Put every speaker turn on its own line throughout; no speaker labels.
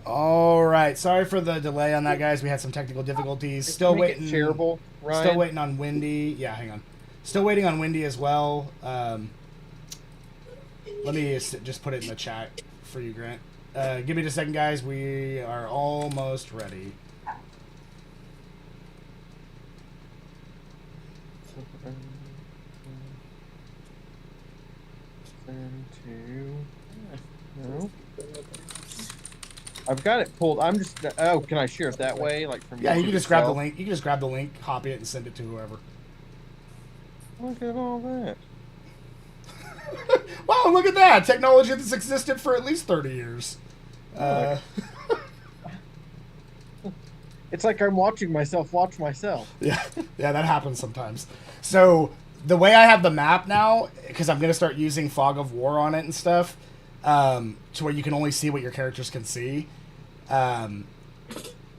All right. Sorry for the delay on that, guys. We had some technical difficulties. Still
Make it
waiting.
shareable, Ryan.
Still waiting on Windy. Yeah, hang on. Still waiting on Windy as well. Let me just put it in the chat for you, Grant. Give me just a second, guys. We are almost ready.
No. I've got it pulled. I'm just. Oh, can I share it that way? Like from
Yeah, you
YouTube
can just grab the
itself?
link. You can just grab the link, copy it, and send it to whoever.
Look at all that.
Wow, look at that! Technology that's existed for at least 30 years.
Look. It's like I'm watching myself watch myself.
Yeah, yeah, that happens sometimes. So the way I have the map now, because I'm gonna start using Fog of War on it and stuff, to where you can only see what your characters can see. I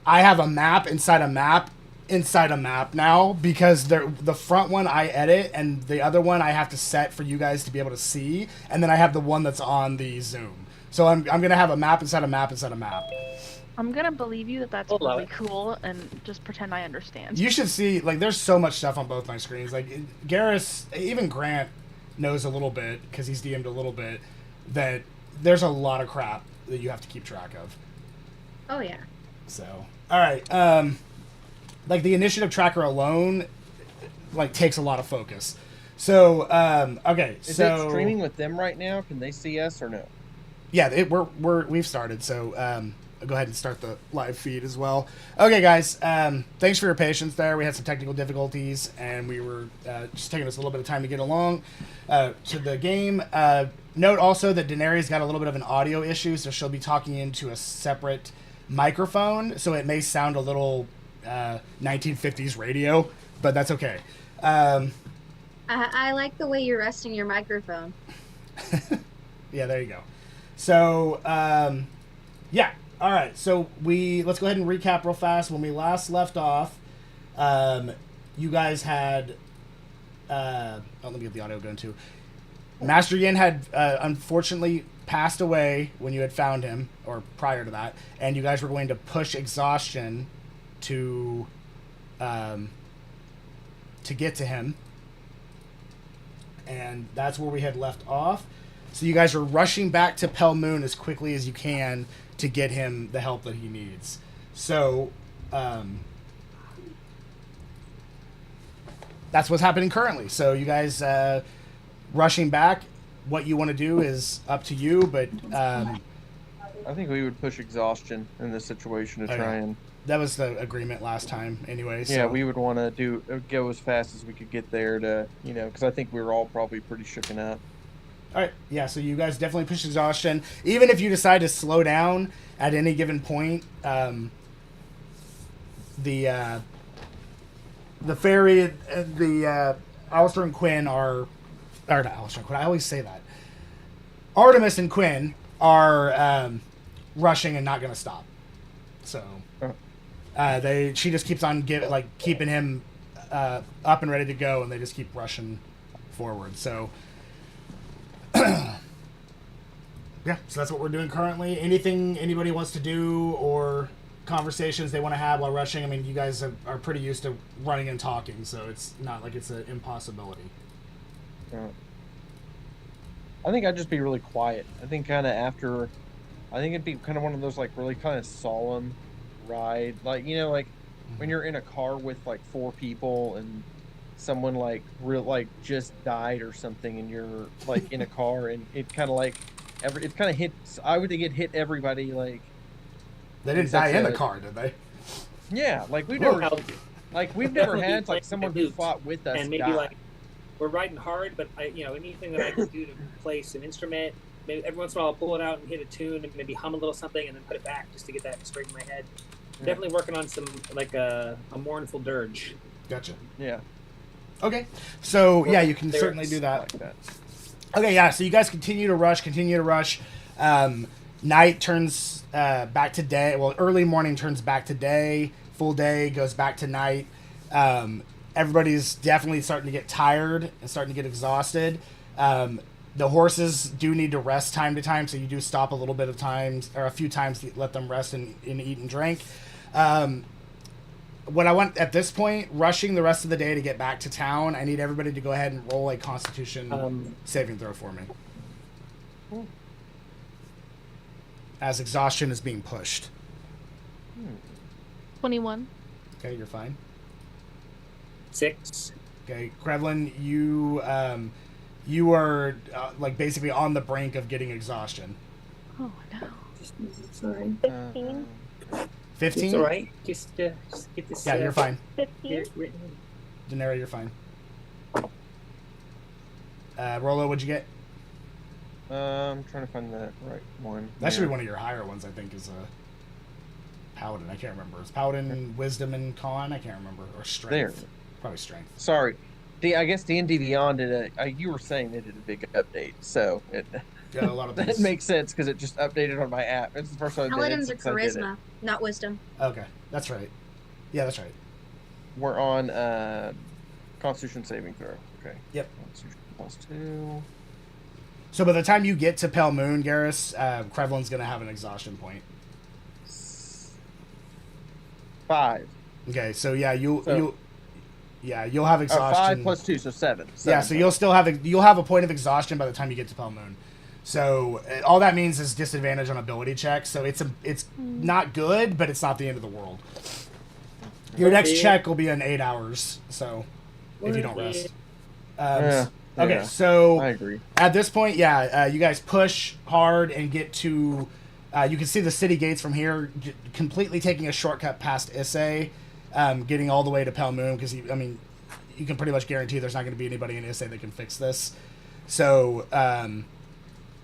have a map inside a map inside a map now because the front one I edit and the other one I have to set for you guys to be able to see, and then I have the one that's on the Zoom. So I'm gonna have a map inside a map inside a map.
I'm gonna believe you that that's
Hold on.
really cool and just pretend I understand.
You should see, like, there's so much stuff on both my screens. Like, Garrus, even Grant knows a little bit, because he's DM'd a little bit, that there's a lot of crap that you have to keep track of.
Oh, yeah.
So, alright, like, the initiative tracker alone, like, takes a lot of focus. So, okay,
Is
so...
it streaming with them right now? Can they see us or no?
Yeah, we've started, so, I'll go ahead and start the live feed as well. Okay, guys, thanks for your patience there. We had some technical difficulties, and we were just taking us a little bit of time to get along to the game. Note also that Daenerys got a little bit of an audio issue, so she'll be talking into a separate microphone, so it may sound a little 1950s radio, but that's okay.
I like the way you're resting your microphone.
Yeah, there you go. So, yeah. All right, so let's go ahead and recap real fast. When we last left off, you guys had let me get the audio going too. Master Yin had unfortunately passed away when you had found him, or prior to that, and you guys were going to push exhaustion to get to him, and that's where we had left off. So you guys are rushing back to Pel Moon as quickly as you can to get him the help that he needs. So, that's what's happening currently. So you guys rushing back. What you want to do is up to you, but
I think we would push exhaustion in this situation to try and.
That was the agreement last time, anyway. So.
Yeah, we would want to go as fast as we could get there to, because I think we were all probably pretty shooken up.
All right, yeah, so you guys definitely push exhaustion. Even if you decide to slow down at any given point, the fairy, the Alistair and Quinn are... Or not Alistair and Quinn, I always say that. Artemis and Quinn are rushing and not going to stop. So... she just keeps on keeping him up and ready to go, and they just keep rushing forward. So... yeah, so that's what we're doing currently. Anything anybody wants to do or conversations they want to have while rushing? I mean, you guys are pretty used to running and talking, so it's not like it's an impossibility.
Yeah. I think I'd just be really quiet. I think kind of after, I think it'd be kind of one of those like really kind of solemn ride. Like, when you're in a car with like 4 people and someone like just died or something, and you're like in a car, and it kind of like it kind of hits. I would think it hit everybody. Like
they didn't die in the car, did they?
Yeah, like we've never had like someone who fought with us
and maybe
die.
like we're riding hard, but anything that I can do to place an instrument. Maybe every once in a while I'll pull it out and hit a tune and maybe hum a little something and then put it back just to get that straight in my head. Yeah. Definitely working on some like a mournful dirge.
Gotcha.
Yeah.
Okay, so yeah, you can certainly do that.
Like that.
Okay, yeah, so you guys continue to rush. Night turns back to day. Well, early morning turns back to day. Full day goes back to night. Everybody's definitely starting to get tired and starting to get exhausted. The horses do need to rest time to time, so you do stop a little bit of times, or a few times to let them rest and eat and drink. What I want at this point, rushing the rest of the day to get back to town, I need everybody to go ahead and roll a Constitution saving throw for me. As exhaustion is being pushed.
21.
Okay, you're fine.
6.
Okay, Krevlin, you are like basically on the brink of getting exhaustion.
Oh no.
It's all right.
15.
15?
It's all right. Just get this.
Yeah, you're fine.
15.
Written.
Daenerys, you're fine. Rolo, what'd you get?
I'm trying to find that right one.
That should be one of your higher ones, I think, is Paladin. I can't remember. It's Paladin, Wisdom, and Con? I can't remember. Or Strength.
There.
Probably Strength.
Sorry. I guess D&D Beyond did you were saying they did a big update, so it
Yeah, a lot of
that
things.
makes sense because it just updated on my app. It's the first time I did it
Paladins are
since I did it.
charisma, not wisdom.
Okay, that's right. Yeah, that's right.
We're on Constitution saving throw. Okay.
Yep.
Constitution +2.
So by the time you get to Pale Moon, Garrus, Krevlin's going to have an exhaustion point.
5.
Okay, so yeah, you'll have
Oh,
exhaustion.
5 + 2, so 7.
Yeah, so you'll still have you'll have a point of exhaustion by the time you get to Pale Moon. So all that means is disadvantage on ability checks. So it's not good, but it's not the end of the world. Your next check will be in 8 hours. So if you don't rest. Okay,
yeah,
so
I agree.
at this point, you guys push hard and get to. You can see the city gates from here, completely taking a shortcut past Issei, getting all the way to Pale Moon because you can pretty much guarantee there's not going to be anybody in Issei that can fix this. So,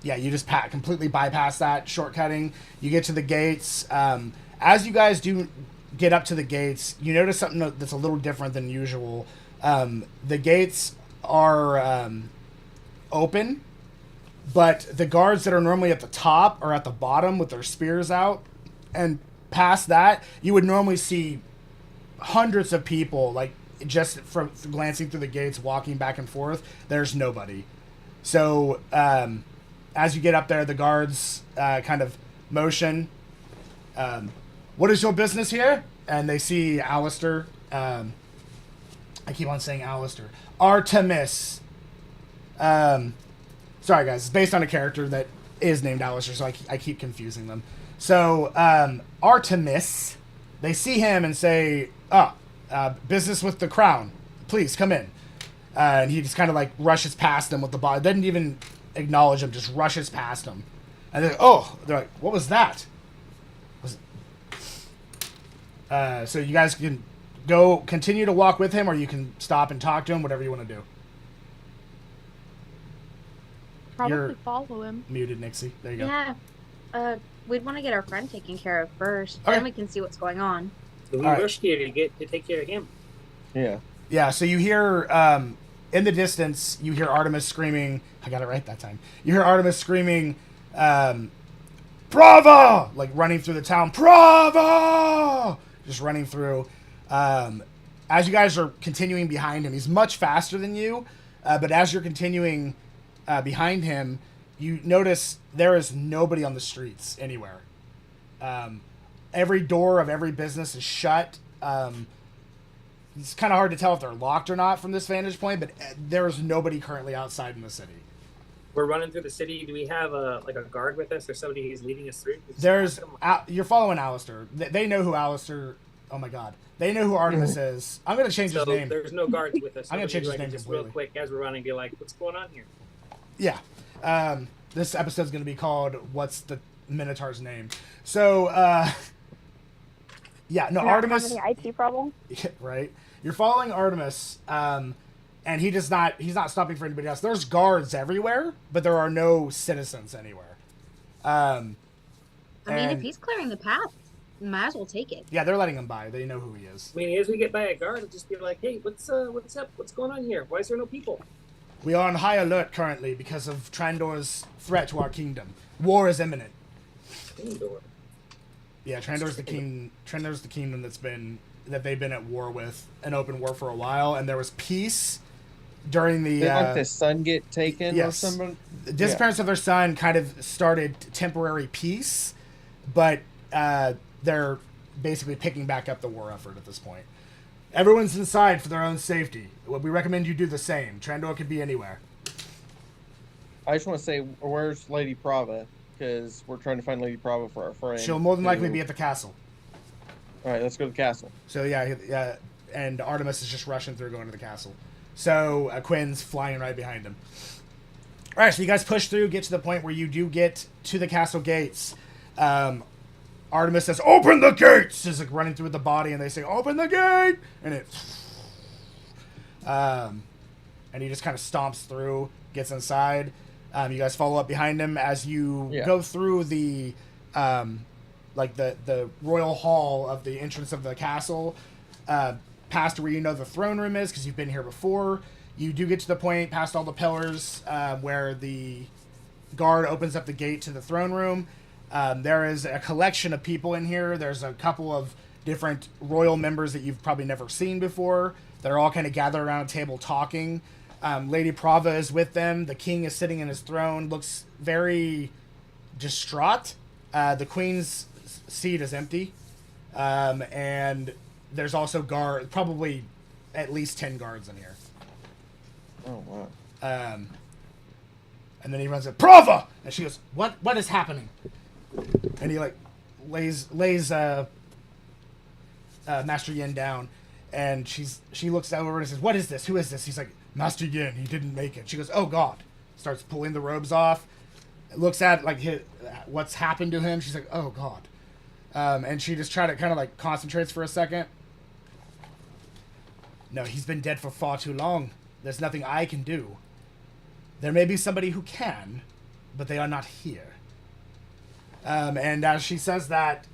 you just completely bypass that shortcutting. You get to the gates. As you guys do get up to the gates, you notice something that's a little different than usual. The gates are open, but the guards that are normally at the top are at the bottom with their spears out. And past that, you would normally see hundreds of people, like, just from glancing through the gates, walking back and forth. There's nobody. So, as you get up there, the guards kind of motion. What is your business here? And they see Alistair. I keep on saying Alistair. Artemis. Sorry, guys. It's based on a character that is named Alistair, so I keep confusing them. So, Artemis, they see him and say, business with the crown. Please, come in. And he just kind of, like, rushes past them with the body. Doesn't even acknowledge him, just rushes past him. And they're like, what was that? So you guys can continue to walk with him, or you can stop and talk to him, whatever you want to do.
Probably
You're
follow him.
Muted, Nixie. There you go.
Yeah. We'd want to get our friend taken care of first.
Okay.
Then we can see what's going on.
So we
All right.
rushed here to take care of him.
Yeah.
Yeah, so you hear, in the distance, you hear Artemis screaming. I got it right that time. You hear Artemis screaming, Bravo! Like running through the town. Bravo! Just running through. As you guys are continuing behind him, he's much faster than you, but as you're continuing behind him, you notice there is nobody on the streets anywhere. Every door of every business is shut. It's kind of hard to tell if they're locked or not from this vantage point, but there is nobody currently outside in the city.
We're running through the city. Do we have a guard with us or somebody who's leading us through?
You're following Alistair. They know who Alistair. Oh my God, they know who Artemis is. I'm gonna change his name.
There's no guards with us.
I'm gonna change his name
just
completely.
real quick as we're running. Be like, what's going on here?
Yeah. This episode's gonna be called "What's the Minotaur's Name?" So, Artemis.
Not having any IT problem.
Right. You're following Artemis, and he's not stopping for anybody else. There's guards everywhere, but there are no citizens anywhere.
I mean, if he's clearing the path, might as well take it.
Yeah, they're letting him by. They know who he is.
I mean, as we get by a guard, it'll just be like, hey, what's up? What's going on here? Why is there no people?
We are on high alert currently because of Trandor's threat to our kingdom. War is imminent.
Indoor.
Yeah, Trandor's the kingdom that they've been at war with, an open war for a while, and there was peace during the
Did like the son get taken or
yes.
something?
The disappearance of their son kind of started temporary peace, but they're basically picking back up the war effort at this point. Everyone's inside for their own safety. We recommend you do the same. Trandor could be anywhere.
I just want to say, where's Lady Prava? Because we're trying to find Lady Prava for our friend.
She'll more than likely be at the castle.
All right, let's go to the castle.
So yeah, and Artemis is just rushing through going to the castle. So Quinn's flying right behind him. All right, so you guys push through, get to the point where you do get to the castle gates. Artemis says, "Open the gates!" Is like running through with the body, and they say, "Open the gate!" And it, and he just kind of stomps through, gets inside. You guys follow up behind him as you go through the, like the royal hall of the entrance of the castle, past where you know the throne room is because you've been here before. You do get to the point past all the pillars where the guard opens up the gate to the throne room. There is a collection of people in here. There's a couple of different royal members that you've probably never seen before. They're all kind of gathered around a table talking. Lady Prava is with them. The king is sitting in his throne, looks very distraught. The queen's seat is empty. And there's also probably at least 10 guards in here.
Oh, wow.
And then he runs up, "Prava!" And she goes, What is happening?" And he like lays Master Yin down, and she looks over and says, "What is this? Who is this?" He's like, "Master Yin, he didn't make it." She goes, "Oh God!" Starts pulling the robes off, looks at like what's happened to him. She's like, "Oh God," and she just kind of like concentrates for a second. "No, he's been dead for far too long. There's nothing I can do. There may be somebody who can, but they are not here." And as she says that,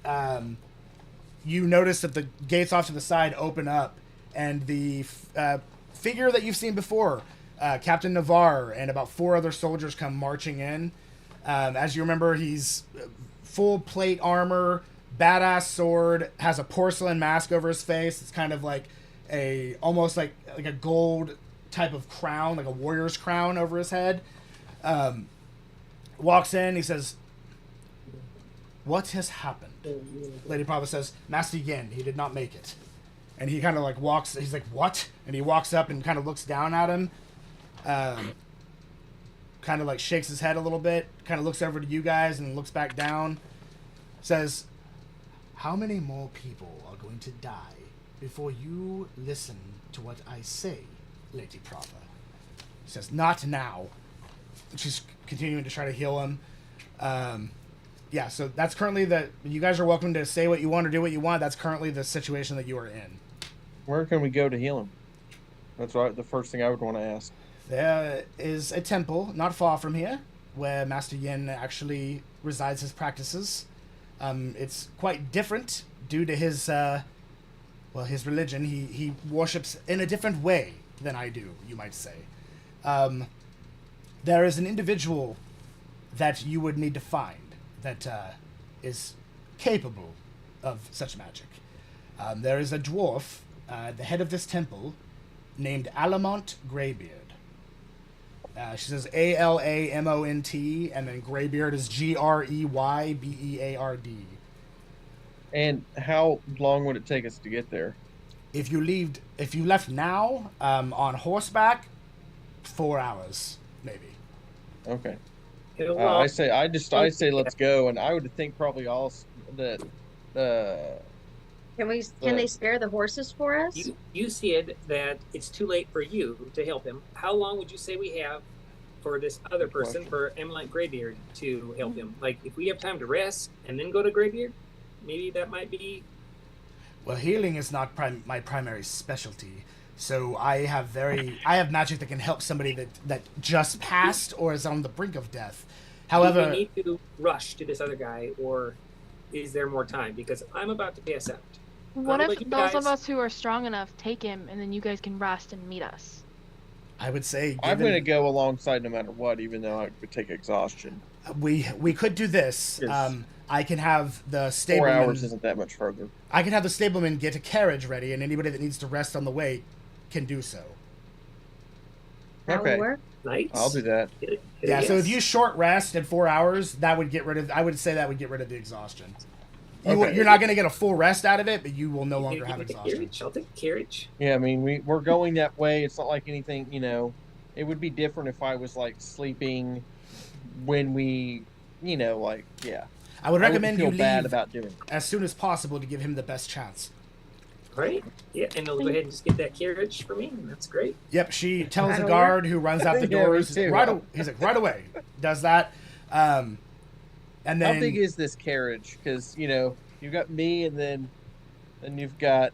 you notice that the gates off to the side open up, and the figure that you've seen before, Captain Navarre, and about 4 other soldiers come marching in. As you remember, he's full plate armor, badass sword, has a porcelain mask over his face. It's kind of like almost like a gold type of crown, like a warrior's crown over his head. Walks in, he says, "What has happened?" Lady Prava says, "Master Yin, he did not make it." And he kind of like walks, he's like, "What?" And he walks up and kind of looks down at him. Kind of like shakes his head a little bit, kind of looks over to you guys and looks back down. Says, "How many more people are going to die before you listen to what I say, Lady Prava?" He says, "Not now." And she's continuing to try to heal him. Yeah, so that's currently you guys are welcome to say what you want or do what you want. That's currently the situation that you are in.
Where can we go to heal him? That's right. The first thing I would want to ask.
There is a temple not far from here where Master Yin actually resides his practices. It's quite different due to his religion. He worships in a different way than I do, you might say. There is an individual that you would need to find that is capable of such magic. There is a dwarf, the head of this temple, named Alamont Greybeard. She says Alamont, and then Greybeard is Greybeard.
And how long would it take us to get there?
If you left now on horseback, 4 hours maybe.
Okay. I say let's go, and I would think probably also that.
Can they spare the horses for us?
You said that it's too late for you to help him. How long would you say we have for this other person, for Amalite Greybeard, to help him? Like, if we have time to rest and then go to Greybeard, maybe that might be.
Well, healing is not my primary specialty. So I have magic that can help somebody that just passed or is on the brink of death. However,
do we need to rush to this other guy, or is there more time? Because I'm about to pass out.
What if those of us who are strong enough take him, and then you guys can rest and meet us?
I would say
I'm going to go alongside no matter what, even though I would take exhaustion.
We could do this.
Yes.
I can have the stableman.
4 hours isn't that much further.
I can have the stableman get a carriage ready, and anybody that needs to rest on the way can do so.
That would work.
Nice.
I'll do that.
Yeah. So if you short rest in 4 hours, that would get rid of. I would say that would get rid of the exhaustion. You're not going to get a full rest out of it, but you will no longer have exhaustion.
I'll take the carriage.
Yeah, I mean, we're going that way. It's not like anything, it would be different if I was, like, sleeping when we, yeah.
I would recommend you
feel bad
leave
about doing it.
as soon as possible to give him the best chance.
Right? Yeah, and they'll go ahead and just get that carriage for me, and that's great.
Yep, she tells the guard who runs out the doors, he's like, right away, does that. And then,
how big is this carriage? Because, you've got me, and then you've got,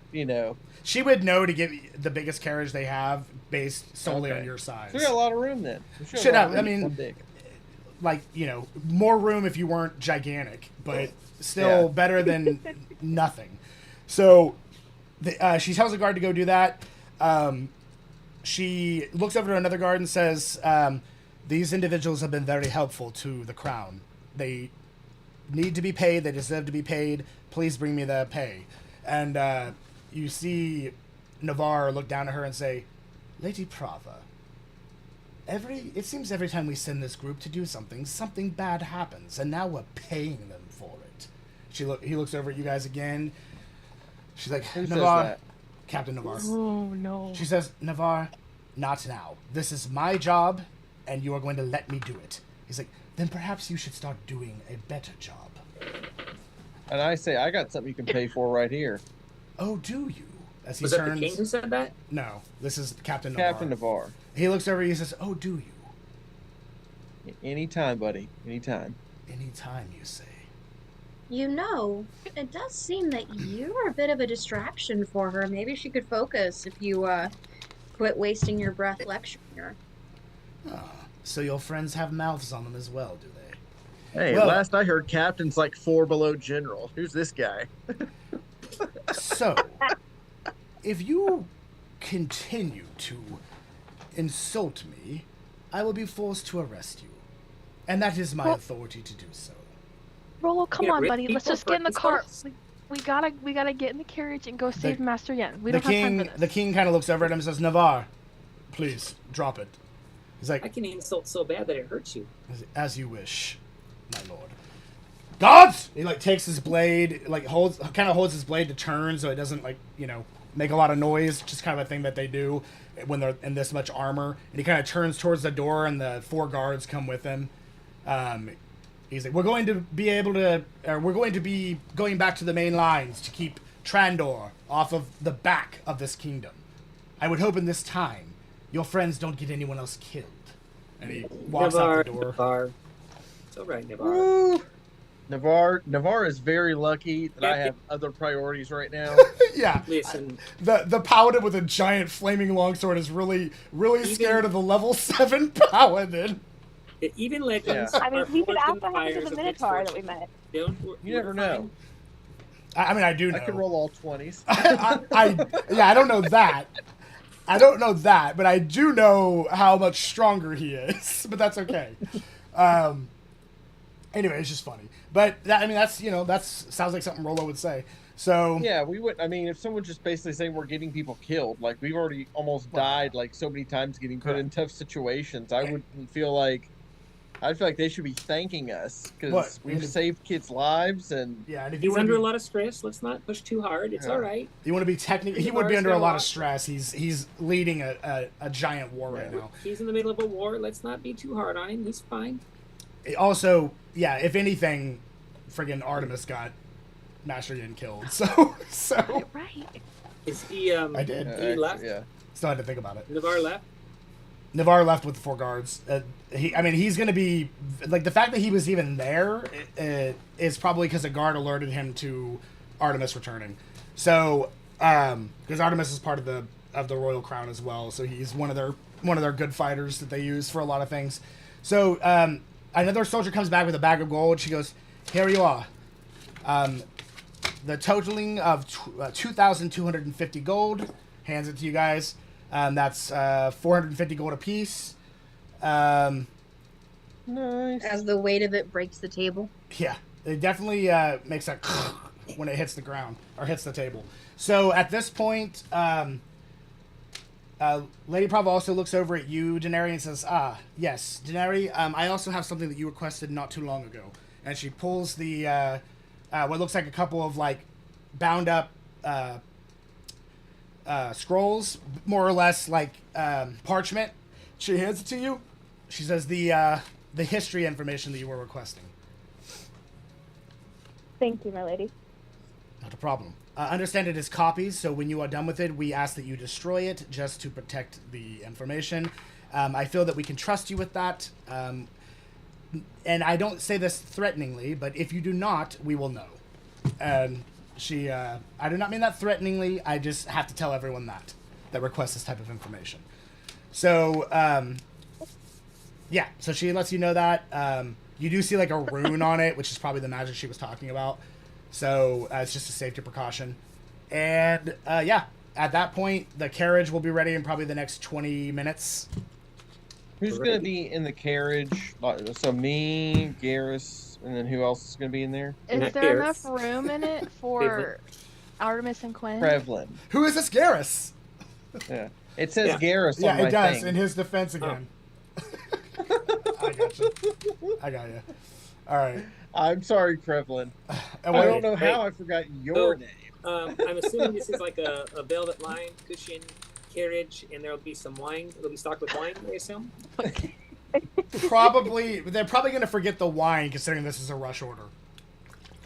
She would know to give you the biggest carriage they have based solely on your size.
So we got a lot of room then.
Should have, like, more room if you weren't gigantic, but still better than nothing. So she tells the guard to go do that. She looks over to another guard and says, these individuals have been very helpful to the crown. They need to be paid. They deserve to be paid. Please bring me the pay. And you see Navarre look down at her and say, Lady Prava, it seems every time we send this group to do something bad happens, and now we're paying them for it. He looks over at you guys again. She's like,
Who
Navarre,
says that?
Captain Navarre.
Oh no.
She says, Navarre, not now. This is my job, and you are going to let me do it. He's like, then perhaps you should start doing a better job.
And I say, I got something you can pay for right here.
Oh, do you? As he
Was
turns.
that the king who said that?
No, this is Captain Navarre.
Captain Navarre.
He looks over and he says, oh, do you?
Anytime, buddy. Anytime.
Anytime, you say.
It does seem that you are a bit of a distraction for her. Maybe she could focus if you quit wasting your breath lecturing her.
Oh, so your friends have mouths on them as well, do they?
Hey,
Well,
last I heard, Captain's like 4 below General. Who's this guy?
So, if you continue to insult me, I will be forced to arrest you. And that is my authority to do so.
Rolo, come
Yeah,
on,
rich
buddy. Let's
people
just get in the
for
car.
insults.
We gotta get in the carriage and go save Master Yen. We don't have time for this.
The king kind of looks over at him and says, Navarre, please, drop it. He's like,
I can insult so bad that it hurts you.
as you wish, my lord. Gods! He takes his blade, holds his blade to turn so it doesn't make a lot of noise. Just kind of a thing that they do when they're in this much armor. And he kind of turns towards the door, and the 4 guards come with him. He's like, we're going to be going back to the main lines to keep Trandor off of the back of this kingdom. I would hope in this time your friends don't get anyone else killed. And he walks out the door.
Navarre. It's all right, Navarre.
Woo! Navarre is very lucky that I have other priorities right now.
Yeah.
Listen.
The paladin with a giant flaming longsword is really scared of the level 7 paladin.
Even legends.
Yeah.
I mean, we could
are
ask what happened
fires
to
of
the Minotaur that
misfortune.
we met.
You never know.
I mean, I do know.
I can roll all 20s.
I don't know that. I don't know that, but I do know how much stronger he is. But that's okay. Anyway, it's just funny. But that's sounds like something Rolo would say. So
Yeah, we would. I mean, if someone's just basically saying we're getting people killed, like we've already almost died so many times getting put in tough situations, I wouldn't feel like. I feel like they should be thanking us because we've saved kids' lives and.
Yeah, and if
He's under a lot of stress. Let's not push too hard. It's all right.
You want to be technical. He would be under a lot of stress. He's leading a giant war right now.
He's in the middle of a war. Let's not be too hard on him. He's fine.
Also, yeah, if anything, friggin' Artemis got Master Yin killed. So.
Right.
Is he?
I did.
He left.
Yeah.
Still had to think about it.
Navarre left.
Navarre left with the 4 guards. He's going to be the fact that he was even there is probably because a guard alerted him to Artemis returning. So, because Artemis is part of the royal crown as well, so he's one of their good fighters that they use for a lot of things. So, another soldier comes back with a bag of gold. She goes, "Here you are. The totaling of 2,250 gold." Hands it to you guys. That's 450 gold apiece.
Nice.
As the weight of it breaks the table.
Yeah, it definitely makes that when it hits the ground or hits the table. So at this point, Lady Prava also looks over at you, Daenerys, and says, yes, Daenerys, I also have something that you requested not too long ago. And she pulls the, what looks like a couple of, like, bound up scrolls, more or less like parchment. She hands it to you. She says, the history information that you were requesting.
Thank you, my lady.
Not a problem. Understand it is copies, so when you are done with it, we ask that you destroy it just to protect the information. I feel that we can trust you with that. And I don't say this threateningly, but if you do not, we will know. And she, I do not mean that threateningly. I just have to tell everyone that requests this type of information. So, yeah, so she lets you know that. You do see like a rune on it, which is probably the magic she was talking about. So it's just a safety precaution. And yeah, at that point, the carriage will be ready in probably the next 20 minutes.
Who's going to be in the carriage? So me, Garrus, and then who else is going to be in there?
Is there enough room in it for Artemis and Quinn?
Prevlin.
Who is this Garrus?
Yeah. It says Garrus on my
it does,
thing.
in his defense again. I got you. I got you. All right.
I'm sorry, Prevlin. I don't know how I forgot your name.
I'm assuming this is like a velvet lined cushion carriage, and there'll be some wine. It'll be stocked with wine, I assume.
Probably, they're probably going to forget the wine, considering this is a rush order.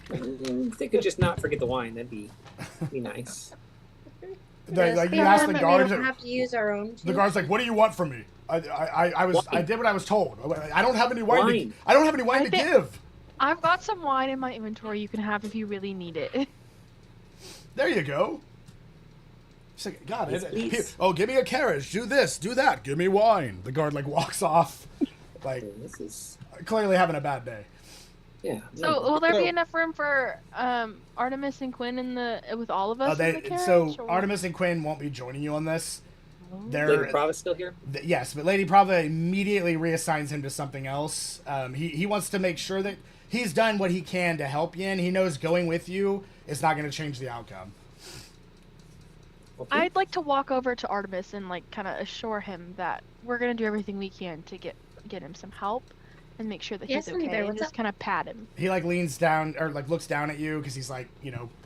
If they could just not forget the wine, that'd be nice.
Like you ask the guards,
we don't have to use our own.
The guard's like, "What do you want from me? I did what I was told. I don't have any wine. I don't have any wine to give."
I've got some wine in my inventory you can have if you really need it.
There you go. Like, God, oh, give me a carriage. Do this, do that. Give me wine. The guard like walks off, like
this is
clearly having a bad day.
Yeah.
So will there be enough room for Artemis and Quinn with all of us in the carriage? Or?
Artemis and Quinn won't be joining you on this.
Lady Prava's still here?
Yes, but Lady Prava immediately reassigns him to something else. He wants to make sure that he's done what he can to help you, and he knows going with you is not going to change the outcome.
Okay. I'd like to walk over to Artemis and like kind of assure him that we're going to do everything we can to get him some help and make sure that he's okay, and just kind of pat him.
He like leans down or like looks down at you because he's like,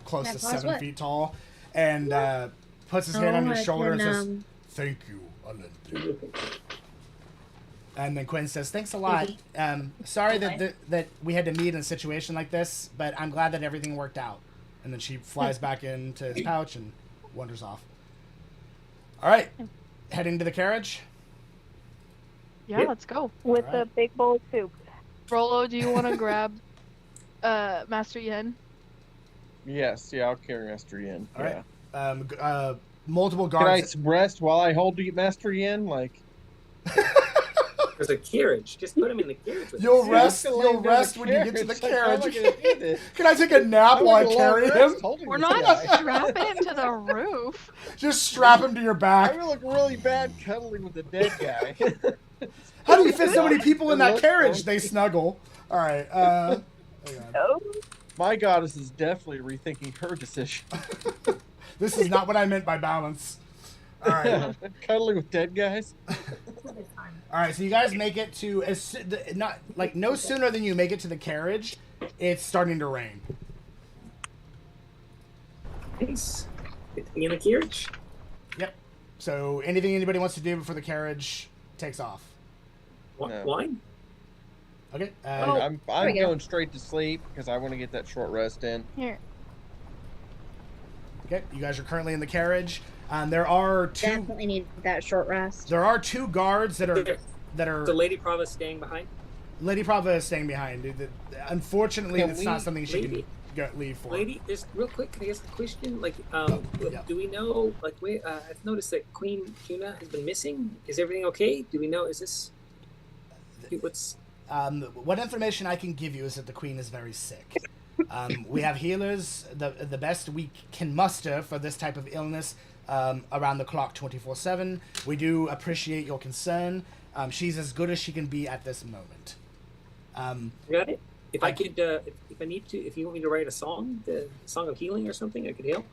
close to 7 feet tall, and puts his hand on your shoulder and says, "Thank you, Galantrie." And then Quinn says, "Thanks a lot. Sorry that we had to meet in a situation like this, but I'm glad that everything worked out." And then she flies back into his pouch and wanders off. All right, heading to the carriage.
Yeah, let's go.
With the big bowl of soup.
Rolo, do you want to grab Master Yen?
Yes, yeah, I'll carry Master Yen.
All right. Multiple guards.
Can I rest while I hold Master Yen? Like,
there's a carriage. Just put him in the carriage.
You'll rest when you get to the carriage. Can I take a nap while I carry him?
We're not strapping him to the roof.
Just strap him to your back.
I would look really bad cuddling with a dead guy.
How do you fit so many people in that carriage? They snuggle. All right.
My goddess is definitely rethinking her decision.
This is not what I meant by balance. All right.
Cuddling with dead guys.
All right, so you guys make it to no sooner than you make it to the carriage, it's starting to rain.
Nice. Get to be in the carriage.
Yep. So anything anybody wants to do before the carriage takes off?
Wine?
Okay.
I'm going straight to sleep because I want to get that short rest in.
Here.
Okay, you guys are currently in the carriage. There are two.
Definitely need that short rest.
There are two guards that are.
So Lady Prava staying behind.
Lady Prava is staying behind. Unfortunately, it's not something she can leave for.
Lady, just real quick, can I ask a question? Like, do we know? Like, I've noticed that Queen Cuna has been missing. Is everything okay? Do we know? Is this? What's?
What information I can give you is that the Queen is very sick. We have healers, the best we can muster for this type of illness, around the clock 24/7. We do appreciate your concern. She's as good as she can be at this moment.
Got it. If I could, if I need to, if you want me to write a song, the song of healing or something, I could help.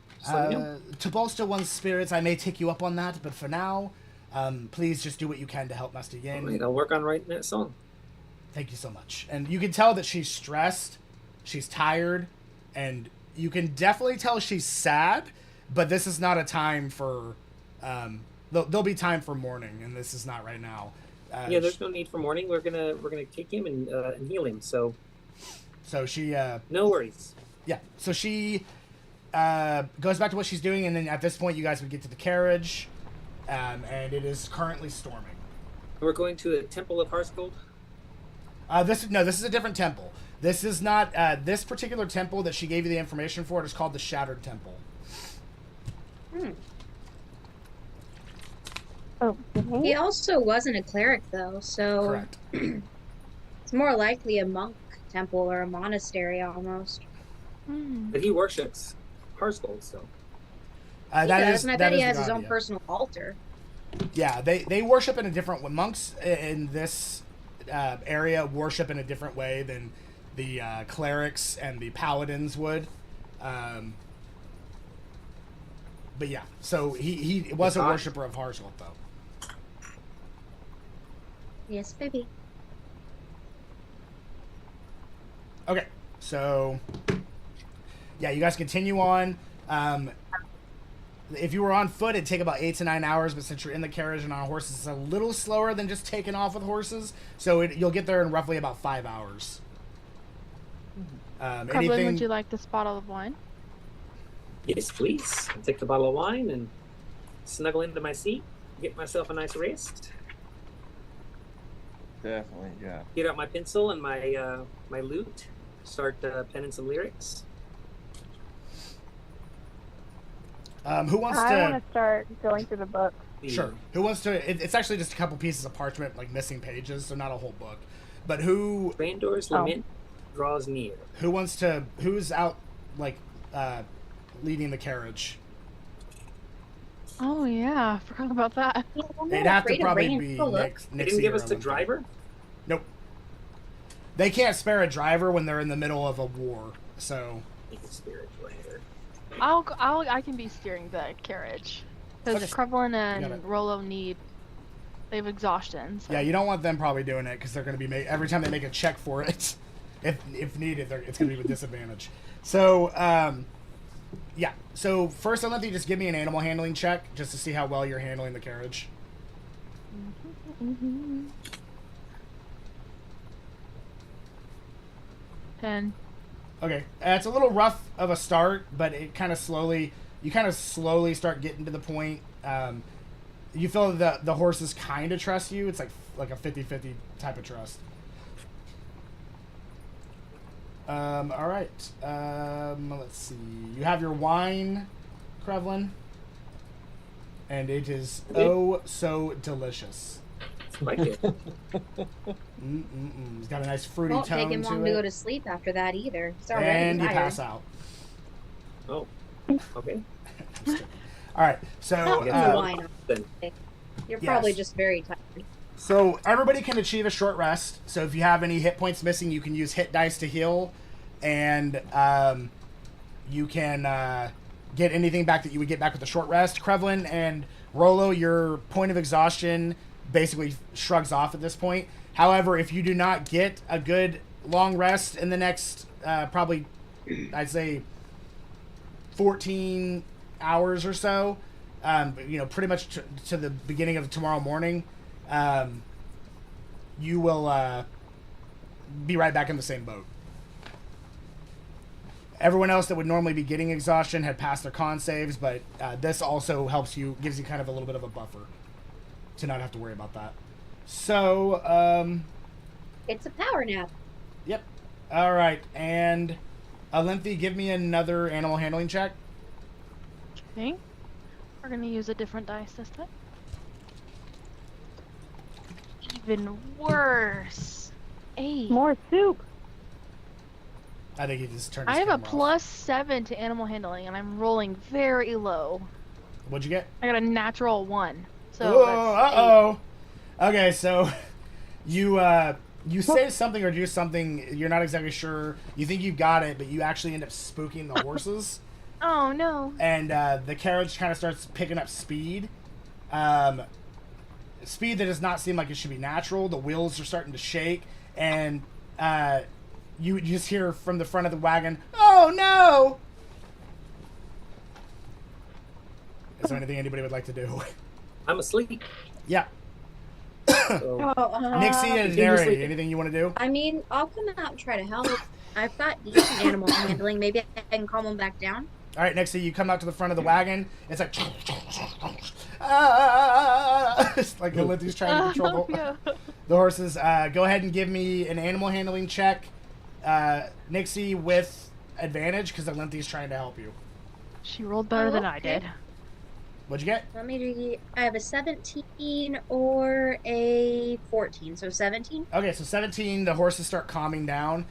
To bolster one's spirits, I may take you up on that, but for now, please just do what you can to help Master Yin.
All right, I'll work on writing that song.
Thank you so much. And you can tell that she's stressed, she's tired, and you can definitely tell she's sad, but this is not a time for... there'll be time for mourning, and this is not right now.
Yeah, there's no need for mourning. We're gonna take him and heal him. So
she
no worries.
Yeah. So she goes back to what she's doing, and then at this point, you guys would get to the carriage, and it is currently storming.
We're going to a temple of Harsgold.
This is a different temple. This is not this particular temple that she gave you the information for. It is called the Shattered Temple.
Oh,
he also wasn't a cleric, though, so
correct.
It's more likely a monk temple or a monastery almost.
But he worships Harsgold, so.
He does, and I bet he has his own personal altar.
Yeah, they worship in a different way. Monks in this area worship in a different way than the clerics and the paladins would. But yeah, so he was a worshiper of Harsgold, though.
Yes, baby.
Okay, so yeah, you guys continue on. If you were on foot, it'd take about 8 to 9 hours, but since you're in the carriage and on horses, it's a little slower than just taking off with horses. So you'll get there in roughly about 5 hours.
Kremlin, would you like this bottle of wine?
Yes, please. I'll take the bottle of wine and snuggle into my seat, get myself a nice rest.
Definitely, yeah.
Get out my pencil and my my lute, start penning some lyrics.
Who wants to...
I want to start going through the book.
Sure. Who wants to... It's actually just a couple pieces of parchment, like missing pages, so not a whole book. But who...
Randor's lament draws near.
Who wants to... Who's out, like, leading the carriage?
Oh, yeah. I forgot about that.
They'd have to probably be Nixie.
They didn't give us the driver?
Nope. They can't spare a driver when they're in the middle of a war, so...
You can spare a driver.
I can be steering the carriage. Because Kremlin and Rollo they have exhaustion. So.
Yeah, you don't want them probably doing it, because they're going to be... every time they make a check for it, if needed, it's going to be with disadvantage. So, yeah. So, first, I'll let you just give me an animal handling check, just to see how well you're handling the carriage.
10.
Okay. It's a little rough of a start, but it kind of slowly... You kind of slowly start getting to the point. You feel that the horses kind of trust you. It's like a 50-50 type of trust. All right. Let's see. You have your wine, Kremlin, and it is so delicious.
Like it.
It's got a nice fruity
Won't
tone
take him
to
long
it.
to go to sleep after that either. He's already
And you
tired.
pass out.
Oh, okay.
All right. So
wine. You're probably just very tired.
So everybody can achieve a short rest. So if you have any hit points missing, you can use hit dice to heal, and you can get anything back that you would get back with a short rest. Kremlin and Rollo, your point of exhaustion basically shrugs off at this point. However, if you do not get a good long rest in the next probably, I'd say, 14 hours or so, pretty much to the beginning of tomorrow morning, you will be right back in the same boat. Everyone else that would normally be getting exhaustion had passed their con saves, but this also gives you kind of a little bit of a buffer to not have to worry about that. So,
it's a power nap.
Yep. All right, and Alinthi, give me another animal handling check.
Okay. We're gonna use a different dice this time. Even worse. 8.
More soup.
I think he just turned
I
his
have a
camera off.
+7 to animal handling, and I'm rolling very low.
What'd you get?
I got a natural 1. So
Whoa,
that's 8.
Okay, so you you say something or do something, you're not exactly sure. You think you've got it, but you actually end up spooking the horses.
Oh no.
And the carriage kind of starts picking up speed. Speed that does not seem like it should be natural. The wheels are starting to shake, and you just hear from the front of the wagon, "Oh no!" Is there anything anybody would like to do?
I'm asleep.
Yeah.
So,
Nixie and Neri, anything you want to do?
I mean, I'll come out and try to help. I've got decent animal handling. Maybe I can calm them back down.
All right, Nixie, you come out to the front of the wagon. It's like, it's like Galantie's trying to control the horses. Go ahead and give me an animal handling check, Nixie, with advantage because Galantie's trying to help you.
She rolled better than I did.
What'd you get?
Let me do. I have a 17 or a 14, so 17.
Okay, so 17. The horses start calming down,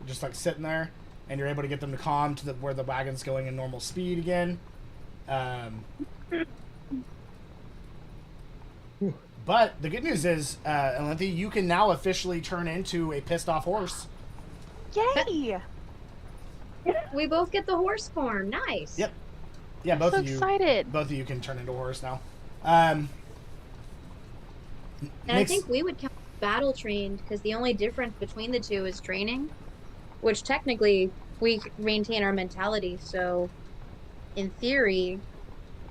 just like sitting there, and you're able to get them to calm to where the wagon's going in normal speed again. But the good news is, Galanthie, you can now officially turn into a pissed off horse.
Yay!
We both get the horse form. Nice.
Yep. Yeah, both
so
of you.
Excited.
Both of you can turn into a horse now.
And I think we would count battle trained because the only difference between the two is training, which technically we maintain our mentality. So, in theory,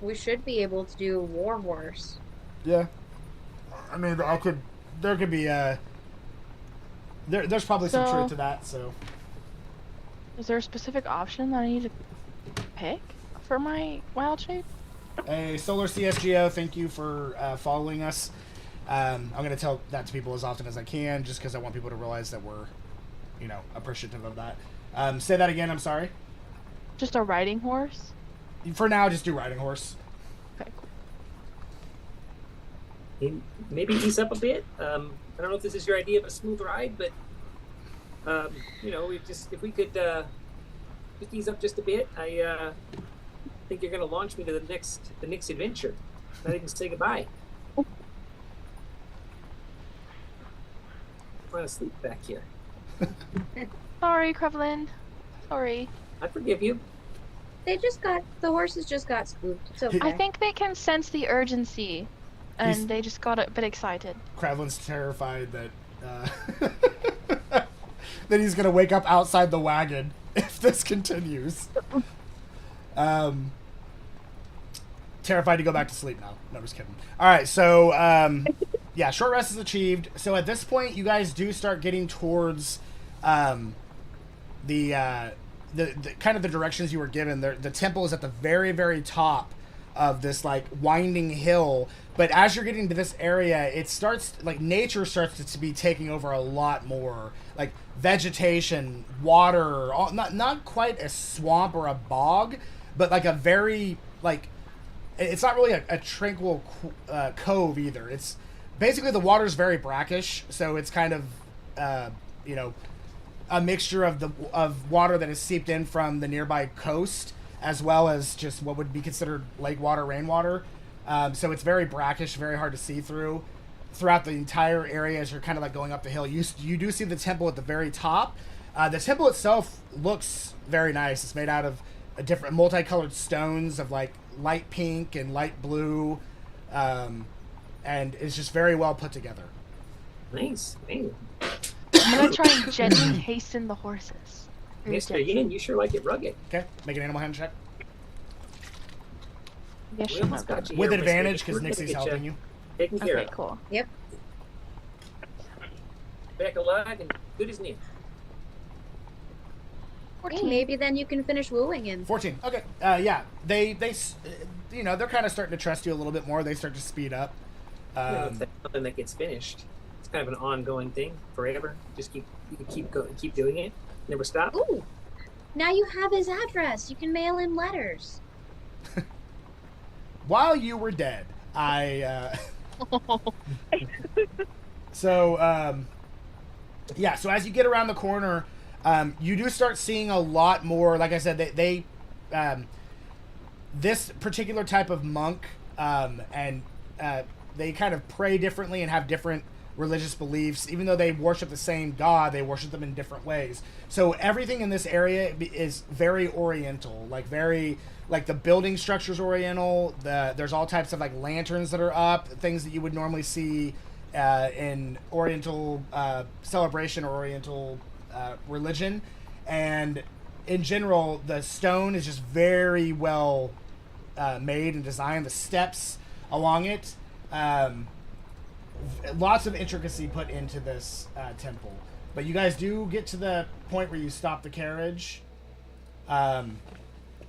we should be able to do war horse.
Yeah. I mean, there could be there's probably some truth to that. So,
is there a specific option that I need to pick for my wild shape?
Hey, Solar CSGO, thank you for following us. I'm going to tell that to people as often as I can, just because I want people to realize that we're, appreciative of that. Say that again, I'm sorry.
Just a riding horse?
For now, just do riding horse.
Okay, cool.
Maybe ease up a bit. I don't know if this is your idea of a smooth ride, but if we could just ease up just a bit, I think you're going to launch me to the next adventure. I can say goodbye. I'm trying to sleep back here.
Sorry, Krevlin. Sorry.
I forgive you.
The horses just got spooked. It's okay.
I think they can sense the urgency, and they just got a bit excited.
Krevlin's terrified that that he's going to wake up outside the wagon if this continues. Terrified to go back to sleep now. No, just kidding. All right, so yeah, short rest is achieved. So at this point, you guys do start getting towards the kind of the directions you were given. The temple is at the very, very top of this like winding hill. But as you're getting to this area, it starts like nature starts to be taking over a lot more. Like vegetation, water, not quite a swamp or a bog, but like a very like. It's not really a tranquil cove either. It's basically the water's very brackish, so it's kind of a mixture of water that is seeped in from the nearby coast, as well as just what would be considered lake water, rainwater. So it's very brackish, very hard to see throughout the entire area as you're kind of like going up the hill. You do see the temple at the very top. The temple itself looks very nice. It's made out of different multicolored stones of like light pink and light blue, and it's just very well put together.
Nice. Man.
I'm gonna try and gently hasten the horses.
Mr. Yin, you sure like it rugged.
Okay, make an animal hand check.
Yeah,
We almost got you
With
here,
advantage
Mr.
because
We're gonna
Nixie's
get
helping you.
Taken care
Okay,
of.
cool.
Yep.
Back alive and good as new.
14.
Maybe then you can finish wooing him.
14. Okay. Yeah. They they're kind of starting to trust you a little bit more. They start to speed up.
If that's something that gets finished. It's kind of an ongoing thing forever. Just keep doing it. Never stop.
Ooh. Now you have his address. You can mail him letters.
While you were dead, So so as you get around the corner, you do start seeing a lot more. Like I said, they this particular type of monk, and they kind of pray differently and have different religious beliefs. Even though they worship the same god, they worship them in different ways. So everything in this area is very oriental, like the building structure's oriental. There's all types of like lanterns that are up, things that you would normally see in oriental celebration or oriental religion. And in general, the stone is just very well made and designed. The steps along it, lots of intricacy put into this temple. But you guys do get to the point where you stop the carriage, and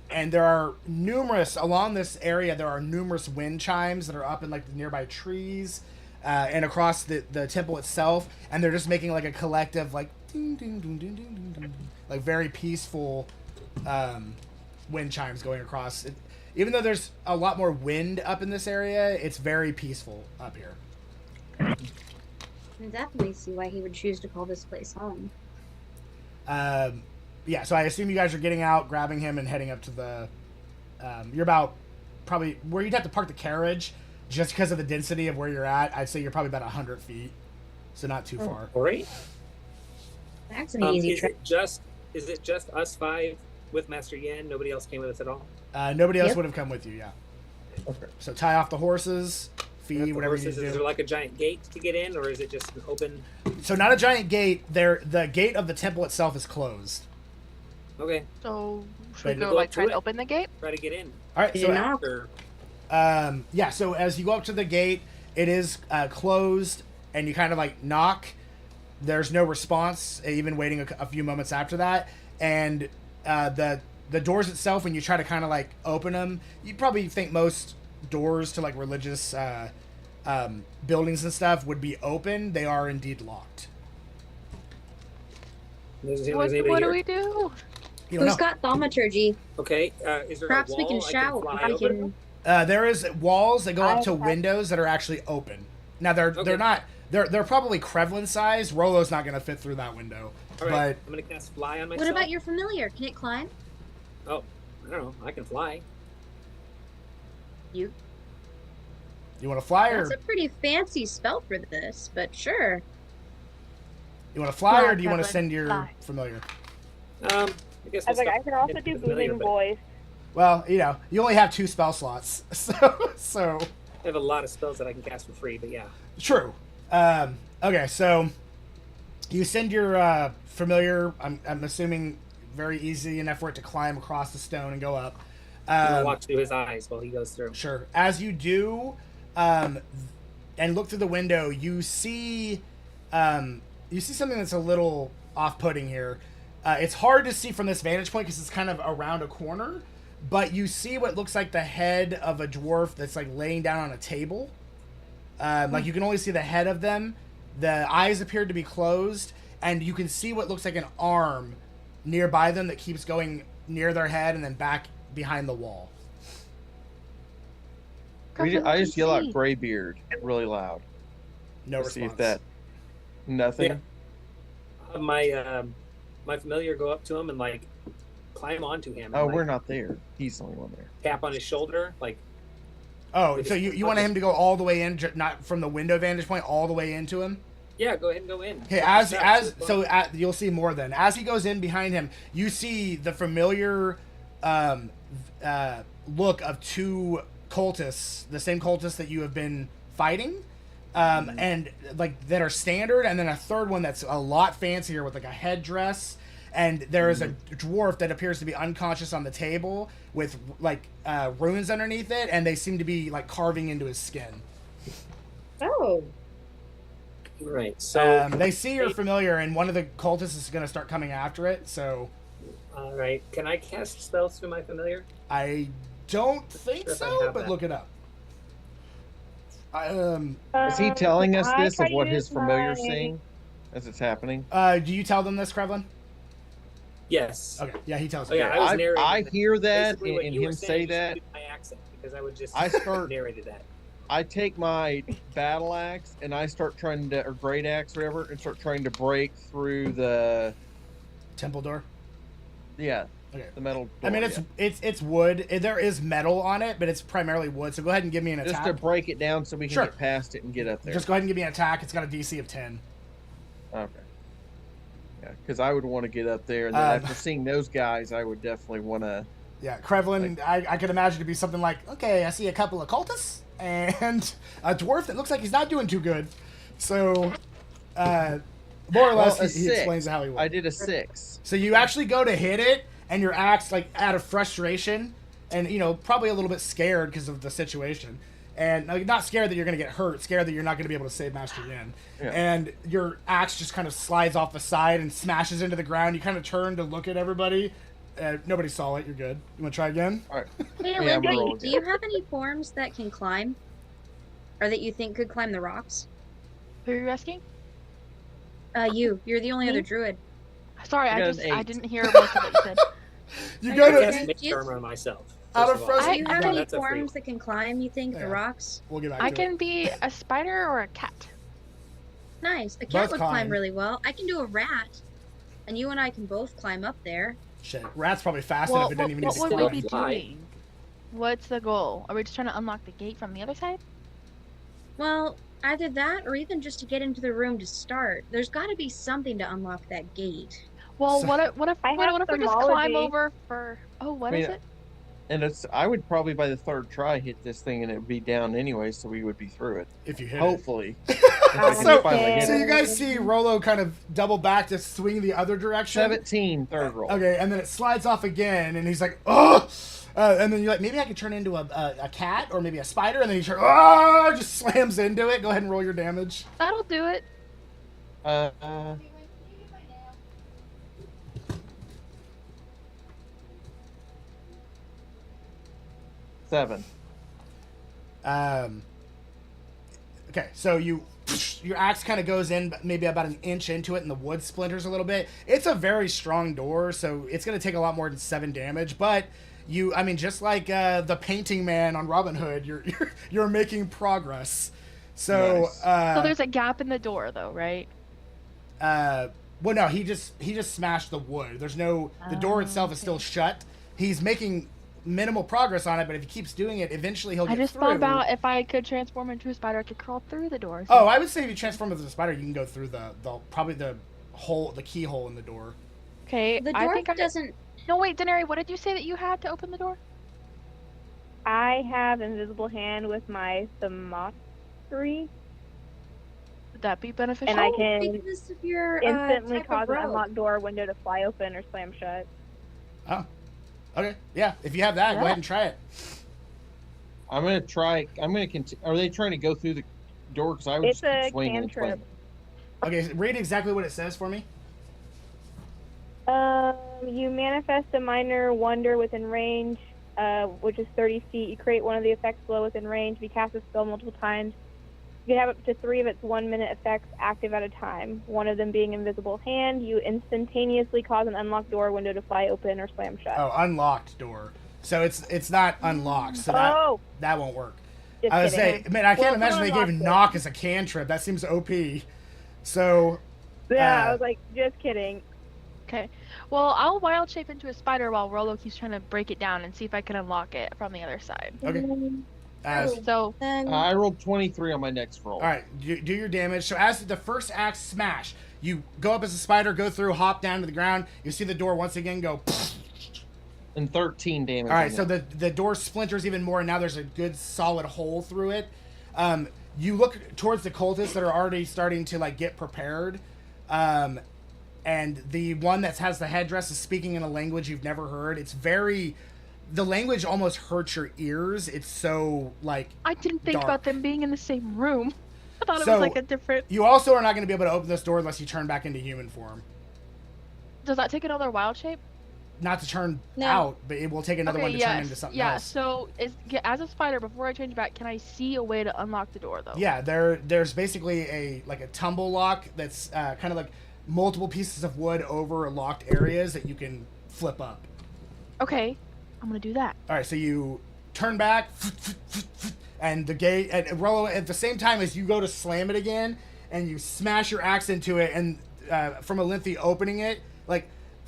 there are numerous along this area. There are numerous wind chimes that are up in like the nearby trees and across the temple itself, and they're just making like a collective like ding, ding, ding, ding, ding, ding, ding, like very peaceful wind chimes going across. Even though there's a lot more wind up in this area, it's very peaceful up here.
I can definitely see why he would choose to call this place home.
Yeah, so I assume you guys are getting out, grabbing him, and heading up to the... you're about probably... Where you'd have to park the carriage, just because of the density of where you're at, I'd say you're probably about 100 feet. So not too far.
Great.
That's an easy trip.
Is it just us 5 with Master Yen? Nobody else came with us at all?
Nobody else would have come with you, yeah.
Okay.
So tie off the horses, feed, whatever you do.
Is there like a giant gate to get in, or is it just an open...
So not a giant gate. The gate of the temple itself is closed.
Okay.
So should
Right,
we go
go
like
up
try
to
to
it.
open the gate?
Try to get in.
All right, so
After...
yeah, so as you go up to the gate, it is closed, and you kind of like knock. There's no response, even waiting a few moments after that. And the doors itself, when you try to kind of like open them, you probably think most doors to like religious buildings and stuff would be open. They are indeed locked.
What do we do?
You don't
Who's
know.
got thaumaturgy?
Okay, is there
Perhaps
a
we
wall
can
I
shout.
fly
I
over?
can.
There is walls that go up to
Okay.
windows that are actually open. Now they're
Okay.
not they're probably Krevlin size. Rolo's not going to fit through that window.
All right,
But
I'm gonna cast fly on myself.
What about your familiar? Can it climb?
Oh, I don't know. I can fly.
You.
you want to fly or
That's a pretty fancy spell for this, but sure.
you want to fly
Fly,
or do you want to
Krevlin,
send your
fly.
familiar?
I guess
I was
we'll
like, I
stop
can also
getting
do
familiar,
booming
but
voice.
Well, you only have 2 spell slots, so
I have a lot of spells that I can cast for free, but yeah.
true. Okay, so you send your familiar. I'm assuming very easy enough for it to climb across the stone and go up.
I'm gonna walk through his eyes while he goes through.
Sure. As you do, and look through the window, you see something that's a little off-putting here. It's hard to see from this vantage point because it's kind of around a corner, but you see what looks like the head of a dwarf that's like laying down on a table. Like you can only see the head of them. The eyes appear to be closed, and you can see what looks like an arm nearby them that keeps going near their head and then back behind the wall.
I just yell out "Graybeard" really loud.
No
to
response.
see if that. Nothing.
Yeah. Have my familiar go up to him and like climb onto him. And,
Oh,
like,
we're not there. He's the only one there.
tap on his shoulder, like.
Oh, so you want him to go all the way in, not from the window vantage point, all the way into him?
Yeah, go ahead and go in.
Okay, you'll see more then. As he goes in behind him, you see the familiar look of 2 cultists, the same cultists that you have been fighting, and like that are standard, and then a third one that's a lot fancier with like a headdress. And there is a dwarf that appears to be unconscious on the table with like runes underneath it, and they seem to be like carving into his skin.
Oh.
Right. So
They see your familiar, and one of the cultists is going to start coming after it. So,
all right, can I cast spells through my familiar?
I don't think
Sure if I
so,
have
but
that.
look it up.
Is he telling us
I
this
try
of
to
what
use
his familiar's
my-
saying as it's happening?
Do you tell them this, Krevlin?
Yes.
Okay, yeah, he tells
Oh,
you.
yeah, I was narrating.
I hear that
Basically, what
and
you were
him
saying,
say
just
that.
use my accent because I would just
I start-
narrated that.
I take my battle axe and I start trying to, or great axe, or whatever, and start trying to break through the,
Temple door.
yeah,
Okay.
The metal door,
I mean, it's wood. There is metal on it, but it's primarily wood. So go ahead and give me an attack.
Just to break it down so we can get past it and get up there.
Just go ahead and give me an attack. It's got a DC of 10.
Okay. Yeah, because I would want to get up there, and then after seeing those guys, I would definitely want to...
Yeah, Krevlin, I could imagine to be something like, okay, I see a couple of cultists, and a dwarf that looks like he's not doing too good. So, more or less, he explains how he works.
I did a 6.
So you actually go to hit it, and your axe, like, out of frustration, and, you know, probably a little bit scared because of the situation, and not scared that you're going to get hurt, scared that you're not going to be able to save Master Yin. Yeah. And your axe just kind of slides off the side and smashes into the ground. You kind of turn to look at everybody. Nobody saw it. You're good. You want to try again?
All right.
Hey, Lindsay, do you have any forms that can climb? Or that you think could climb the rocks?
Who are you asking?
You're the only other druid.
Sorry, I didn't hear most of what you said.
You go to
make armor myself.
Out of
do you have any forms that can climb, you think, the rocks?
We'll get back
I
to
can be a spider or a cat.
Nice. A cat would climb really well. I can do a rat. And you and I can both climb up there.
Shit, rat's probably fast enough. It didn't even need to
What would we be doing? What's the goal? Are we just trying to unlock the gate from the other side?
Well, either that or even just to get into the room to start. There's got to be something to unlock that gate.
Well, what if we just climb over for... Oh, what is it?
And I would probably by the third try hit this thing and it would be down anyway, so we would be through it.
If you hit
Hopefully.
So you guys see Rolo kind of double back to swing the other direction.
17, third roll.
Okay, and then it slides off again, and he's like, oh! And then you're like, maybe I could turn into a cat or maybe a spider, and then he just slams into it. Go ahead and roll your damage.
That'll do it.
7.
Okay, so your axe kind of goes in maybe about an inch into it, and the wood splinters a little bit. It's a very strong door, so it's going to take a lot more than 7 damage. But just like the painting man on Robin Hood, you're making progress. So
nice. So there's a gap in the door, though, right?
Well, no, he just smashed the wood. The door itself is still shut. He's making minimal progress on it, but if he keeps doing it, eventually he'll get through.
I just thought about if I could transform into a spider, I could crawl through the door.
Oh, I would say if you transform into a spider, you can go through the keyhole in the door.
Okay,
the door doesn't.
No, wait, Denary, what did you say that you had to open the door?
I have Invisible Hand with my Thermoptery.
Would that be beneficial?
And I can instantly cause an unlocked door window to fly open or slam shut.
Oh. Okay, yeah. If you have that, go ahead and try it.
I'm gonna try. I'm gonna continue. Are they trying to go through the door? Because I would
just keep swinging and swinging.
Okay, read exactly what it says for me.
You manifest a minor wonder within range, which is 30 feet. You create one of the effects below within range. If you cast a spell multiple times, you can have up to 3 of its 1-minute effects active at a time. One of them being Invisible Hand. You instantaneously cause an unlocked door window to fly open or slam shut.
Oh, unlocked door. So it's not unlocked. So that won't work.
I
was saying, man, I can't imagine they gave knock as a cantrip. That seems OP. So.
Yeah, I was like, just kidding.
Okay. Well, I'll wild shape into a spider while Rolo keeps trying to break it down and see if I can unlock it from the other side.
Okay.
I rolled 23 on my next roll.
All right, do your damage. So as the first axe smash, you go up as a spider, go through, hop down to the ground. You see the door once again go.
And 13 damage.
All right, so the door splinters even more, and now there's a good solid hole through it. You look towards the cultists that are already starting to get prepared, and the one that has the headdress is speaking in a language you've never heard. The language almost hurts your ears. It's so
I didn't think about them being in the same room. I thought it was a different.
You also are not going to be able to open this door unless you turn back into human form.
Does that take another wild shape?
Not to turn out, but it will take another one to turn into something else.
So as a spider, before I change back, can I see a way to unlock the door though?
Yeah, there's basically a tumble lock that's kind of like multiple pieces of wood over locked areas that you can flip up.
Okay. I'm gonna do that.
All right, so you turn back, and the gate, and Rolo, at the same time as you go to slam it again, and you smash your axe into it, and from a lengthy opening it,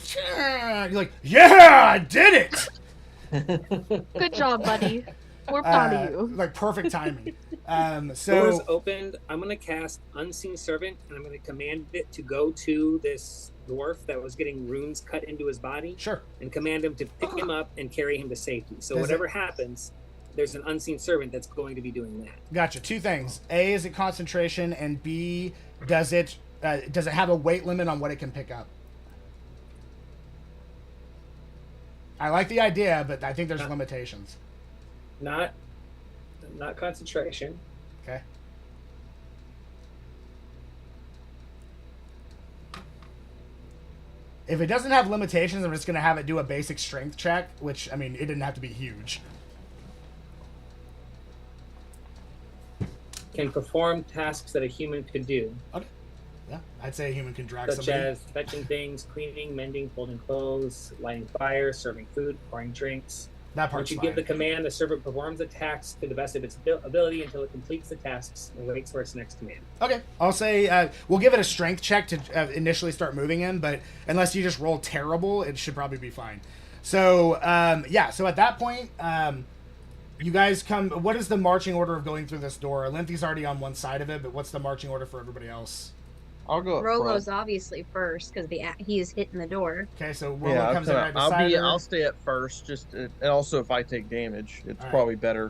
You're like, yeah, I did it.
Good job, buddy. We're proud of you.
Like perfect timing.
Doors
So
opened. I'm going to cast Unseen Servant, and I'm going to command it to go to this dwarf that was getting runes cut into his body.
sure.
And command him to pick him up and carry him to safety. So
Does
whatever happens, there's an Unseen Servant that's going to be doing that.
Gotcha. Two things. A, is it concentration, and B, does it have a weight limit on what it can pick up? I like the idea, but I think there's limitations.
Not concentration.
Okay. If it doesn't have limitations, I'm just going to have it do a basic strength check, which, I mean, it didn't have to be huge.
Can perform tasks that a human could do,
Okay. Yeah, I'd say a human can drag
such
somebody.
as fetching things, cleaning, mending, folding clothes, lighting fire, serving food, pouring drinks.
That
Once
part's
you
fine.
give the command, the servant performs the tasks to the best of its ability until it completes the tasks and waits for its next command.
Okay, I'll say we'll give it a strength check to initially start moving him, but unless you just roll terrible, it should probably be fine. So, yeah, so at that point, you guys come... What is the marching order of going through this door? Linthy's already on one side of it, but what's the marching order for everybody else?
I'll go up
Rogo's
front.
obviously first because he is hitting the door.
Okay, so Roland comes in right
I'll
beside her.
I'll stay up first. Just and also if I take damage, it's
All right.
probably better.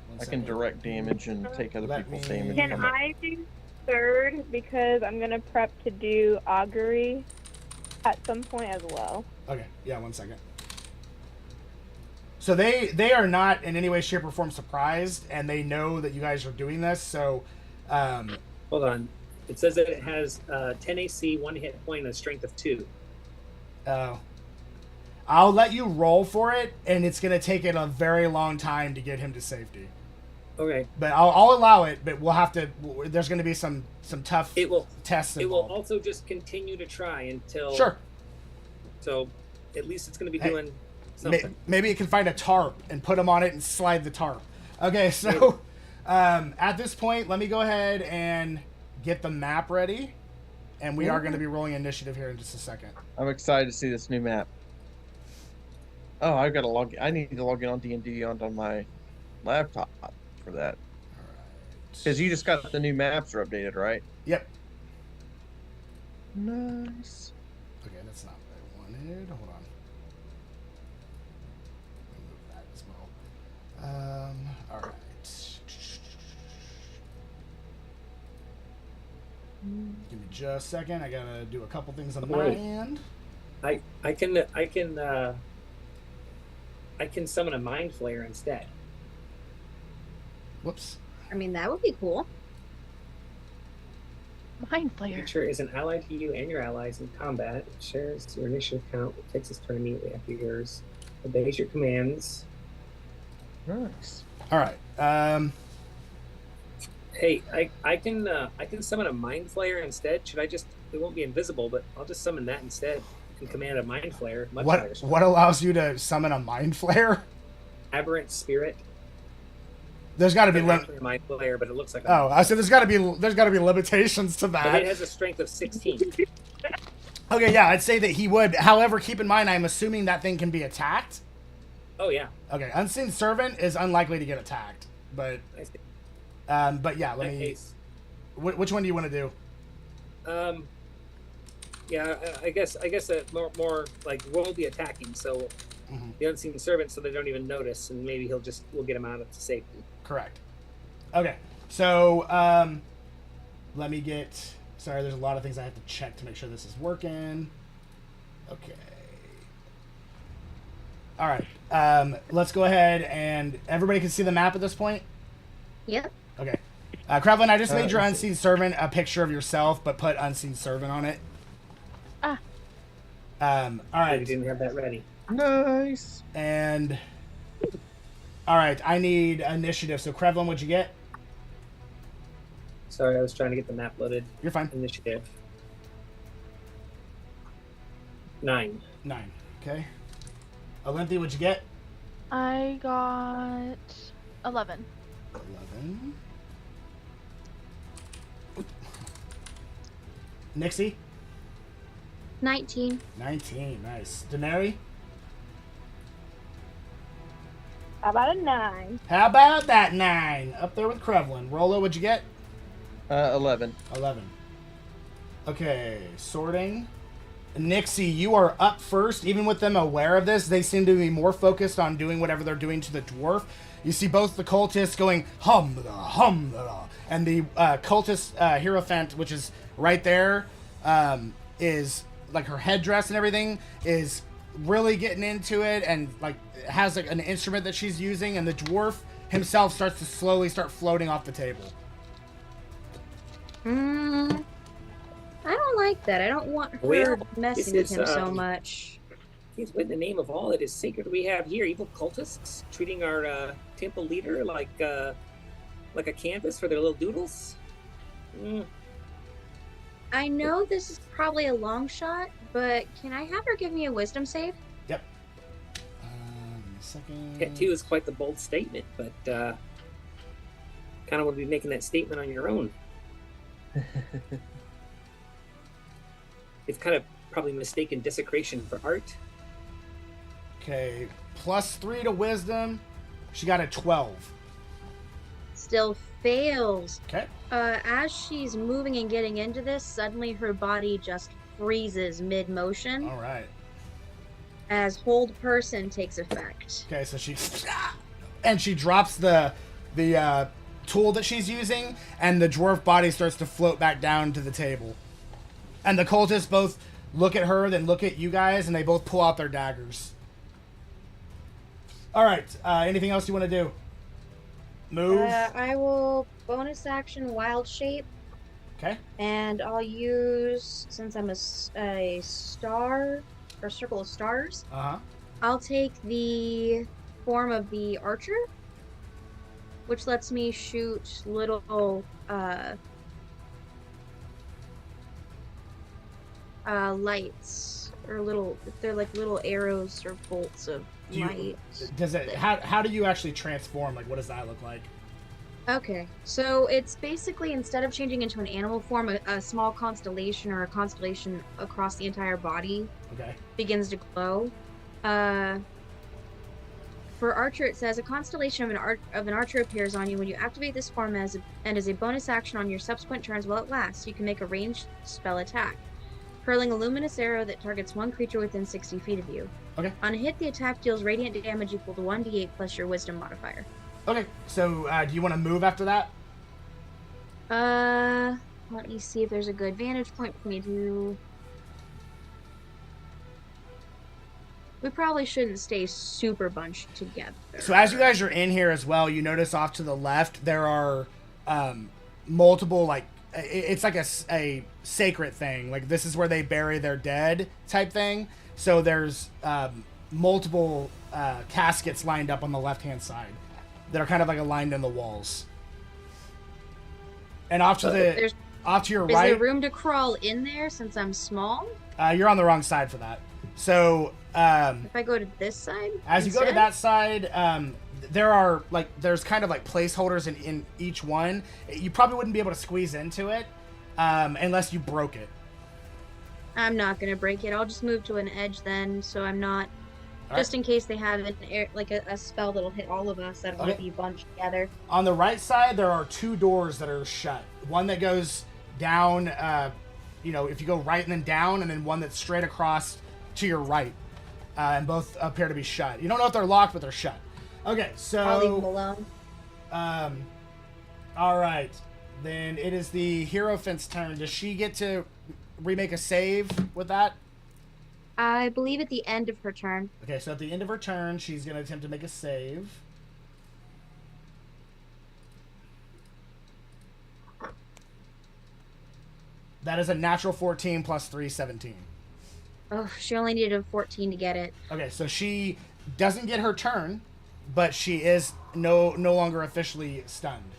One
I can
second.
direct damage and take other
Let
people's
me-
damage.
Can
from it.
I do third because I'm gonna prep to do augury at some point as well.
Okay, yeah, 1 second. So they are not in any way, shape, or form surprised, and they know that you guys are doing this, so...
Hold on. It says that it has 10 AC, 1 hit point, and a strength of 2.
I'll let you roll for it, and it's going to take it a very long time to get him to safety.
Okay.
But I'll allow it, but we'll have to... There's going to be some tough
It will.
tests
It will
involved.
also just continue to try until.
Sure.
So, at least it's going to be
Hey,
doing something.
Maybe it can find a tarp and put him on it and slide the tarp. Okay, so at this point, let me go ahead and get the map ready. And we are going to be rolling initiative here in just a second.
I'm excited to see this new map. Oh, I've got to log. I need to log in on D&D onto my laptop for that. Because you just got the new maps are updated, right?
Yep.
Nice.
Okay, that's not what I wanted. Hold on. Remove that as well. All right. Give me just a second. I gotta do a couple things on my
Wait.
end.
I can summon a mind flayer instead.
Whoops.
I mean, that would be cool.
Mind flayer.
Creature is an ally to you and your allies in combat. It shares your initiative count. It takes its turn immediately after yours. Obeys your commands.
Nice.
All right.
Hey, I can summon a mind flayer instead. Should I just? It won't be invisible, but I'll just summon that instead and command a mind flayer. Much better.
What allows you to summon a mind flare?
Aberrant spirit.
There's got to be
Not actually a mind flayer, but it looks like.
Oh, I said there's got to be limitations to
But
that.
it has a strength of 16.
Okay, yeah, I'd say that he would. However, keep in mind, I'm assuming that thing can be attacked.
Oh yeah.
Okay, Unseen Servant is unlikely to get attacked, but
I see.
but yeah,
In
let
that
me.
case,
Which one do you want to do?
yeah, I guess more like we'll be attacking, so
Mhm.
the unseen servant, so they don't even notice, and maybe we'll get him out of safety.
Correct. Okay, so let me get. Sorry, there's a lot of things I have to check to make sure this is working. Okay. All right. Let's go ahead and everybody can see the map at this point.
Yep.
Okay. Krevlin, I just made your
let's see.
Unseen Servant a picture of yourself, but put Unseen Servant on it.
Ah.
All
I
right.
didn't have that ready.
Nice.
And all right, I need initiative. So Krevlin, what'd you get?
Sorry, I was trying to get the map loaded.
You're fine.
Initiative. 9.
9. Okay. Olympia, what'd you get?
I got 11.
11. Nixie?
19.
19, nice. Daenerys?
How about a 9?
How about that 9? Up there with Krevlin. Rolo, what'd you get?
11.
11. Okay, sorting. Nixie, you are up first. Even with them aware of this, they seem to be more focused on doing whatever they're doing to the dwarf. You see both the cultists going hum, and the cultist Hierophant, which is right there, is like her headdress and everything is really getting into it, and like has like an instrument that she's using, and the dwarf himself starts to slowly start floating off the table.
I don't like that. I don't want her messing with him so much.
What in the name of all that is sacred we have here? Evil cultists treating our temple leader like a canvas for their little doodles?
I know this is probably a long shot, but can I have her give me a wisdom save?
Yep. A second.
That too is quite the bold statement, but kind of want to be making that statement on your own. It's kind of probably mistaken desecration for art.
Okay, +3 to wisdom. She got a 12.
Still fails.
Okay.
As she's moving and getting into this, suddenly her body just freezes mid-motion.
All right.
As hold person takes effect.
Okay, so she drops the tool that she's using, and the dwarf body starts to float back down to the table. And the cultists both look at her, then look at you guys, and they both pull out their daggers. All right. Anything else you want to do? Move.
I will bonus action wild shape.
Okay.
And I'll use, since I'm a star or circle of stars. I'll take the form of the archer, which lets me shoot little lights, or they're like little arrows or bolts of light.
Does it? How do you actually transform? Like, what does that look like?
Okay, so it's basically, instead of changing into an animal form, a small constellation or a constellation across the entire body begins to glow. For Archer, it says a constellation of an archer appears on you when you activate this form as a bonus action on your subsequent turns while it lasts. You can make a ranged spell attack, hurling a luminous arrow that targets one creature within 60 feet of you.
Okay.
On a hit, the attack deals radiant damage equal to 1d8 plus your wisdom modifier.
Okay, so do you want to move after that?
Let me see if there's a good vantage point for me to... We probably shouldn't stay super bunched together.
So as you guys are in here as well, you notice off to the left there are multiple, like, it's like a sacred thing. Like, this is where they bury their dead type thing. So there's multiple caskets lined up on the left-hand side that are kind of like aligned in the walls. And off to your right... Is
there room to crawl in there since I'm small?
You're on the wrong side for that. So...
if I go to this side?
As you go to that side, there's kind of like placeholders in each one. You probably wouldn't be able to squeeze into it unless you broke it.
I'm not going to break it. I'll just move to an edge then, so I'm not... Just in case they have a spell that'll hit all of us, that'll be bunched together.
On the right side, there are two doors that are shut. One that goes down, if you go right and then down, and then one that's straight across to your right. And both appear to be shut. You don't know if they're locked, but they're shut. Okay, so...
I'll leave them alone.
Alright. Then it is the Hierophant's turn. Does she get to remake a save with that?
I believe at the end of her turn.
Okay, so at the end of her turn, she's going to attempt to make a save. That is a natural 14 plus 3, 17.
Oh, she only needed a 14 to get it.
Okay, so she doesn't get her turn, but she is no longer officially stunned.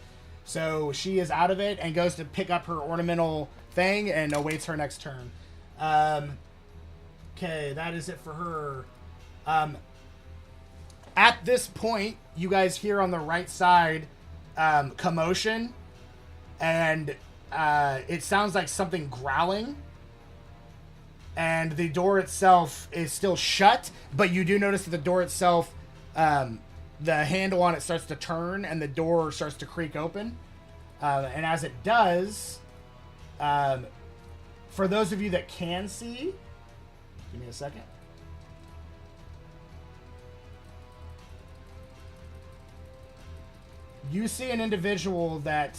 So she is out of it and goes to pick up her ornamental thing and awaits her next turn. Okay, that is it for her. At this point, you guys hear on the right side commotion, and it sounds like something growling. and the door itself is still shut, but you do notice that the door itself, the handle on it starts to turn, and the door starts to creak open. And as it does, for those of you that can see, give me a second. You see an individual that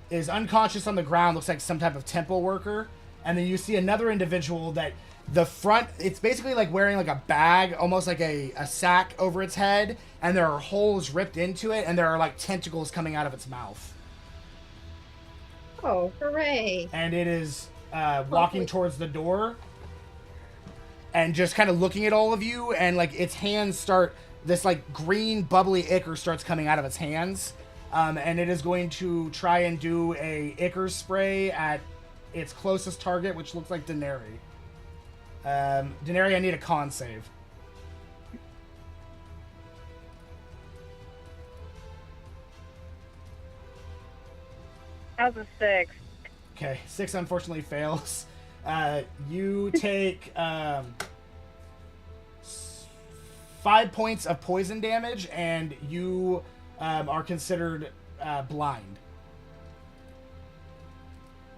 is unconscious on the ground, looks like some type of temple worker. And then you see another individual that the front, it's basically like wearing like a bag, almost like a sack over its head. And there are holes ripped into it, and there are like tentacles coming out of its mouth.
Oh, hooray.
And it is walking towards the door and just kind of looking at all of you. And like its hands start, this like green bubbly ichor starts coming out of its hands. And it is going to try and do a ichor spray at its closest target, which looks like Denari. Denari, I need a con save.
That was a 6.
Okay, 6 unfortunately fails. You take 5 points of poison damage, and you are considered blind.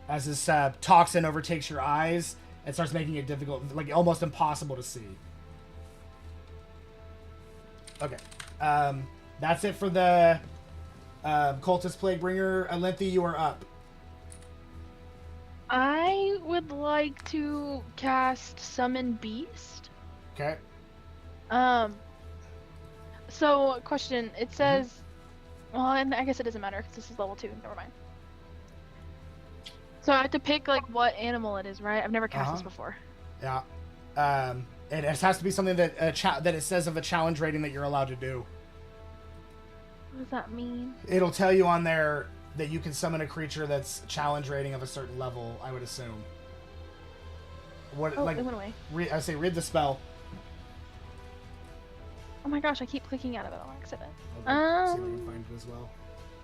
As this toxin overtakes your eyes and starts making it difficult, like almost impossible to see. Okay. That's it for the Cultist Plaguebringer. Alinthi, you are up.
I would like to cast Summon Beast.
Okay.
So, question. It says... Well, and I guess it doesn't matter because this is level 2. Never mind. So I have to pick, like, what animal it is, right? I've never cast this before.
Yeah. It has to be something that that it says of a challenge rating that you're allowed to do.
What does that mean?
It'll tell you on there that you can summon a creature that's challenge rating of a certain level, I would assume. What,
Oh,
like,
it went away.
I say read the spell.
Oh my gosh, I keep clicking out of it on accident.
See if I can find it as well.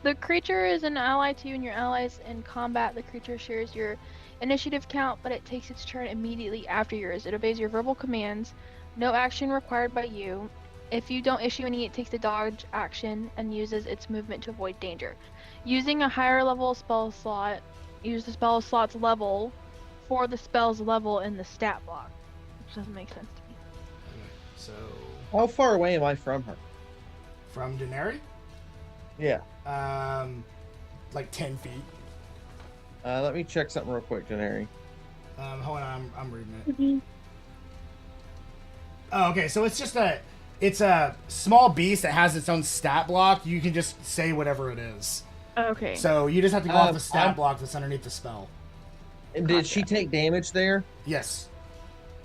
The creature is an ally to you and your allies in combat. The creature shares your initiative count, but it takes its turn immediately after yours. It obeys your verbal commands. No action required by you. If you don't issue any, it takes a dodge action and uses its movement to avoid danger. Using a higher level spell slot, use the spell slot's level for the spell's level in the stat block. Which doesn't make sense to me.
Okay, so...
How far away am I from her?
From Denari?
Yeah.
Like 10 feet.
Let me check something real quick, Denari.
Hold on, I'm reading it. Oh, okay, so it's a small beast that has its own stat block. You can just say whatever it is.
Okay.
So you just have to go off the stat block that's underneath the spell.
And did she take damage there?
Yes.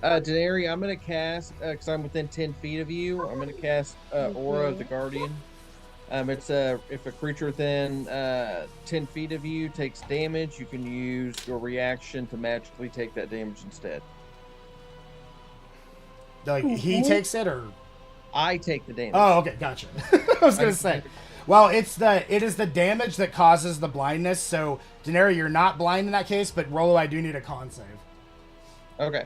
Denari, I'm going to cast, because I'm within 10 feet of you, I'm going to cast Aura of the Guardian. It's if a creature within 10 feet of you takes damage, you can use your reaction to magically take that damage instead.
Like, he takes it, or?
I take the damage.
Oh, okay, gotcha. I was going to say. Well, it is the damage that causes the blindness, so, Denari, you're not blind in that case, but Rolo, I do need a con save.
Okay.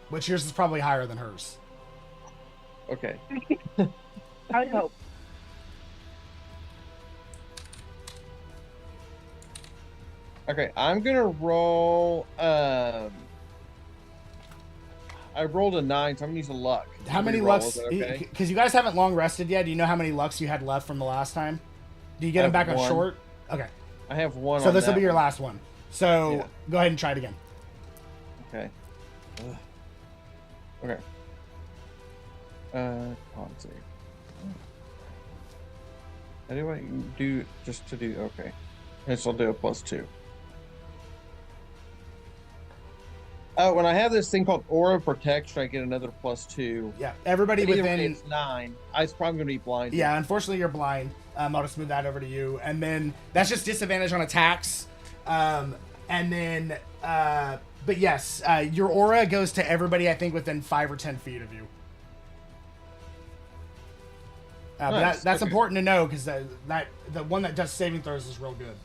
Which yours is probably higher than hers.
Okay.
I would hope.
Okay, I'm gonna roll. I rolled a 9, so I'm gonna use a luck.
How many lucks? Because you guys haven't long rested yet. Do you know how many lucks you had left from the last time? Do you get them back on short? Okay.
I have one.
So this will be your last one. So go ahead and try it again.
Okay. Okay. Let's see. How do I do just to do? Okay. This will do a +2. Oh, when I have this thing called Aura Protection, I get another +2.
Yeah, everybody within...
It's 9. I'm probably going to be blind.
Yeah, unfortunately you're blind. I'll just move that over to you. And then that's just disadvantage on attacks. And then... but yes, your aura goes to everybody, I think, within 5 or 10 feet of you.
Nice.
But that's important to know, because the one that does saving throws is real good.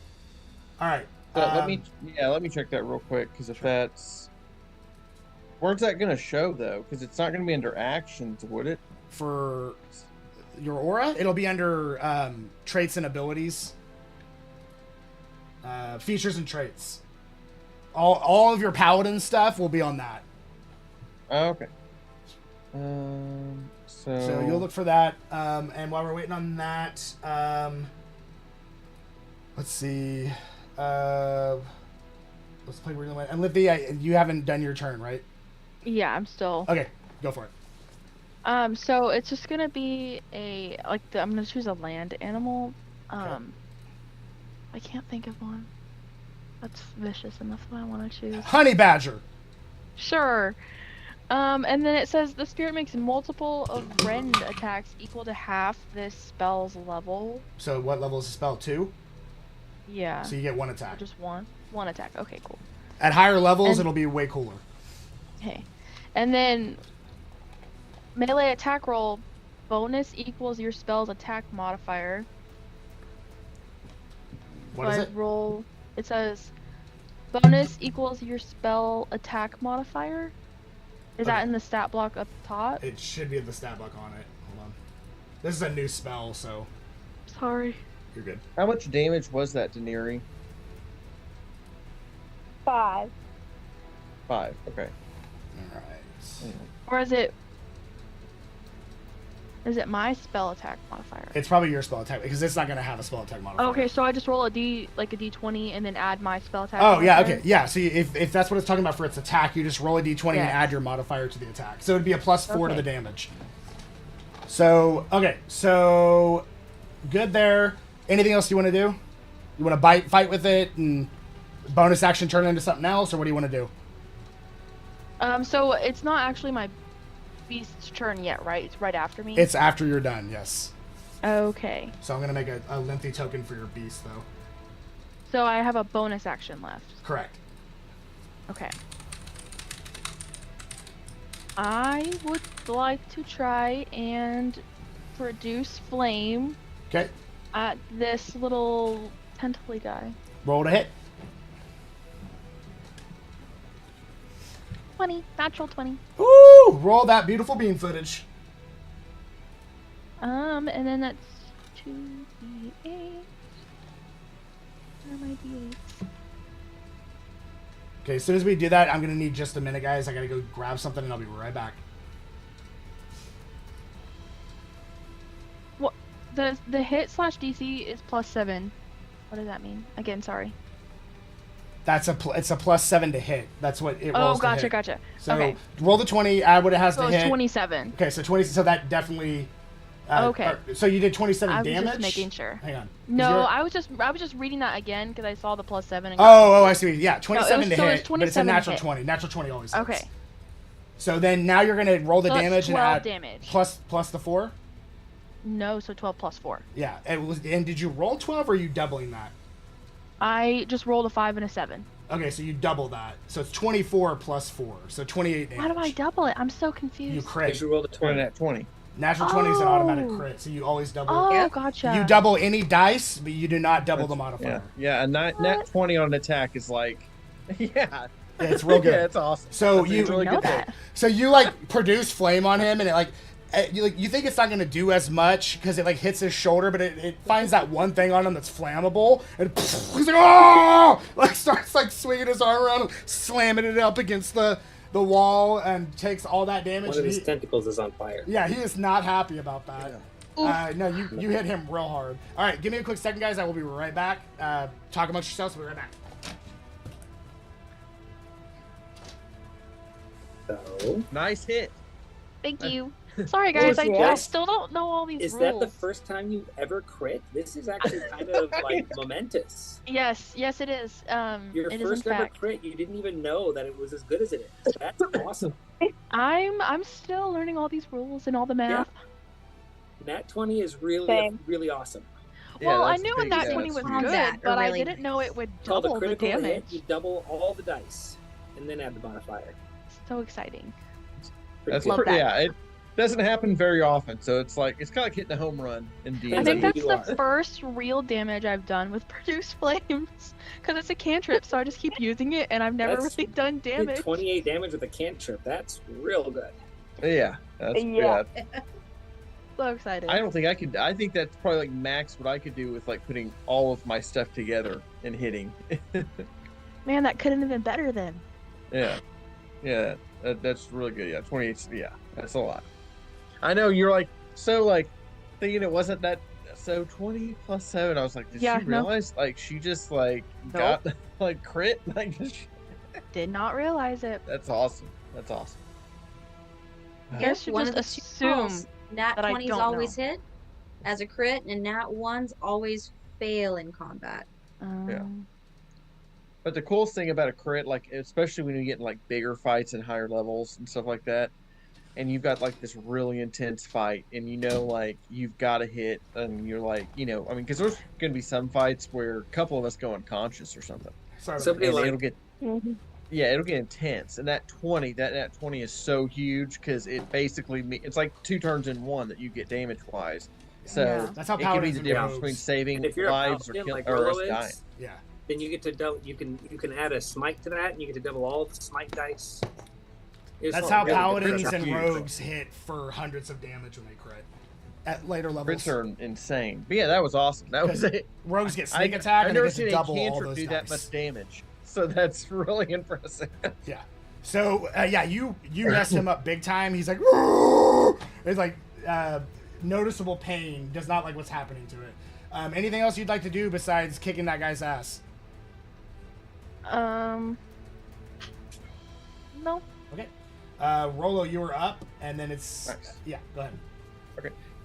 All right.
let me check that real quick, because if that's, where's that gonna show though? Because it's not gonna be under actions, would it?
For your aura, it'll be under traits and abilities, features and traits. All of your paladin stuff will be on that.
Oh, okay.
So you'll look for that. And while we're waiting on that, let's see. Let's play Real Life. And Livy, you haven't done your turn, right?
Yeah, I'm still.
Okay, go for it.
So it's just gonna be I'm gonna choose a land animal. I can't think of one that's vicious enough that I want to choose.
Honey badger.
Sure. And then it says the spirit makes multiple of rend attacks equal to half this spell's level.
So what level is the spell? 2?
Yeah.
So you get 1 attack.
Just one attack. Okay, cool.
At higher levels, it'll be way cooler.
Okay. And then melee attack roll bonus equals your spell's attack modifier.
What is it?
Roll. It says bonus equals your spell attack modifier. Is that in the stat block up top?
It should be the stat block on it. Hold on. This is a new spell, so
Sorry.
you're good.
How much damage was that, Daenerys?
5.
5. Okay.
All right.
Or is it my spell attack modifier?
It's probably your spell attack because it's not gonna have a spell attack modifier.
Okay, so I just roll a d20 and then add my spell attack.
Oh yeah,
modifier?
okay, yeah. So if that's what it's talking about for its attack, you just roll a d20 and
Yeah.
add your modifier to the attack. So it'd be a +4 to
Okay.
the damage. So okay, so good there. Anything else you want to do? You want to fight with it and bonus action turn it into something else, or what do you want to do?
So it's not actually my beast's turn yet, right? It's right after me.
It's after you're done, yes.
Okay.
So I'm gonna make a lengthy token for your beast, though.
So I have a bonus action left.
Correct.
Okay. I would like to try and produce flame
Okay.
at this little tentacly guy.
Roll to hit.
20. Natural 20.
Ooh! Roll that beautiful beam footage.
And then that's 2d8. Where are my d8s?
Okay, as soon as we do that, I'm gonna need just a minute, guys. I gotta go grab something, and I'll be right back.
What? The hit / DC is +7. What does that mean? Again, sorry.
It's a +7 to hit. That's what it rolls.
Oh, gotcha,
to hit.
gotcha.
So
Okay.
roll the 20, add what it has
So
to
it's
hit.
27.
Okay, so 20. So that definitely.
Okay.
So you did 27
I was
damage.
just making sure.
Hang on. 'Cause
No,
you're-
I was just reading that again because I saw the +7. And
Oh, I see. Yeah, 27
so
to
it's
hit, but it's a
27
natural
hit.
20. Natural 20 always hits.
Okay.
So then now you're gonna roll the
So that's
damage and
12
add
damage.
plus the 4.
No, so 12 + 4.
Yeah. And did you roll 12 or are you doubling that?
I just rolled a 5 and a 7.
Okay, so you double that. So it's 24 + 4. So 28 damage.
Why do I double it? I'm so confused.
You crit.
Because you rolled a 20.
20 at 20.
Natural 20 is an automatic
Oh.
crit, so you always double.
Oh,
Yeah.
gotcha.
You double any dice, but you do not double the modifier.
Yeah, a net 20 on an attack is like, yeah.
Yeah, it's real good.
Yeah, it's awesome.
So
That's a
you
really
know
good
that.
thing.
So you like produce flame on him, and it you think it's not going to do as much because it like hits his shoulder, but it finds that one thing on him that's flammable, and he's like, oh, like starts like swinging his arm around, slamming it up against the wall, and takes all that damage.
One of
and
his tentacles is on fire.
yeah, he is not happy about that.
Oof.
No, you hit him real hard. All right, give me a quick second, guys. I will be right back. Talk amongst yourselves. We'll be right back.
So,
Nice hit.
Thank you. Sorry,
What
guys.
was
I
that?
still don't know all these
is
rules.
that the first time you ever crit? This is actually kind of like momentous.
Yes, it is.
Your
It is
first
in
ever
fact.
crit, you didn't even know that it was as good as it is. That's awesome.
I'm still learning all these rules and all the math.
Nat 20 is really,
Same.
really awesome.
Well, I
that's
knew
big,
a nat
yeah,
20
that's
was
huge.
good,
Combat,
but I
really
didn't know it would
Called a
double the
critical
damage.
hit, you double all the dice, and then add the modifier.
So exciting.
Pretty
That's
cool.
Love that.
yeah. doesn't happen very often. So it's like it's kind of like hitting a home run in D.
I
Depends
think
on who
that's
you
the
are.
first real damage I've done with Produce Flames. Because it's a cantrip, so I just keep using it, and I've never
That's-
really done
Did
damage.
28 damage with a cantrip. That's real good.
Yeah, that's
Yeah.
So excited.
I don't think I could. I think that's probably like max what I could do with like putting all of my stuff together and hitting.
Man, that couldn't have been better then.
Yeah, that's really good. Yeah, 28. Yeah, that's a lot. I know you're like so like thinking it wasn't that. So 20 plus 7. I was like, did
Yeah,
she
no.
realize like she just like
Nope.
got like crit? Like
Did not realize it.
that's awesome. That's awesome.
You guys should
One
just
of the two
assume
rolls. Nat
that I
20s
don't
always
know.
hit as a crit, and Nat 1s always fail in combat.
But the coolest thing about a crit, like especially when you get in like bigger fights and higher levels and stuff like that, and you've got like this really intense fight, and you know like you've got to hit, and you're like, you know, I mean, because there's going to be some fights where a couple of us go unconscious or something,
Sorry about
Somebody
and
like
it'll get
Mhm.
yeah, it'll get intense. And that 20 is so huge because it basically it's like 2 turns in one that you get damage wise. So
Yeah.
That's how
it can be
paladins
the
and
difference
rogues.
between saving
And if you're a
lives or,
paladin like
or us
Rolo
dying.
is,
Yeah.
then you get to double. You can add a smite to that, and you get to double all the smite dice. It's
That's
all
how
really good.
paladins
crits are
and
huge.
rogues hit for hundreds of damage when they crit. At later levels,
Crits are insane. But yeah, that was awesome. That was it.
rogues get sneak attack
I've
and they
never
get to
seen a
double all
cantrip
those
do
dice.
that much damage. So that's really impressive.
Yeah. So yeah, you messed him up big time. He's like, "Whoa!" It's like noticeable pain. Does not like what's happening to it. Anything else you'd like to do besides kicking that guy's ass?
No.
Okay. Rolo, you were up, and then it's
Nice.
yeah. Go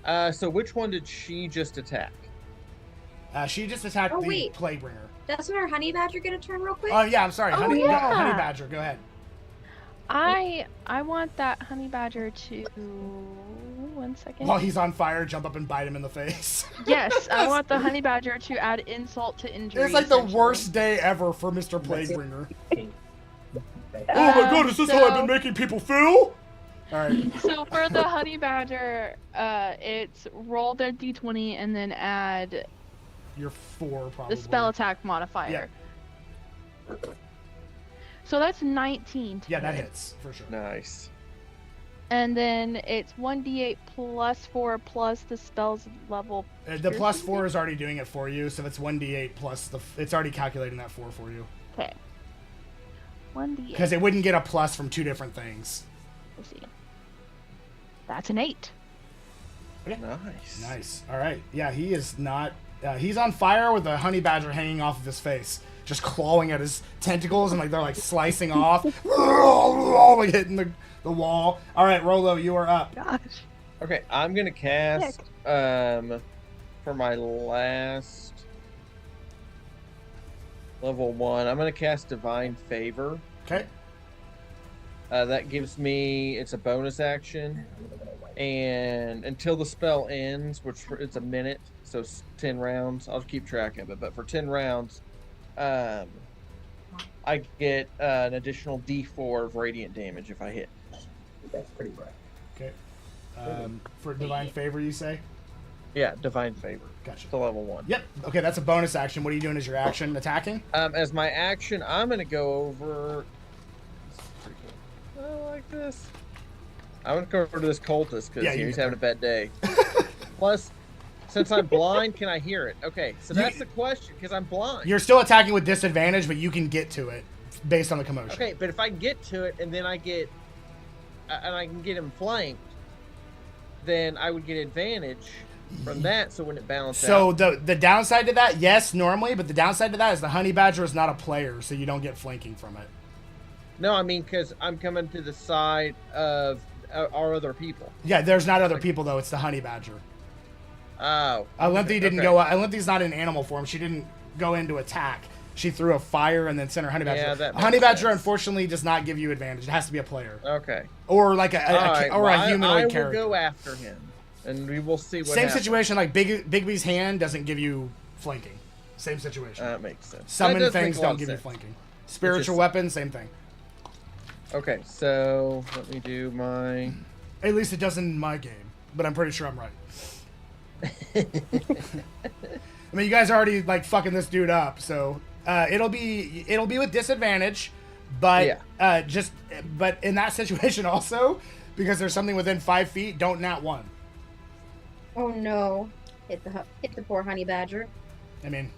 ahead.
So which one did she just attack?
She just attacked
Oh,
the
wait.
Plaguebringer.
Doesn't our honey badger get a turn real quick?
Oh yeah, I'm sorry.
Oh,
Honey,
yeah.
Honey Badger. Go ahead.
I want that honey badger to 1 second.
While he's on fire, jump up and bite him in the face.
Yes, I want the honey badger to add insult to injury.
It's like the
essentially.
worst day ever for Mr. Plaguebringer. Oh my
Um,
god, is this how I've
so-
been making people feel? Alright.
So for the honey badger, it's roll their d20 and then add
You're 4 probably.
the spell attack modifier. So that's 19. to
Yeah, that
hit.
hits for sure.
Nice.
And then it's 1d8 plus 4 plus the spell's level.
The plus 4 is already doing it for you, so it's 1d8 plus it's already calculating that 4 for you.
Okay. 1d8.
Because it wouldn't get a plus from 2 different things.
Let's see. That's an 8.
Nice.
Nice. Alright. Yeah, he is not. He's on fire with a honey badger hanging off of his face. Just clawing at his tentacles and like they're like slicing off. Like hitting the wall. Alright, Rolo, you are up.
Gosh.
Okay, I'm gonna cast for my last level 1. I'm gonna cast Divine Favor.
Okay.
That gives me it's a bonus action, and until the spell ends, it's a minute, so it's 10 rounds. I'll keep track of it, but for 10 rounds, I get an additional D4 of radiant damage if I hit.
That's pretty bright.
Okay. For Divine Favor, you say?
Yeah, Divine Favor.
Gotcha.
To level 1.
Yep. Okay, that's a bonus action. What are you doing as your action? Attacking?
As my action, I'm gonna go over. This is pretty cool. I like this. I'm gonna go over to this cultist because
Yeah, you
he's
can.
having a bad day. Plus, since I'm blind, can I hear it? Okay, so that's the question because I'm blind.
You're still attacking with disadvantage, but you can get to it based on the commotion.
Okay, but if I get to it and then I get, and I can get him flanked, then I would get advantage from that. So when it balances
So
out.
the downside to that, yes, normally, but the downside to that is the honey badger is not a player, so you don't get flanking from it.
No, I mean because I'm coming to the side of our other people.
Yeah, there's not other people though. It's the honey badger.
Oh.
Alinthi didn't
okay.
go. Alinthi's not in animal form. She didn't go in to attack. She threw a fire and then sent her honey badger.
Yeah, that
A honey
makes
badger
sense.
unfortunately does not give you advantage. It has to be a player
Okay.
or like a
Alright,
or
well,
a humanoid
I will
character.
go after him, and we will see what
Same
happens.
situation like Bigby's hand doesn't give you flanking. Same situation.
That makes sense.
Summon
That does make
things
a lot
don't
of
give you
sense.
flanking. Spiritual
just-
weapons, same thing.
Okay, so let me do my.
At least it doesn't in my game, but I'm pretty sure I'm right. I mean, you guys are already like fucking this dude up, so it'll be with disadvantage, but but in that situation also, because there's something within 5 feet, don't nat 1.
Oh no! Hit the poor honey badger.
I mean,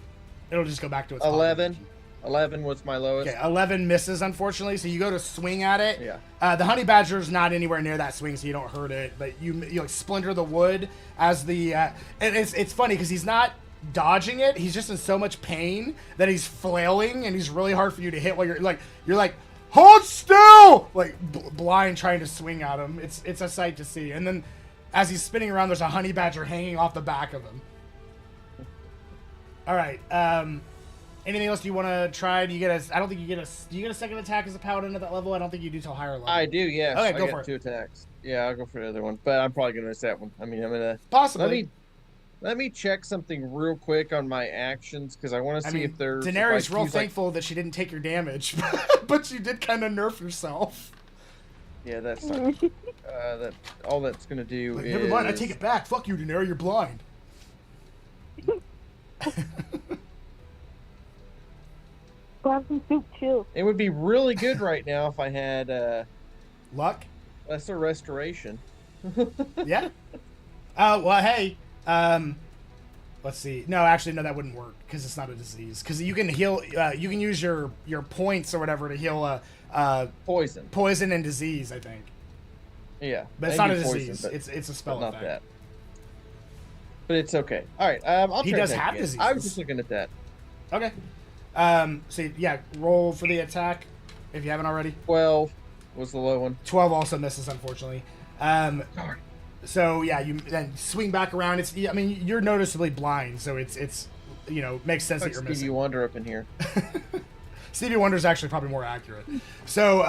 it'll just go back to its
11.
population.
11 was my lowest.
Okay, 11 misses, unfortunately. So you go to swing at it.
Yeah.
The honey badger's not anywhere near that swing, so you don't hurt it. But you like splinter the wood as the. And it's funny because he's not dodging it. He's just in so much pain that he's flailing, and he's really hard for you to hit while you're like hold still, like blind trying to swing at him. It's a sight to see. And then as he's spinning around, there's a honey badger hanging off the back of him. All right. Anything else you want to try? Do you get a? I don't think you get a. Do you get a second attack as a paladin at that level? I don't think you do till higher level.
I do, yes.
Okay,
I
go
get
for it.
2 attacks. Yeah, I'll go for the other one, but I'm probably gonna miss that one. I mean, I'm gonna
Possibly.
Let me check something real quick on my actions because I want to see if there's.
Daenerys real thankful that she didn't take your damage, but you did kind of nerf yourself.
Yeah, that's not, that. All that's gonna do is.
Never mind, I take it back. Fuck you, Daenerys. You're blind.
Grab some soup too.
It would be really good right now if I had
Luck.
lesser restoration.
Yeah. Well, hey. Let's see. No, actually, no, that wouldn't work because it's not a disease. Because you can heal. You can use your points or whatever to heal poison and disease. I think.
Yeah,
But it's
I
not a
do poison,
disease.
but-
It's a spell
but not
effect.
that. But it's okay. All right, I'll
He
try
does
that
have
again.
diseases.
I was just looking at that.
Okay. So yeah, roll for the attack if you haven't already.
12 was the low one.
12 also misses, unfortunately. So yeah, you then swing back around. I mean, you're noticeably blind, so it's makes sense that
Like
you're
Stevie
missing.
Wonder up in here.
Stevie Wonder's actually probably more accurate. So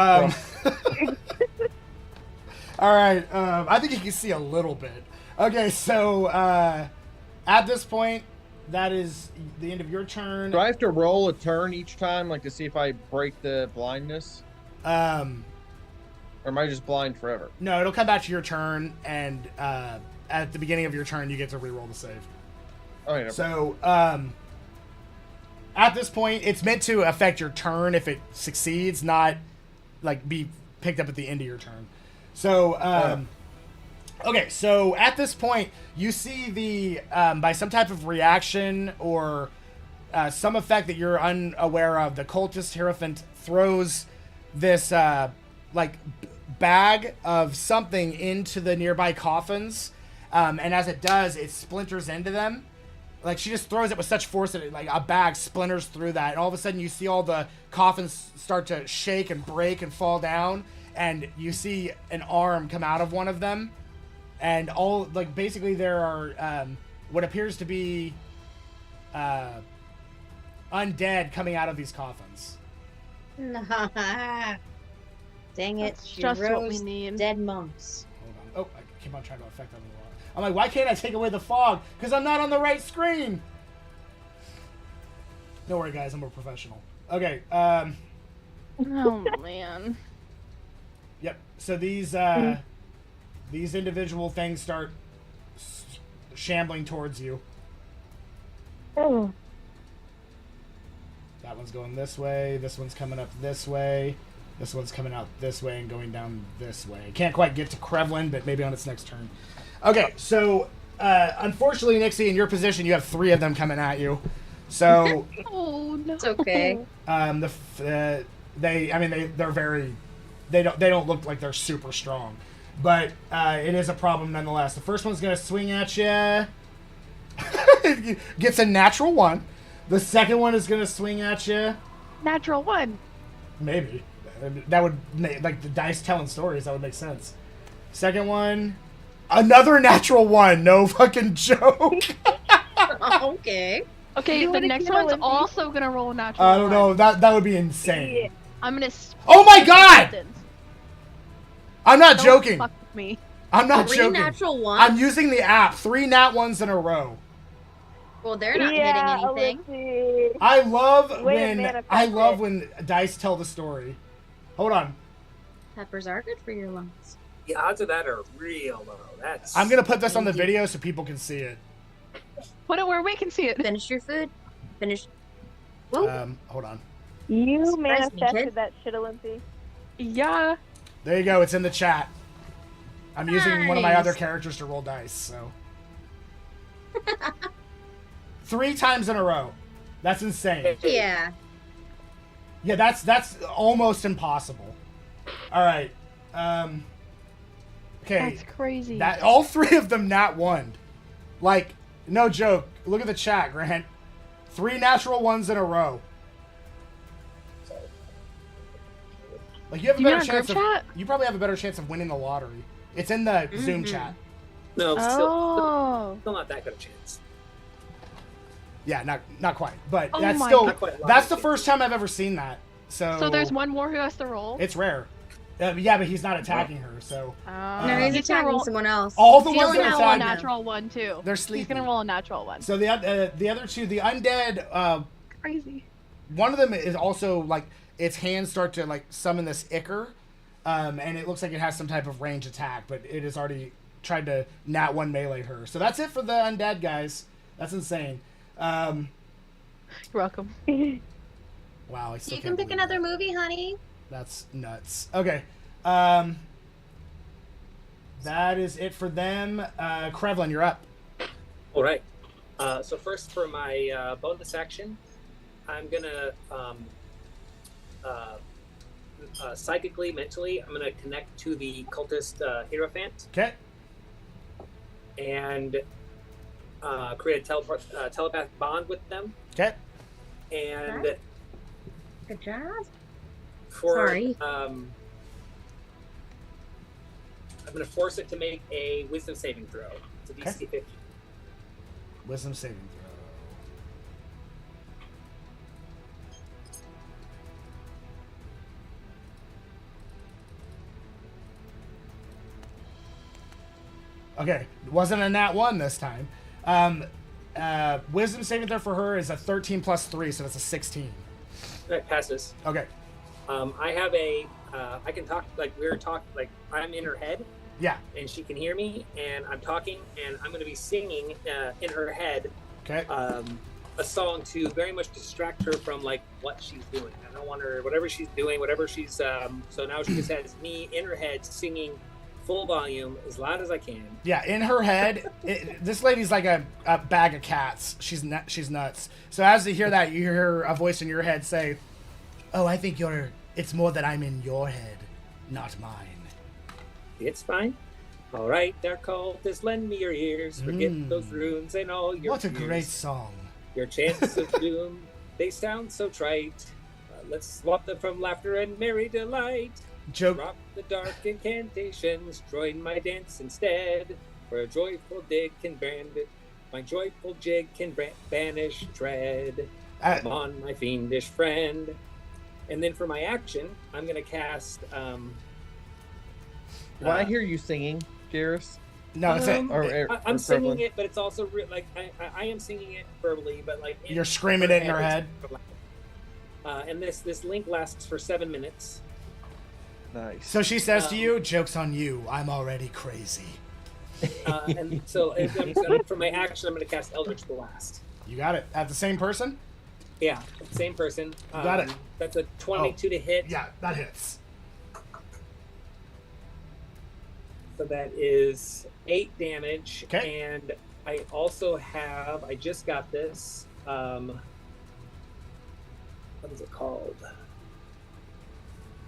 all right, I think you can see a little bit. Okay, so at this point, that is the end of your turn.
Do I have to roll a turn each time, like to see if I break the blindness? Or am I just blind forever?
No, it'll come back to your turn, and at the beginning of your turn, you get to re-roll the save.
Oh, yeah.
So, at this point, it's meant to affect your turn if it succeeds, not like be picked up at the end of your turn. So, okay, so at this point, you see the by some type of reaction or some effect that you're unaware of, the cultist Hierophant throws this bag of something into the nearby coffins, and as it does, it splinters into them. Like, she just throws it with such force that like a bag splinters through that, and all of a sudden you see all the coffins start to shake and break and fall down, and you see an arm come out of one of them, and all basically there are what appears to be undead coming out of these coffins.
Dang it!
That's
She
just what we
rose
need.
dead monks.
Hold on. Oh, I keep on trying to affect them a lot. I'm like, why can't I take away the fog? Because I'm not on the right screen. Don't worry, guys. I'm a professional. Okay.
Oh man.
Yep. So these individual things start shambling towards you.
Oh.
That one's going this way. This one's coming up this way. This one's coming out this way and going down this way. Can't quite get to Krevlin, but maybe on its next turn. Okay, so unfortunately, Nixie, in your position, you have 3 of them coming at you. So
Oh no.
It's okay.
they're very, they don't look like they're super strong, but it is a problem nonetheless. The first one's gonna swing at you. Gets a natural 1. The second one is gonna swing at you.
Natural 1.
Maybe. That would make, like, the dice telling stories, that would make sense. Second one, another natural 1. No fucking joke.
Okay.
Okay,
You
the
wanna
next
kill
one's
Lindsay?
also gonna roll a natural.
I don't know.
1.
That would be insane.
Yeah.
I'm gonna.
Oh my God!
Distance.
I'm not
Don't
joking.
Fuck with me.
I'm not
3
joking.
natural ones.
I'm using the app. 3 nat 1s in a row.
Well, they're not
Yeah,
hitting anything.
Odyssey.
I love
Way to
when
manifest it.
dice tell the story. Hold on.
Peppers are good for your lungs.
The odds of that are real low. That's.
I'm gonna put this on the video so people can see it.
Put it where we can see it.
Finish your food. Finish. Whoa.
Hold on.
You
Surprise me,
manifested
kid.
that shit, Olympia.
Yeah.
There you go. It's in the chat. I'm using one of my
Nice.
other characters to roll dice. So 3 times in a row. That's insane.
Yeah.
Yeah, that's almost impossible. All right. Okay.
That's crazy.
That all 3 of them nat 1. Like, no joke. Look at the chat, Grant. 3 natural ones in a row. Like, you have a
You mean
better
on
chance
group
of.
chat?
You probably have a better chance of winning the lottery. It's in the Zoom chat.
No,
Oh.
still not that good a chance.
Yeah, not quite, but
Oh
that's
my
still
God.
Not quite a lot
that's
of
the
chance.
first time I've ever seen that. So
So there's one more who has to roll.
It's rare. Yeah, but he's not attacking her, so
No, he's
He's gonna
attacking
roll.
someone else.
all the
He's
ones
gonna
that
roll a
attack.
natural one too.
They're
He's
sleeping.
gonna roll a natural one.
So the other 2, the undead,
Crazy.
one of them is also like its hands start to like summon this ichor, and it looks like it has some type of range attack, but it has already tried to nat 1 melee her. So that's it for the undead guys. That's insane.
You're welcome.
Wow, I still
You
can't
can pick
believe
another
that.
movie, honey.
That's nuts. Okay. That is it for them. Krevlin, you're up.
All right. So first for my bonus action, I'm gonna psychically, mentally, I'm gonna connect to the cultist Hierophant
Okay.
and create a telepathic bond with them.
Okay.
And
Right. Good job.
for
Sorry.
I'm gonna force it to make a Wisdom saving throw. It's a DC 50.
Wisdom saving throw. Okay, it wasn't a nat 1 this time. Wisdom saving throw for her is a 13 plus 3, so that's a 16.
That passes.
Okay.
I have I can talk like we were talking, like I'm in her head
Yeah.
and she can hear me, and I'm talking, and I'm going to be singing in her head
Okay.
a song to very much distract her from like what she's doing. I don't want her, whatever she's doing, whatever she's. So now she just has me in her head singing full volume as loud as I can.
Yeah, in her head, this lady's like a bag of cats. She's nuts. So as you hear that, you hear a voice in your head say, "Oh, I think it's more that I'm in your head, not mine."
It's fine. All right, there, cultists, lend me your ears. Forget
Mm.
those runes and all your
What a
fears.
great song.
Your chances of doom, they sound so trite. Let's swap them from laughter and merry delight.
Joke.
Drop the dark incantations, join my dance instead. For a joyful dig can brand it, my joyful jig can banish dread. Come on, my fiendish friend. And then for my action, I'm gonna cast.
Do I hear you singing, Jairus?
No, it's it.
I'm singing it, but it's also like I am singing it verbally, but like
You're screaming it in her head.
And this link lasts for 7 minutes.
Nice.
So she says to you, "Joke's on you. I'm already crazy."
And so for my action, I'm going to cast Eldritch Blast.
You got it. At the same person?
Yeah, same person.
Got it.
That's a 22 to hit.
Yeah, that hits.
So that is 8 damage.
Okay.
And I also have, I just got this. What is it called?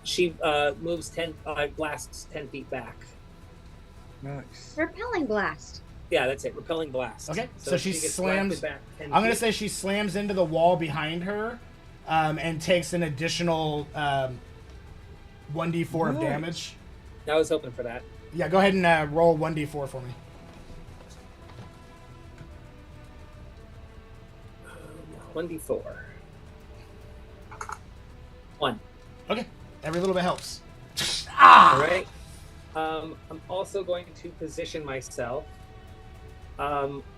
She moves 10, blasts 10 feet back.
Nice.
Repelling blast.
Yeah, that's it. Repelling blast.
Okay, so she
gets
slams.
blasted back 10
I'm gonna
feet.
say she slams into the wall behind her, and takes an additional 1d4 of
Nice.
damage.
I was hoping for that.
Yeah, go ahead and roll 1d4 for me.
1d4. 1.
Okay, every little bit helps.
All right. I'm also going to position myself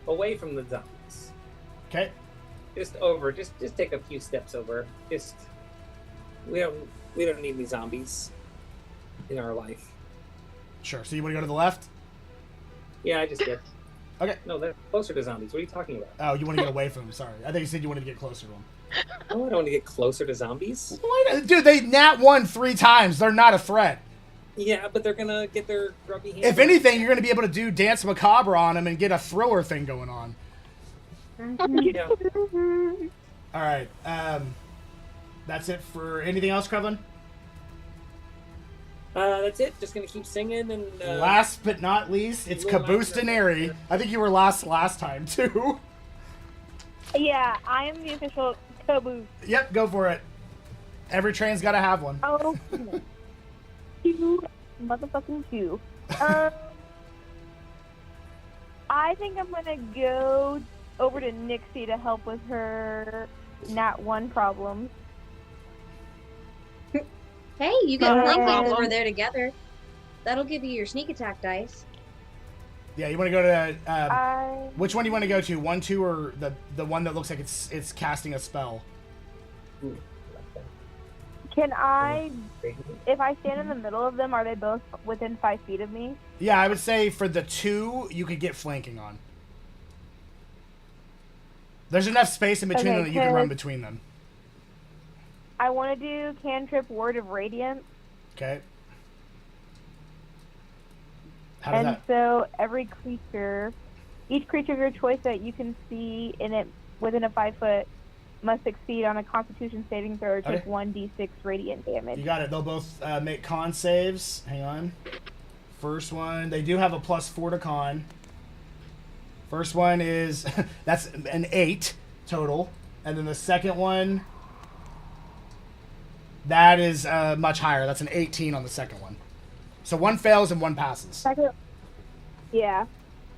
away from the zombies.
Okay.
Just take a few steps over. We don't need any zombies in our life.
Sure. So you want to go to the left?
Yeah, I just did.
Okay.
No, they're closer to zombies. What are you talking about?
Oh, you want to get away from them. Sorry. I think you said you wanted to get closer to them.
Oh, I don't want to get closer to zombies.
Dude, they nat 1 3 times. They're not a threat.
Yeah, but they're gonna get their grubby hands.
If anything, you're going to be able to do Dance Macabre on them and get a thriller thing going on.
Yeah.
All right. That's it for anything else, Krevlin?
That's it. Just gonna keep singing and.
Last but not least, it's Kaboostanary. I think you were last time, too.
Yeah, I am the official caboose.
Yep, go for it. Every train's got to have one.
Oh, two, motherfucking two. I think I'm gonna go over to Nixie to help with her Nat 1 problems.
Hey, you get flanking over there together. That'll give you your sneak attack dice.
Yeah, you want to go to which one do you want to go to? 1, 2, or the one that looks like it's casting a spell?
Can I, if I stand in the middle of them, are they both within 5 feet of me?
Yeah, I would say for the 2, you could get flanking on. There's enough space in between them that you can run between them.
I want to do Cantrip Word of Radiance.
Okay. How does that?
So every creature, each creature of your choice that you can see in it within a 5 foot must succeed on a Constitution saving throw or take 1d6 radiant damage.
You got it. They'll both make con saves. Hang on. First one, they do have a +4 to con. First one is that's an 8 total, and then the second one, that is much higher. That's an 18 on the second one. So one fails and one passes.
Yeah.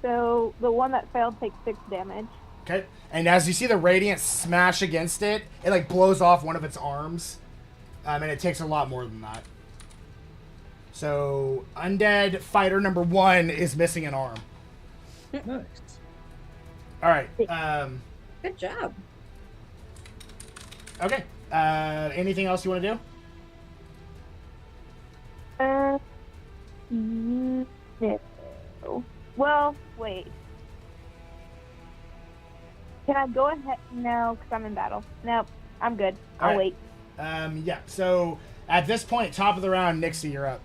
So the one that failed takes 6 damage.
Okay. And as you see the radiant smash against it, it like blows off one of its arms. And it takes a lot more than that. So undead fighter number 1 is missing an arm.
Nice.
All right.
Good job.
Okay. Anything else you want to do?
No. Well, wait. Can I go ahead? No, because I'm in battle. Nope, I'm good. I'll wait.
Yeah, so at this point, top of the round, Nixie, you're up.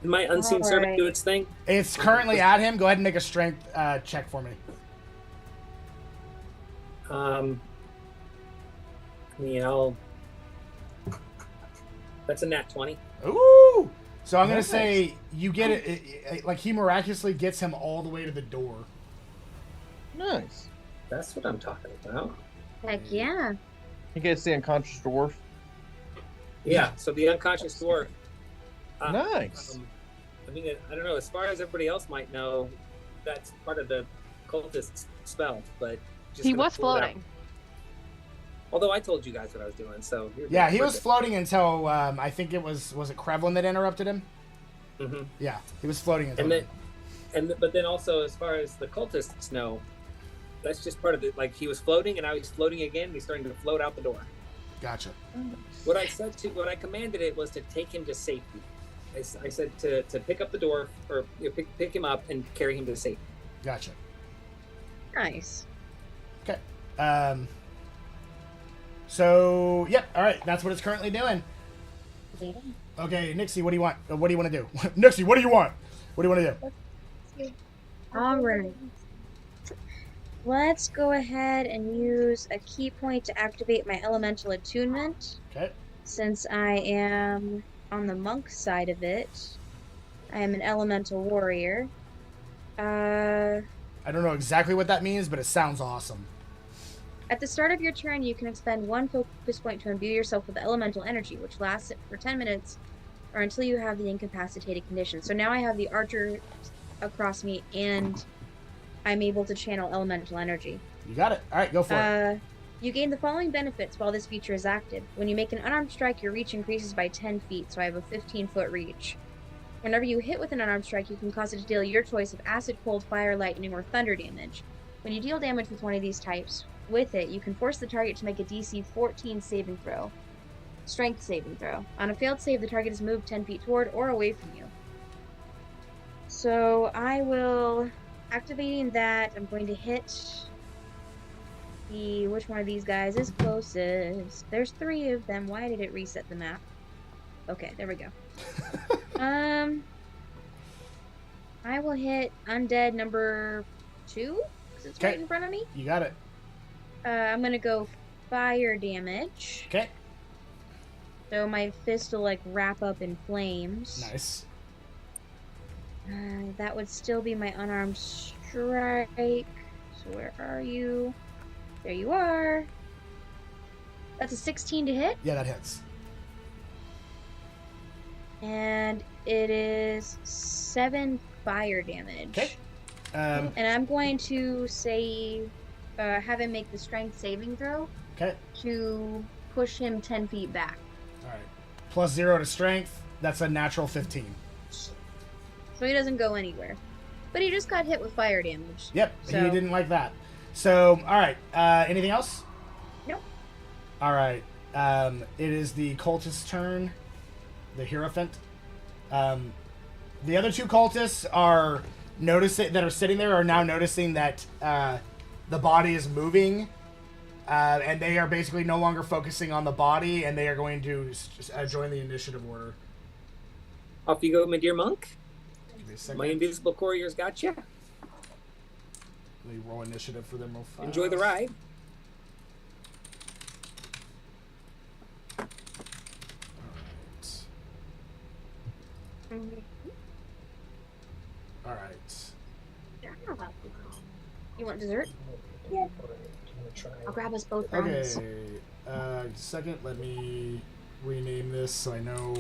Did my unseen servant do its thing?
It's currently at him. Go ahead and make a strength check for me.
That's a nat 20.
Ooh! So I'm going to say you get it, like he miraculously gets him all the way to the door.
Nice.
That's what I'm talking about.
Heck yeah.
He gets the unconscious dwarf.
Yeah, so the unconscious dwarf.
Nice.
I mean, I don't know. As far as everybody else might know, that's part of the cultist spell, but just
He was floating.
Although I told you guys what I was doing, so
yeah, he was floating until I think it was it Krevlin that interrupted him?
Mm-hmm.
Yeah, he was floating until.
But then also as far as the cultists know, that's just part of it. Like he was floating, and now he's floating again. And he's starting to float out the door.
Gotcha.
What I commanded it was to take him to safety. I said to pick up the dwarf or pick him up and carry him to safety.
Gotcha.
Nice.
Okay. So, yep. All right. That's what it's currently doing. Okay, Nixie, what do you want? What do you want to do? Nixie, what do you want? What do you want to do?
All right. Let's go ahead and use a key point to activate my elemental attunement.
Okay.
Since I am on the monk side of it, I am an elemental warrior.
I don't know exactly what that means, but it sounds awesome.
At the start of your turn, you can expend 1 focus point to imbue yourself with elemental energy, which lasts for 10 minutes or until you have the incapacitated condition. So now I have the archer across me, and I'm able to channel elemental energy.
You got it. All right, go for it.
You gain the following benefits while this feature is active. When you make an unarmed strike, your reach increases by 10 feet, so I have a 15-foot reach. Whenever you hit with an unarmed strike, you can cause it to deal your choice of acid, cold, fire, lightning, or thunder damage. When you deal damage with one of these types, with it, you can force the target to make a DC 14 saving throw. Strength saving throw. On a failed save, the target is moved 10 feet toward or away from you. So I will activating that. I'm going to hit which one of these guys is closest. There's 3 of them. Why did it reset the map? Okay, there we go. I will hit undead number 2 because it's right in front of me.
You got it.
I'm gonna go fire damage.
Okay.
So my fist will like wrap up in flames.
Nice.
That would still be my unarmed strike. So where are you? There you are. That's a 16 to hit.
Yeah, that hits.
And it is 7 fire damage.
Okay.
And I'm going to say, have him make the strength saving throw.
Okay.
To push him 10 feet back.
All right. Plus 0 to strength. That's a natural 15.
So he doesn't go anywhere. But he just got hit with fire damage.
Yep.
So...
He didn't like that. So, all right. Anything else?
Nope.
All right. It is the cultist's turn. The Hierophant. The other 2 cultists are sitting there are now noticing that the body is moving, and they are basically no longer focusing on the body, and they are going to join the initiative order.
Off you go, my dear monk.
Give me a second.
My invisible courier's got you.
Let me roll initiative for them real fast.
Enjoy the ride.
All right.
You want dessert? Yeah. I'll grab us both rounds.
Okay. Second, let me rename this so I know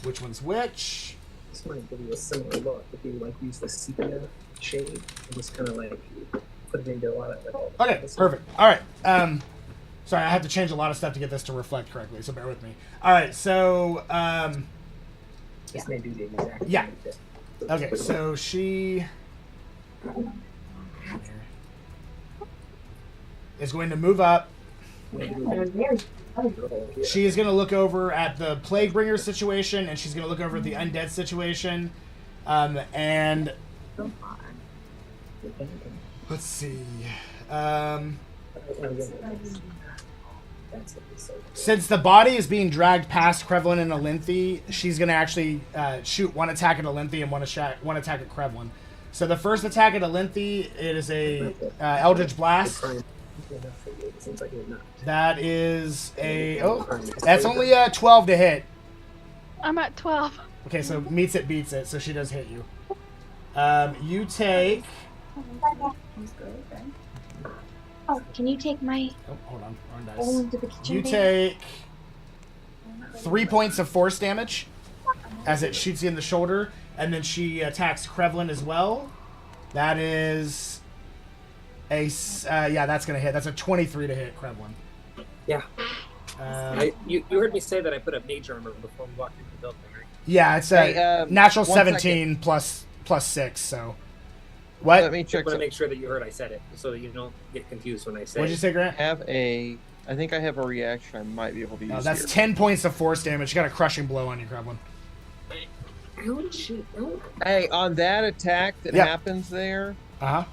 which one's which.
This might give you a similar look if you like use the sepia shade and just kind of like put it into a lot of.
Okay, perfect. All right. Sorry, I have to change a lot of stuff to get this to reflect correctly, so bear with me. All right, so
this may do the exact.
Yeah. Okay, so she is going to move up. She is going to look over at the Plaguebringer situation, and she's going to look over at the Undead situation. And let's see. Since the body is being dragged past Krevlin and Alinthi, she's going to actually shoot one attack at Alinthi and one attack at Krevlin. So the first attack at Alinthi, it is a Eldritch Blast. That is a... Oh, that's only a 12 to hit.
I'm at 12.
Okay, so meets it, beats it, so she does hit you. You take...
Oh, can you take my...
Oh, hold on. Wrong
Oh,
dice.
into the kitchen,
You
baby?
take 3 points of force damage as it shoots you in the shoulder, and then she attacks Krevlin as well. That is a... yeah, that's going to hit. That's a 23 to hit Krevlin.
Yeah. You heard me say that I put up mage armor before we walked into the building, right?
Yeah, it's a
Hey,
natural
1
17 plus 6, so... What?
Let me
I
check.
want to make sure that you heard I said it, so that you don't get confused when I say
What'd you
it.
say, Grant?
I think I have a reaction I might be able to use.
Oh, that's
here.
10 points of force damage. You got a crushing blow on you, Krevlin.
Oh, shit. Oh.
Hey, on that attack that
Yep.
happens there,
Uh-huh.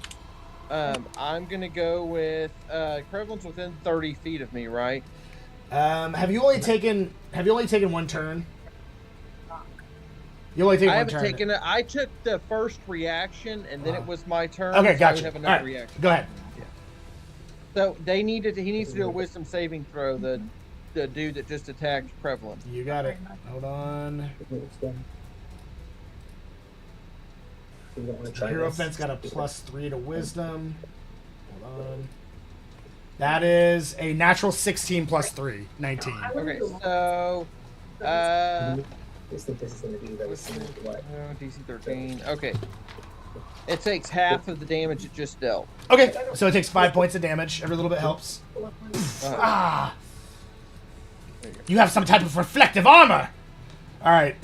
I'm gonna go with Krevlin's within 30 feet of me, right?
Have you only taken 1 turn? You only take
I
1
haven't
turn.
taken it. I took the first reaction, and then it was my turn.
Okay,
so I
gotcha.
would have
All
another
right,
reaction.
go ahead.
So he needs to do a wisdom saving throw. The dude that just attacked Krevlin.
You got it. Hold on. Hierophant's got a +3 to wisdom. Hold on. That is a natural 16 plus 3, 19.
Okay, so
I just think this is going to be very
let's see.
similar to what.
DC 13. Okay, it takes half of the damage it just dealt.
Okay, so it takes 5 points of damage. Every little bit helps. Ah. You have some type of reflective armor. All right.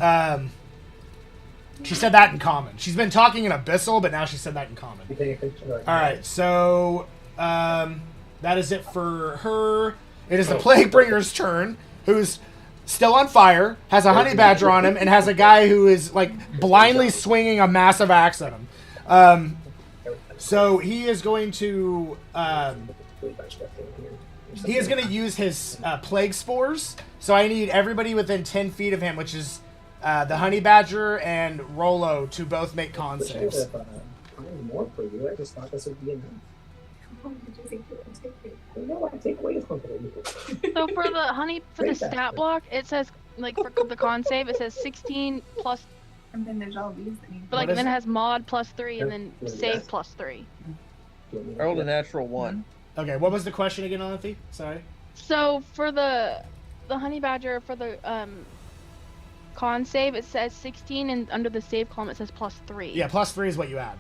She said that in common. She's been talking in Abyssal, but now she said that in common. All right, so that is it for her. It is the Plaguebringer's turn, who's still on fire, has a honey badger on him, and has a guy who is like blindly swinging a massive axe at him. So he is going to use his plague spores. So I need everybody within 10 feet of him, which is the honey badger and Rolo, to both make con saves.
More for you. I just thought this would be enough. No, I take away his confidence.
So for the stat block, it says like for the con save, it says 16 plus.
And then there's all these things.
But like then it has mod +3 and then save +3.
I rolled a natural 1.
Okay, what was the question again, Olympi? Sorry.
So for the honey badger for the con save, it says 16, and under the save column it says +3.
Yeah, +3 is what you add.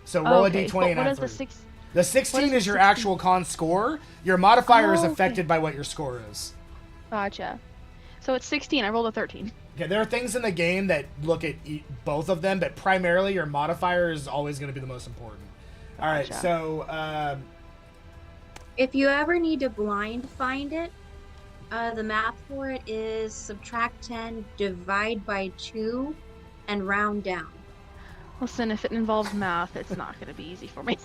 So roll a d20 and add 3. The 16 is your actual con score. Your modifier is affected by what your score is.
Gotcha. So it's 16. I rolled a 13.
Okay, there are things in the game that look at both of them, but primarily your modifier is always going to be the most important. All right,
Gotcha.
so
If you ever need to blind find it, the math for it is subtract 10, divide by 2, and round down.
Listen, if it involves math, it's not going to be easy for me.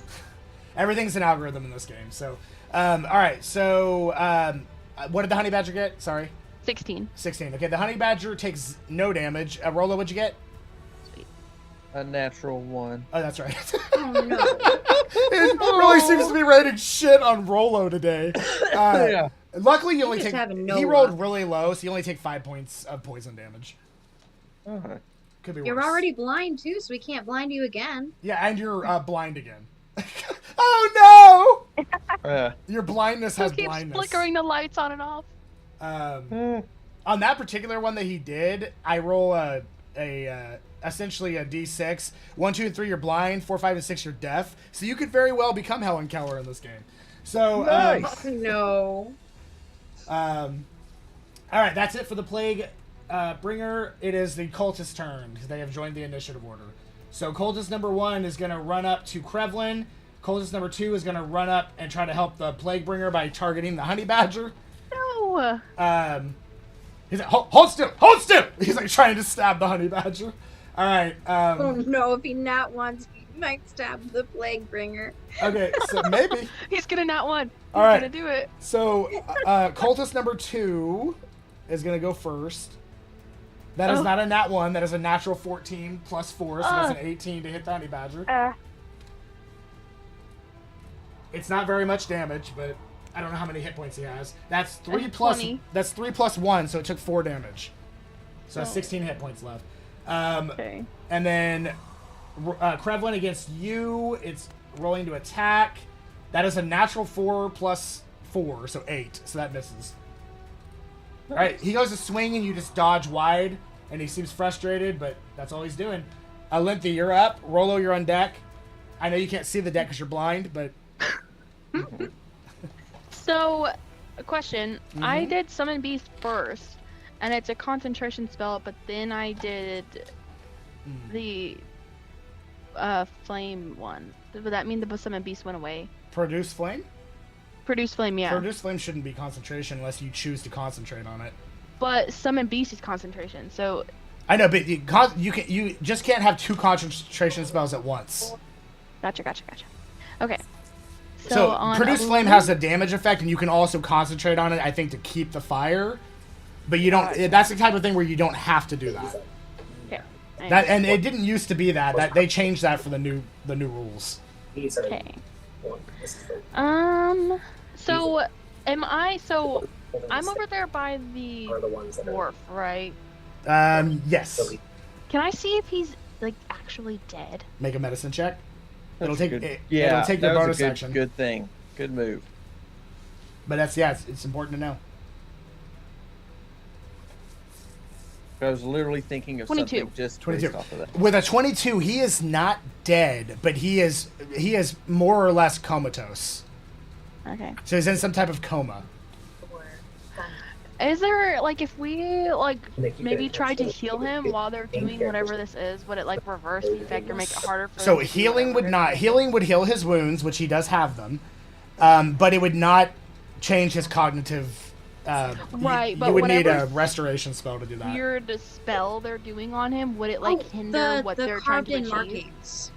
everything's an algorithm in this game. So, all right, so what did the honey badger get? Sorry.
16.
16. Okay, the honey badger takes no damage. Rolo, what'd you get?
Sweet.
A natural 1.
Oh, that's right.
Oh no.
It really seems to be rating shit on Rolo today.
Yeah.
Luckily, you only
Just
take.
having no
He rolled
luck.
really low, so you only take 5 points of poison damage.
Okay.
Could be worse.
You're already blind too, so we can't blind you again.
Yeah, and you're blind again. Oh no!
Yeah.
Your blindness
Who
has
keeps
blindness.
flickering the lights on and off?
On that particular one that he did, I roll essentially a d6. 1, 2, and 3, you're blind. 4, 5, and 6, you're deaf. So you could very well become Helen Keller in this game. So,
Nice.
No.
all right, that's it for the plague bringer. It is the cultist turn because they have joined the initiative order. So cultist number 1 is going to run up to Krevlin. Cultist number 2 is going to run up and try to help the plague bringer by targeting the honey badger.
No.
He's like, hold still, hold still. He's like trying to stab the honey badger. All right.
Oh no, if he not wants, he might stab the plague bringer.
Okay, so maybe.
He's gonna not one. He's
All right.
gonna do it.
So, cultist number 2 is going to go first. That is not a nat 1. That is a natural 14 plus 4, so that's an 18 to hit the honey badger. It's not very much damage, but I don't know how many hit points he has. That's 3 plus.
20.
That's 3 plus 1, so it took 4 damage. So that's 16 hit points left.
Okay.
And then Krevlin against you, it's rolling to attack. That is a natural 4 plus 4, so 8. So that misses. All right, he goes to swing and you just dodge wide, and he seems frustrated, but that's all he's doing. Lynthy, you're up. Rolo, you're on deck. I know you can't see the deck because you're blind, but...
So, a question. I did Summon Beast first, and it's a concentration spell, but then I did the flame one. Would that mean the Summon Beast went away?
Produce flame?
Produce flame, yeah.
Produce flame shouldn't be concentration unless you choose to concentrate on it.
But Summon Beast is concentration, so...
I know, but you just can't have 2 concentration spells at once.
Gotcha. Okay.
So
on
Produce Flame has a damage effect, and you can also concentrate on it, I think, to keep the fire. But you don't. That's the type of thing where you don't have to do that.
Okay.
And it didn't used to be that. That they changed that for the new rules.
Okay. So am I? So I'm over there by the dwarf, right?
Yes.
Can I see if he's like actually dead?
Make a medicine check. It'll
That's
take
good.
it,
Yeah,
it'll take your
that was
bonus
a good,
action.
good thing. Good move.
But that's it's important to know.
I was literally thinking of
22.
something just
22.
based off of that.
With a 22, he is not dead, but he is more or less comatose.
Okay.
So he's in some type of coma.
Is there like if we like maybe try to heal him while they're doing whatever this is, would it like reverse the effect or make it harder for
So
him to do
healing would
whatever?
not. Healing would heal his wounds, which he does have them, but it would not change his cognitive
Right, but
you would need a
whatever
restoration spell to do that.
weird spell they're doing on him, would it like hinder what
the
they're trying to
carved-in
achieve?
markings.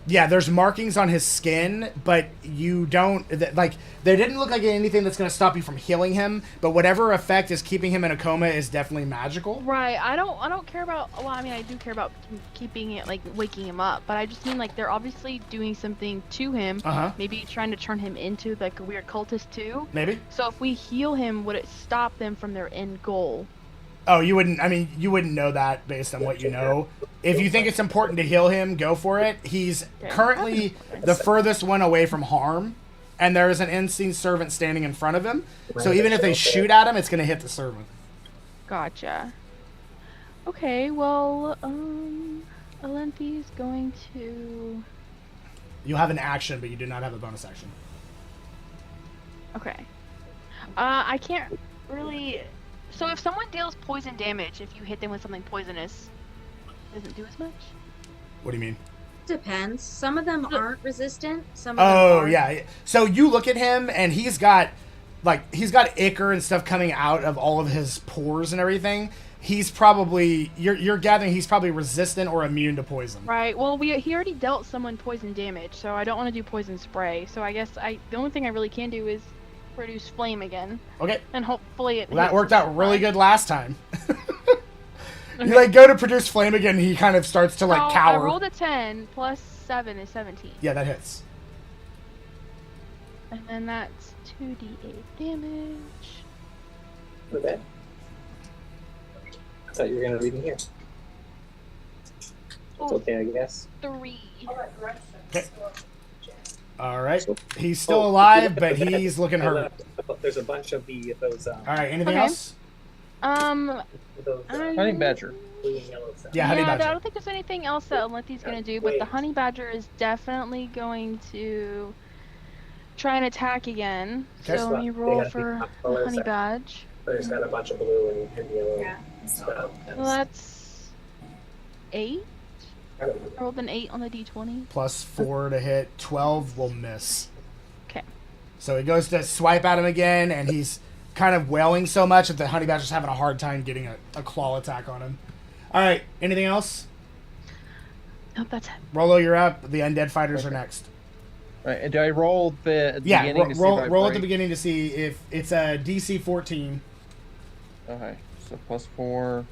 Yeah, there's markings on his skin, but you don't like. There didn't look like anything that's going to stop you from healing him. But whatever effect is keeping him in a coma is definitely magical.
Right. I don't care about. Well, I mean, I do care about keeping it like waking him up, but I just mean like they're obviously doing something to him. Maybe trying to turn him into like a weird cultist too.
Maybe.
So if we heal him, would it stop them from their end goal?
Oh, you wouldn't. I mean, you wouldn't know that based on what you know. If you think it's important to heal him, go for it. He's currently the furthest one away from harm, and there is an unseen servant standing in front of him. So even if they shoot at him, it's going to hit the servant.
Gotcha. Okay, well, Alenthi's going to...
You have an action, but you do not have a bonus action.
Okay. I can't really... So if someone deals poison damage, if you hit them with something poisonous, it doesn't do as much?
What do you mean?
Depends. Some of them aren't resistant. Some of them are.
Yeah. So you look at him, and he's got ichor and stuff coming out of all of his pores and everything. He's probably you're gathering he's probably resistant or immune to poison.
Right. Well, he already dealt someone poison damage, so I don't want to do poison spray. So I guess the only thing I really can do is produce flame again.
Okay.
And hopefully it.
Well, that worked out really good last time. You like go to produce flame again, and he kind of starts to like cower.
I rolled a 10 plus 7 is 17.
Yeah, that hits.
And then that's 2d8 damage.
Not bad. I thought you were gonna read in here. That's okay, I guess.
3.
Okay. All right. He's still alive, but he's looking hurt.
There's a bunch of those.
All right. Anything else?
Those,
Honey badger.
blue and yellow stuff.
Yeah, honey
I
badger.
don't think there's anything else that Alenthi's gonna do, but the honey badger is definitely going to try and attack again.
Okay.
So let me roll for the honey badge.
There's got a bunch of blue and yellow
Yeah.
stuff.
Well, that's 8.
I don't know.
I rolled an 8 on the d20.
Plus 4 to hit. 12 will miss.
Okay.
So he goes to swipe at him again, and he's kind of wailing so much that the honey badger's having a hard time getting a claw attack on him. All right. Anything else?
Nope, that's it.
Rolo, you're up. The undead fighters are next.
Right, and do I roll at the
Yeah,
beginning to see
roll
if I
at the
break?
beginning to see if it's a DC 14.
Okay, so plus 4.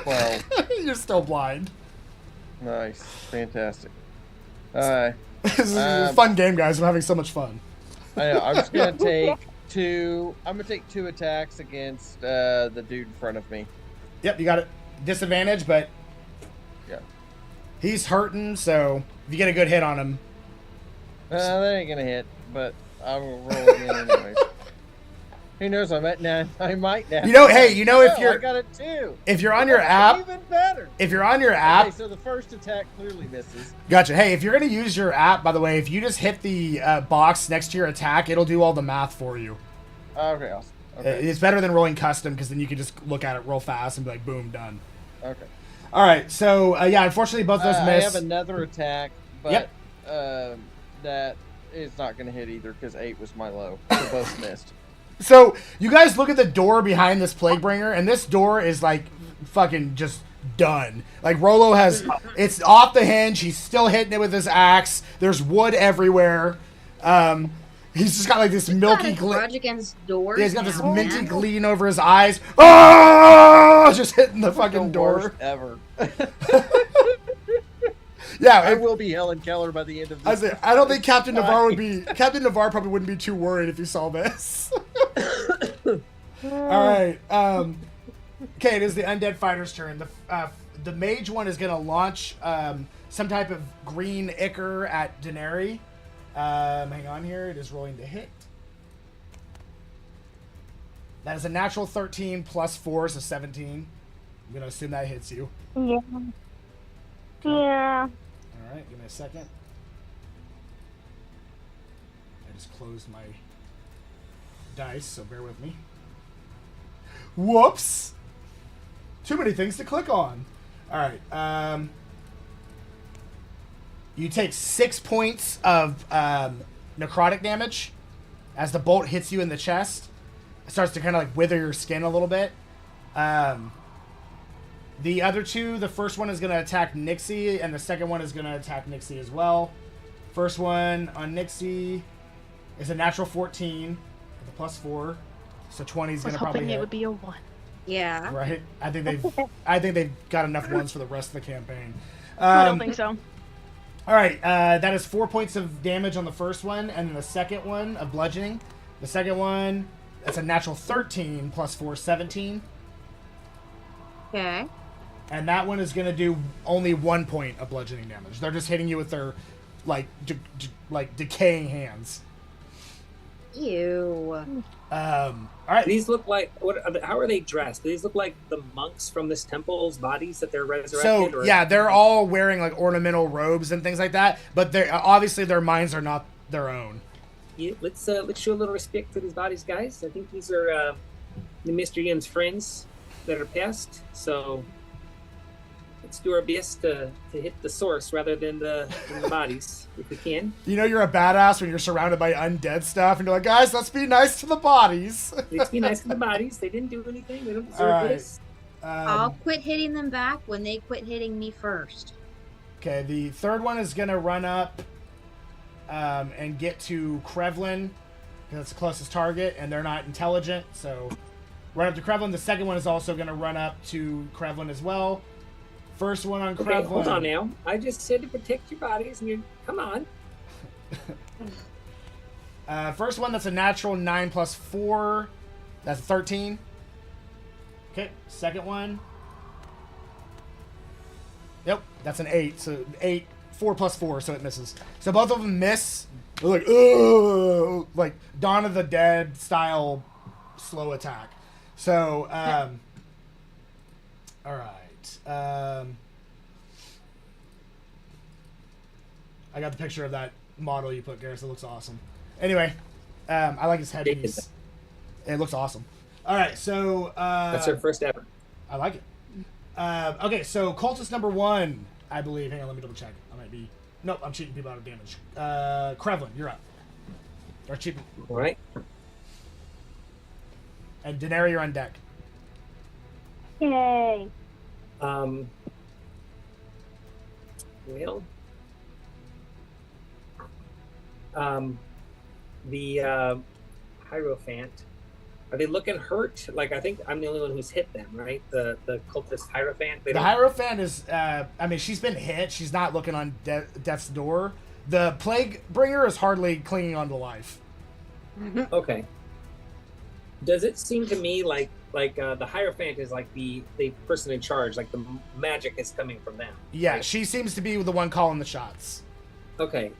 12.
You're still blind.
Nice. Fantastic. Alright.
This is a fun game, guys. I'm having so much fun.
I know. I'm just gonna take 2. I'm gonna take 2 attacks against the dude in front of me.
Yep, you got it. Disadvantage, but
Yeah.
he's hurting, so if you get a good hit on him.
That ain't gonna hit, but I will roll again anyways. Who knows? I might now.
You know, hey, you know, if
I
you're
got a 2.
if you're on your app,
Even better.
if you're on your app,
Okay, so the first attack clearly misses.
gotcha. Hey, if you're gonna use your app, by the way, if you just hit the box next to your attack, it'll do all the math for you.
Okay, awesome. Okay.
It's better than rolling custom because then you can just look at it real fast and be like, boom, done.
Okay.
All right, so yeah, unfortunately, both those
I
miss.
have another attack, but
Yep.
that is not going to hit either because 8 was my low. So both missed.
So you guys look at the door behind this Plaguebringer, and this door is like fucking just done. Like Rolo has, it's off the hinge. He's still hitting it with his axe. There's wood everywhere. He's just got like this milky
grudge
gleam.
against doors.
He's got this
now,
minty
man.
gleam over his eyes. Oh, just hitting the fucking
The
door.
worst ever.
Yeah,
I
if-
will be Helen Keller by the end of
I
this.
say, I don't think Captain Navarre would be. Captain Navarre probably wouldn't be too worried if he saw this. All right. Okay, it is the undead fighter's turn. The mage one is going to launch some type of green ichor at Daenerys. Hang on here. It is rolling to hit. That is a natural 13 plus 4, so 17. I'm going to assume that hits you.
Yeah. Yeah.
All right, give me a second. I just closed my dice, so bear with me. Whoops! Too many things to click on. All right. You take 6 points of necrotic damage. As the bolt hits you in the chest, it starts to kind of like wither your skin a little bit. The other two, the first one is going to attack Nixie, and the second one is going to attack Nixie as well. First one on Nixie is a natural 14 with a +4, so 20 is going to probably hit.
It would be a 1.
Yeah.
Right? I think they've got enough ones for the rest of the campaign.
I don't think so.
All right, that is 4 points of damage on the first one, and then the second one of bludgeoning. The second one, that's a natural 13 +4, 17.
Okay.
And that one is going to do only 1 point of bludgeoning damage. They're just hitting you with their, decaying hands.
Ew.
All right.
These look like how are they dressed? Do these look like the monks from this temple's bodies that they're resurrected?
So yeah, they're all wearing like ornamental robes and things like that. But they obviously their minds are not their own.
Yeah, let's show a little respect to these bodies, guys. I think these are Mr. Ian's friends that are passed. So let's do our best to hit the source rather than the bodies, if we can.
You know you're a badass when you're surrounded by undead stuff, and you're like, guys, let's be nice to the bodies.
Let's be nice to the bodies. They didn't do anything. They don't deserve this.
I'll quit hitting them back when they quit hitting me first.
Okay, the third one is going to run up and get to Krevlin, because it's the closest target, and they're not intelligent, so run up to Krevlin. The second one is also going to run up to Krevlin as well. First one on Krevlin.
Okay, hold on now. I just said to protect your bodies, and come on.
First one, that's a natural 9 +4. That's 13. Okay, second one. Yep, that's an 8. So 8, 4 +4, so it misses. So both of them miss. They're like, ugh, like Dawn of the Dead style slow attack. So, all right. I got the picture of that model you put, Garrus. It looks awesome. Anyway, I like his headpiece. It looks awesome. All right, so
that's our first ever.
I like it. Okay, so cultist number 1, I believe. Hang on, let me double check. I might be. Nope, I'm cheating people out of damage. Krevlin, you're up. Or cheating.
All right.
And Daenerys, you're on deck.
Yay.
Well, the Hierophant, are they looking hurt? Like, I think I'm the only one who's hit them, right? The cultist Hierophant.
The Hierophant is, she's been hit. She's not looking on death's door. The Plague Bringer is hardly clinging on to life.
Okay. Does it seem to me like the Hierophant is like the person in charge, like the magic is coming from them?
Yeah,
right?
she seems to be the one calling the shots.
Okay.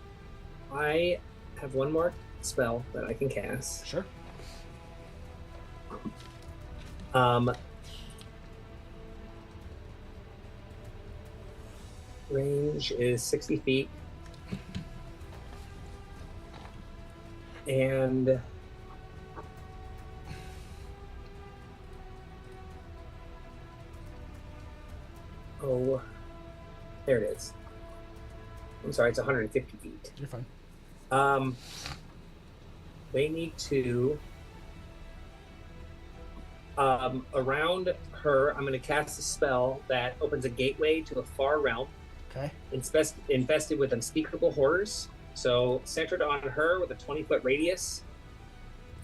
I have one more spell that I can cast.
Sure.
Range is 60 feet. And oh, there it is. I'm sorry, it's 150 feet.
You're fine.
They need to around her. I'm going to cast a spell that opens a gateway to a far realm.
Okay.
Infested with unspeakable horrors. So centered on her with a 20-foot radius,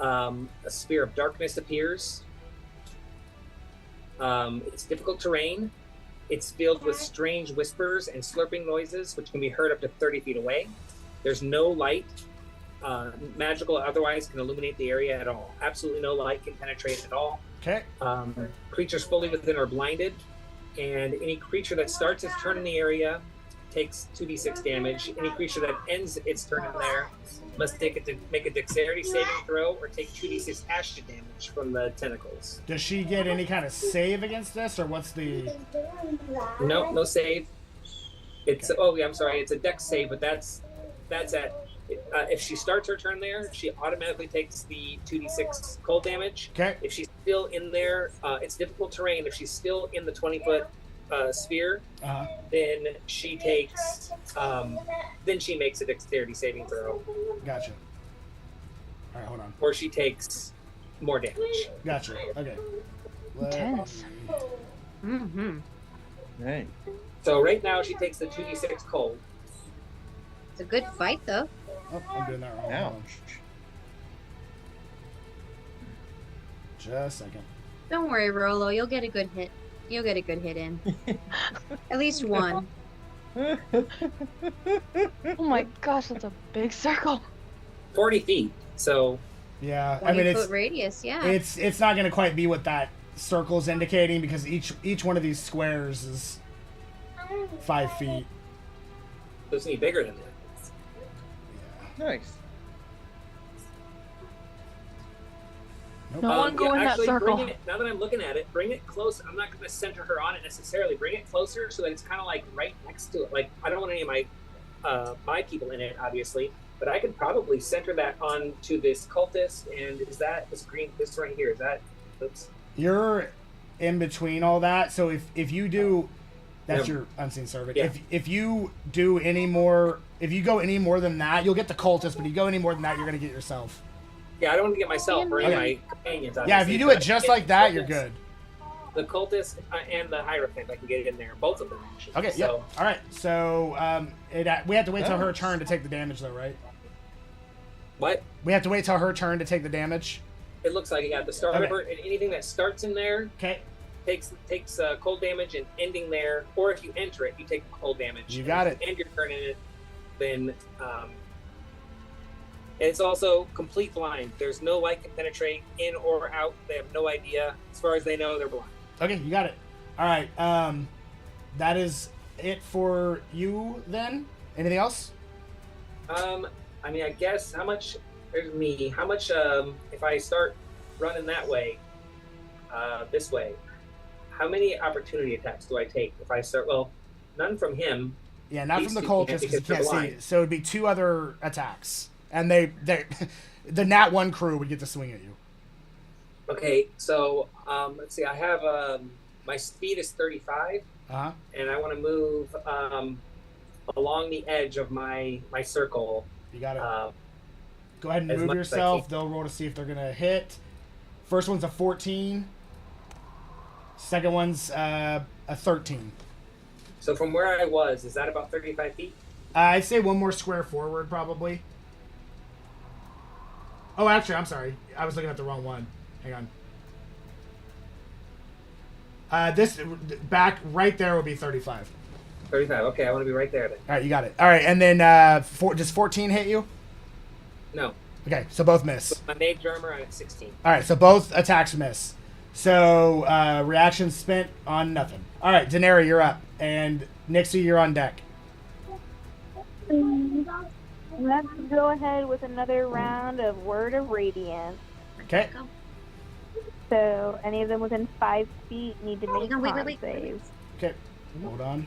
a sphere of darkness appears. It's difficult terrain. It's filled with strange whispers and slurping noises, which can be heard up to 30 feet away. There's no light, magical or otherwise, can illuminate the area at all. Absolutely no light can penetrate at all.
Okay.
Creatures fully within are blinded, and any creature that starts its turn in the area takes 2d6 damage. Any creature that ends its turn in there must make a dexterity saving throw or take 2d6 acid damage from the tentacles.
Does she get any kind of save against this, or what's the...
No save. It's I'm sorry, it's a dex save, but that's at if she starts her turn there, she automatically takes the 2d6 cold damage.
Okay.
If she's still in there, it's difficult terrain. If she's still in the 20-foot sphere,
Uh-huh.
then she takes then she makes a dexterity saving throw,
Gotcha. All right, hold on.
or she takes more damage.
Gotcha. Okay. Let
Intense.
me-
Mm-hmm.
Hey.
So right now she takes the 2d6 cold.
It's a good fight, though.
Oh, I'm doing that wrong. Hold on.
Ouch.
Just a second.
Don't worry, Rolo. You'll get a good hit. You'll get a good hit in. At least one.
Oh my gosh, that's a big circle.
40 feet. So
Yeah,
20
I mean
foot radius, yeah.
it's not going to quite be what that circle's indicating because each one of these squares is 5 feet.
it's any bigger than that.
Nice.
Nope.
No one go in that
actually,
circle.
Now that I'm looking at it, bring it close. I'm not going to center her on it necessarily. Bring it closer so that it's kind of like right next to it. Like I don't want any of my people in it, obviously, but I could probably center that onto this cultist. And is that this green? This right here? Is that? Oops.
You're in between all that, so if you do, that's
Yeah.
your unseen servant.
Yeah.
If you do any more, if you go any more than that, you'll get the cultist. But you go any more than that, you're gonna get yourself.
Yeah, I don't want to get myself or any of
Okay.
my companions.
Yeah, if
obviously,
you do
but
it
I can
just
get
like that,
the
you're
cultist-
good.
The cultist and the hierophant, I can get it in there. Both of them, actually.
Okay.
So,
Yep. All right. So we have to wait till her
Nice.
turn to take the damage, though, right?
What?
We have to wait till her turn to take the damage.
It looks like it. Yeah, the start
Okay.
of her, and anything that starts in there
Okay.
takes cold damage, and ending there, or if you enter it, you take cold damage.
You
And
got
if
it.
you end your turn in it, then it's also complete blind. There's no light can penetrate in or out. They have no idea. As far as they know, they're blind.
Okay, you got it. All right. That is it for you then. Anything else?
I mean, I guess how much? There's me. How much? If I start running that way, this way, how many opportunity attacks do I take if I start? Well, none from him.
Yeah, not
These
from the
two
cultist
can't
because you
because they're
can't see.
blind.
So it'd be 2 other attacks, and they the Nat 1 crew would get to swing at you.
Okay, so let's see. I have my speed is 35,
Uh huh.
and I want to move along the edge of my circle.
You got it. Go ahead and
as
move
much as I
yourself.
can.
They'll roll to see if they're gonna hit. First one's a 14. Second one's a 13.
So from where I was, is that about 35 feet?
I'd say one more square forward, probably. Oh, actually, I'm sorry. I was looking at the wrong one. Hang on. This back right there will be 35.
35. Okay, I want to be right there then.
All right, you got it. All right, and then does 14 hit you?
No,
Okay, so both miss.
with my mage armor, I'm at 16.
All right, so both attacks miss. So reaction spent on nothing. All right, Daenerys, you're up, and Nixie, you're on deck.
Let's go ahead with another round of Word of Radiance.
Okay.
So, any of them within 5 feet need to make
Hang on, wait,
con
wait.
saves.
Okay. Hold on.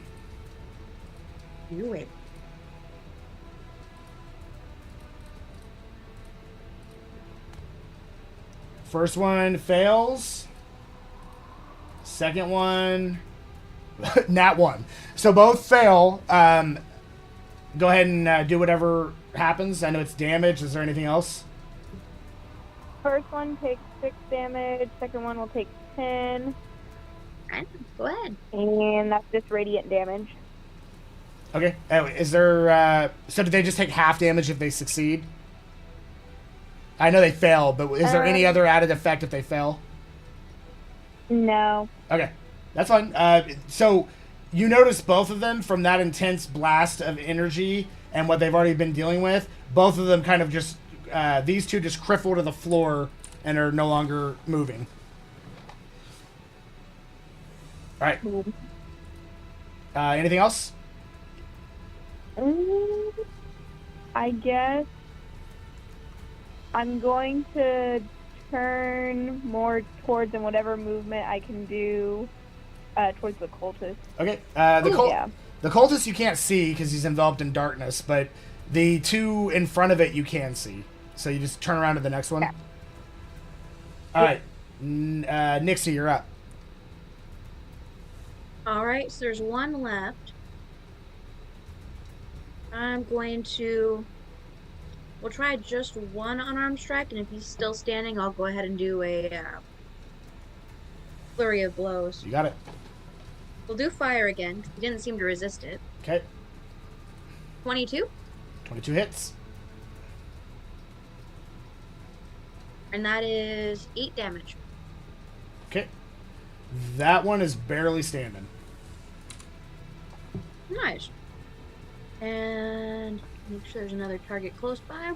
Do it.
First one fails. Second one, Nat 1. So both fail. Go ahead and do whatever happens. I know it's damage. Is there anything else?
First one takes 6 damage, second one will take 10,
Go ahead.
and that's just radiant damage.
Okay. Is there? So do they just take half damage if they succeed? I know they fail, but is there any other added effect if they fail?
No.
Okay, that's fine. So you notice both of them from that intense blast of energy and what they've already been dealing with. Both of them kind of just these two just cripple to the floor and are no longer moving. All right. Anything else?
I guess I'm going to turn more towards and whatever movement I can do towards the cultist.
Okay.
Yeah.
The cultist you can't see because he's enveloped in darkness, but the two in front of it you can see. So you just turn around to the next one.
Yeah.
All right. Nixie, you're up.
All right, so there's one left. I'm going to. We'll try just one unarmed strike, and if he's still standing, I'll go ahead and do a flurry of blows.
You got it.
We'll do fire again, because he didn't seem to resist it.
Okay.
22,
22 hits.
and that is 8 damage.
Okay. That one is barely standing.
Nice. And make sure there's another target close by.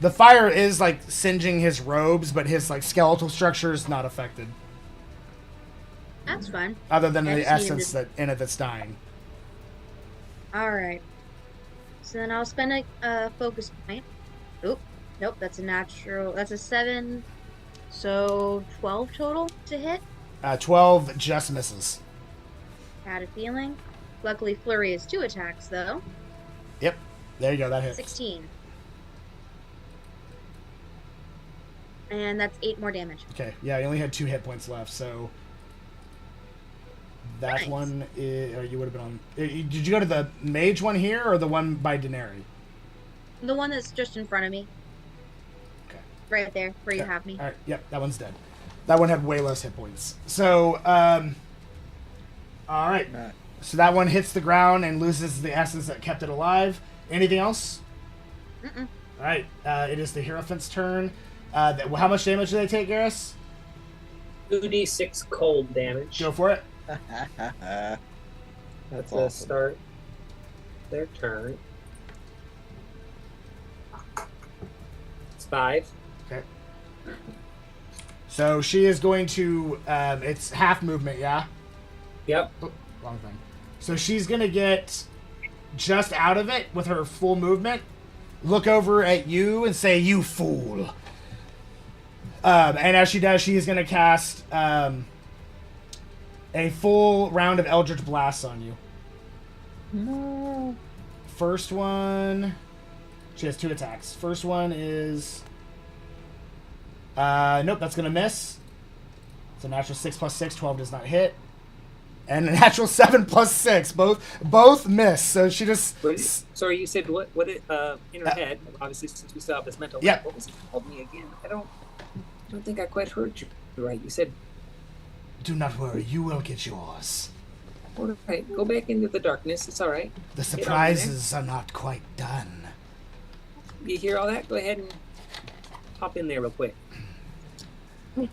The fire is like singeing his robes, but his like skeletal structure is not affected.
That's fine.
Other than
I
the
just needed
essence that in it that's dying.
Alright. So then I'll spend a focus point. Oop. Nope, that's a natural. That's a 7. So 12 total to hit.
12 just misses.
Had a feeling. Luckily, Flurry is 2 attacks, though.
Yep. There you go. That hits.
16. And that's 8 more damage.
Okay. Yeah, you only had 2 hit points left, so that
Nice.
one is, or you would have been on. Did you go to the mage one here or the one by Daenerys?
The one that's just in front of me.
Okay.
Right there, where you
Okay.
have me.
All right. Yep, that one's dead. That one had way less hit points. So, all right.
Nah.
So that one hits the ground and loses the essence that kept it alive. Anything else?
Mm-mm.
All right. It is the Hierophant's turn. How much damage do they take, Garrus?
2d6 cold damage.
Go for it.
That's
awesome.
a start their turn. It's 5.
Okay. So she is going to. It's half movement, yeah.
Yep.
Oh, wrong thing. So she's gonna get just out of it with her full movement. Look over at you and say, "You fool." And as she does, she is gonna cast a full round of Eldritch Blasts on you.
No.
First one, she has 2 attacks. First one is, nope, that's gonna miss. It's a natural 6 plus 6, 12 does not hit, and a natural 7 plus 6, both miss. So she just,
Sorry, you said what in her head? Obviously, since we still have this mental.
Yeah.
What was it called me again? I don't think I quite heard you right. You said,
do not worry, you will get yours.
all right, go back into the darkness. It's all right.
The surprises are not quite done.
You hear all that? Go ahead and hop in there real quick.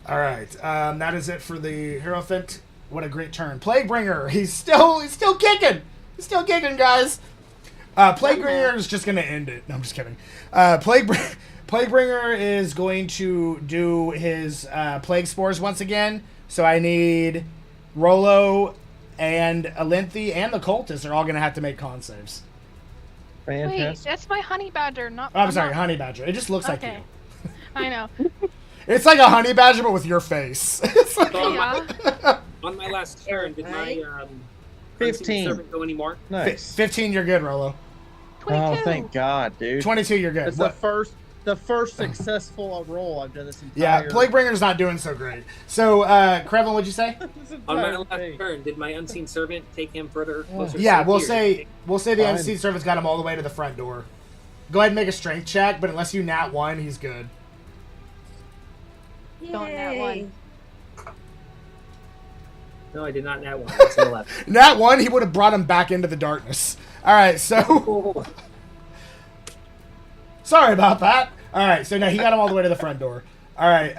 All right, that is it for the Hierophant. What a great turn. Plaguebringer, he's still kicking. He's still kicking, guys. Plaguebringer is just gonna end it. No, I'm just kidding. Plaguebringer is going to do his plague spores once again. So I need Rolo and Alinthi and the cultists are all gonna have to make con saves.
Wait,
Fantastic.
that's my honey badger, not.
Oh, I'm sorry, honey badger. It just looks like
Okay.
you.
I know.
It's like a honey badger, but with your face. It's like,
Yeah.
On my last turn, did my
15.
servant go anymore?
Nice.
15, you're good, Rolo.
22.
Oh, thank God, dude.
22, you're good.
It's
What-
the first successful roll I've done this
Yeah,
entire.
Plaguebringer's not doing so great. So, Krevin, what'd you say?
this
On my
entire
last
thing.
turn, did my unseen servant take him further closer? to
Yeah,
safety,
we'll
or did he
say
take-
the
Fine.
unseen servant's got him all the way to the front door. Go ahead and make a strength check, but unless you nat 1, he's good.
Don't nat one.
Yay.
No, I did not nat 1. It's an 11.
Nat 1, he would have brought him back into the darkness. All right, so
Oh,
sorry about that. All right, so now he got him all the way to the front door. All right,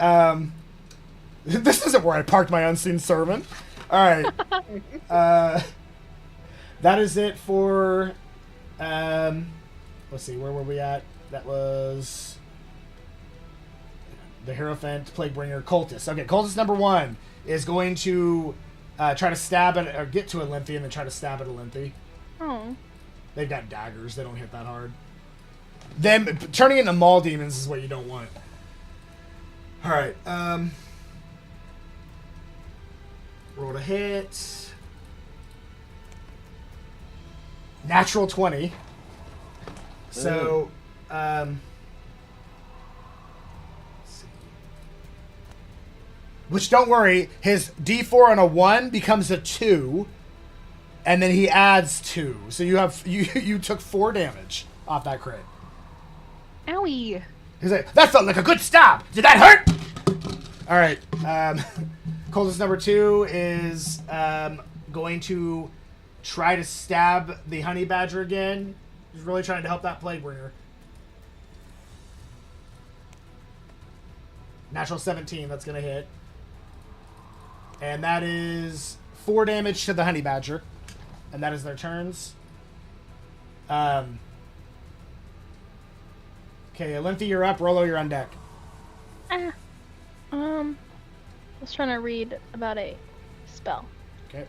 this isn't where I parked my unseen servant. All right, that is it for. Let's see, where were we at? That was the Hierophant, Plaguebringer, Cultist. Okay, Cultist number 1 is going to try to stab at or get to Alinthi and then try to stab at Alinthi.
Oh.
They've got daggers. They don't hit that hard. Them turning into maul demons is what you don't want. All right. Roll to hit. Natural 20. So, let's see. Which, don't worry, his D4 on a 1 becomes a 2. and then he adds 2. So you have you took 4 damage off that crit.
Owie.
He's like, that felt like a good stab. Did that hurt? All right. Cultist number 2 is going to try to stab the honey badger again. He's really trying to help that plague bringer. Natural 17, that's going to hit. And that is 4 damage to the honey badger. And that is their turns. Okay, Olympia, you're up. Rolo, you're on deck.
I was trying to read about a spell.
Okay.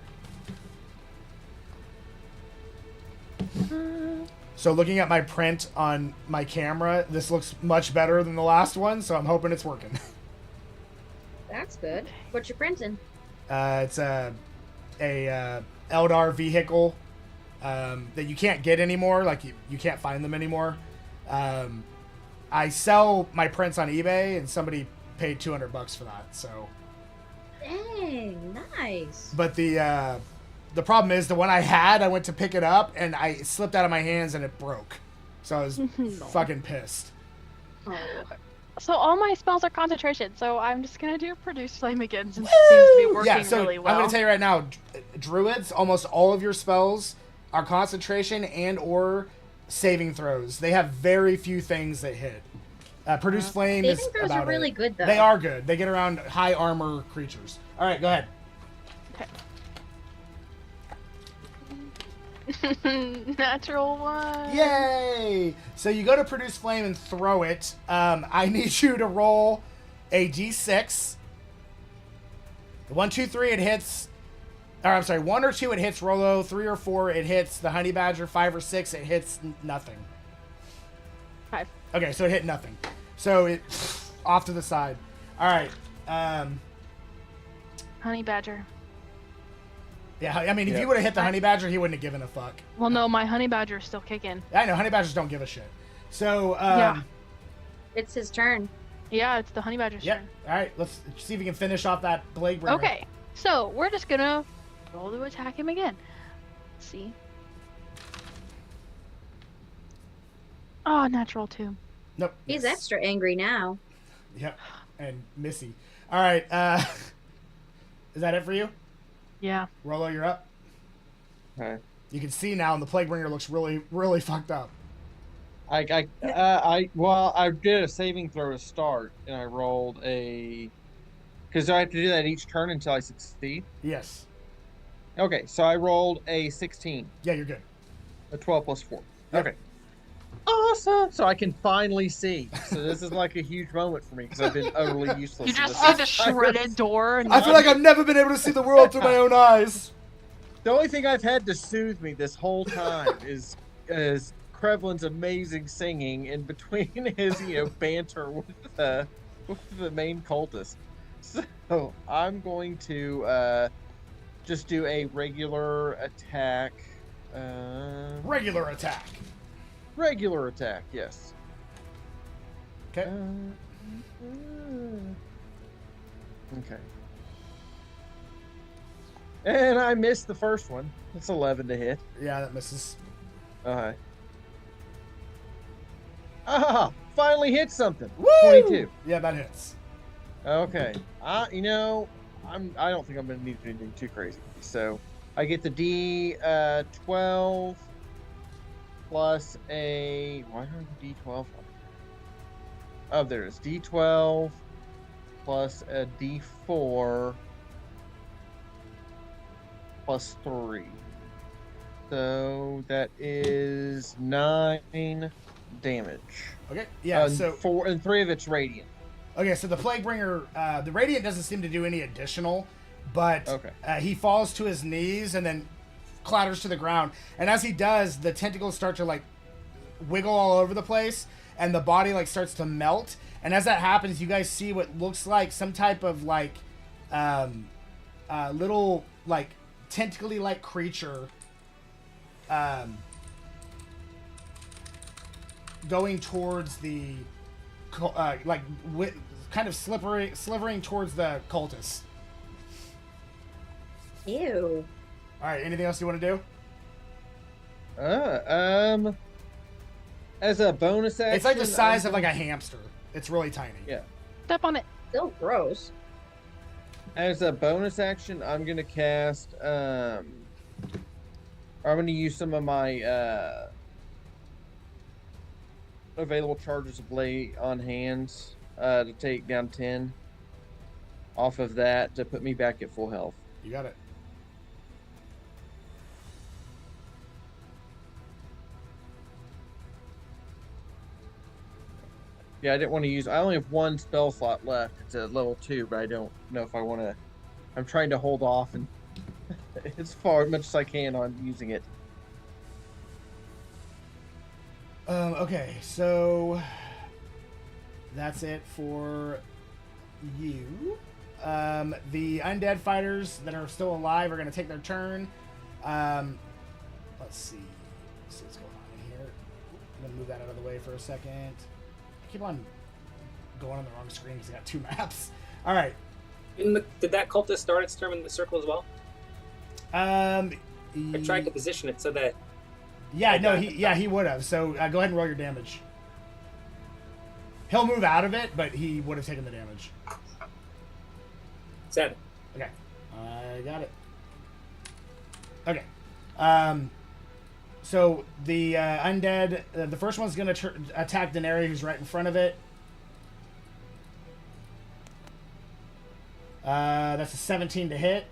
So looking at my print on my camera, this looks much better than the last one, so I'm hoping it's working.
That's good. What you printing?
It's a Eldar vehicle that you can't get anymore. Like, you can't find them anymore. I sell my prints on eBay, and somebody paid $200 for that, so...
Dang, nice.
But the problem is, the one I had, I went to pick it up, and it slipped out of my hands, and it broke. So I was fucking pissed.
Oh.
So all my spells are concentration, so I'm just gonna do Produce Flame again since it seems to be working really well.
I'm gonna tell you right now, druids, almost all of your spells are concentration and or saving throws. They have very few things that hit. Produce Flame is
saving throws
about
are really
it.
good, though.
They are good. They get around high armor creatures. All right, go ahead.
Natural 1.
Yay! So you go to Produce Flame and throw it. I need you to roll a d6. 1, 2, 3, it hits. Or I'm sorry, 1 or 2, it hits Rolo. 3 or 4, it hits the Honey Badger. 5 or 6, it hits nothing.
5.
Okay, so it hit nothing. So it off to the side. All right.
Honey Badger.
Yeah, I mean, if you would have hit the Honey Badger, he wouldn't have given a fuck.
Well, no, my Honey Badger is still kicking.
I know, Honey Badgers don't give a shit. So,
Yeah.
It's his turn.
Yeah, it's the Honey Badger's
Yep.
turn.
All right, let's see if we can finish off that Blade Bringer.
Okay, so we're just gonna roll to attack him again. Let's see. Oh, natural 2.
Nope.
He's
miss.
extra angry now.
Yep. And Missy. All right. Is that it for you?
Yeah.
Rolo, you're up.
Okay.
You can see now, and the Plague Bringer looks really, really fucked up.
I did a saving throw to start, and I rolled a. Because I have to do that each turn until I succeed.
Yes.
Okay, so I rolled a 16,
Yeah, you're good.
a 12 plus 4.
Yep.
Okay. Awesome! So I can finally see. So this is like a huge moment for me because I've been utterly useless.
You
in
just
this
see the
entire-
shredded door. And
I feel like I've never been able to see the world through my own eyes.
The only thing I've had to soothe me this whole time is Krevlin's amazing singing in between his banter with the main cultist. So I'm going to just do a regular attack.
Regular attack.
Regular attack, yes.
Okay.
Okay. And I missed the first one. It's 11 to hit.
Yeah, that misses.
Okay. Ah! Finally hit something.
Woo!
22.
Yeah, that hits.
Okay. I don't think I'm gonna need to do anything too crazy. So I get the D12 plus a. Why do I have D12? Oh, there it is. D12 plus a D4 plus 3. So that is 9 damage.
Okay. Yeah. So
4 and 3 of it's radiant.
okay. So the Plague Bringer, the Radiant doesn't seem to do any additional, but
Okay.
He falls to his knees and then clatters to the ground. And as he does, the tentacles start to like wiggle all over the place, and the body like starts to melt. And as that happens, you guys see what looks like some type of like little like tentacly like creature going towards the kind of slivering towards the cultists.
Ew.
All right. Anything else you want to do?
As a bonus action,
It's like the size of like a hamster. It's really tiny.
Yeah.
Step on it.
Still gross.
As a bonus action, I'm gonna cast. I'm gonna use some of my available charges of lay on hands to take down 10 off of that to put me back at full health.
You got it.
Yeah, I didn't want to use. I only have one spell slot left. It's a level 2, but I don't know if I want to. I'm trying to hold off and as much as I can on using it.
Okay, so that's it for you. The undead fighters that are still alive are going to take their turn. Let's see. Let's see what's going on in here. I'm going to move that out of the way for a second. I keep on going on the wrong screen because I got 2 maps. All right.
Did that cultist start its turn in the circle as well? I tried to position it so that.
Yeah, no, he would have. So go ahead and roll your damage. He'll move out of it, but he would have taken the damage.
7.
Okay, I got it. Okay, so the undead, the first one's gonna attack Daenerys, who's right in front of it. That's a 17 to hit.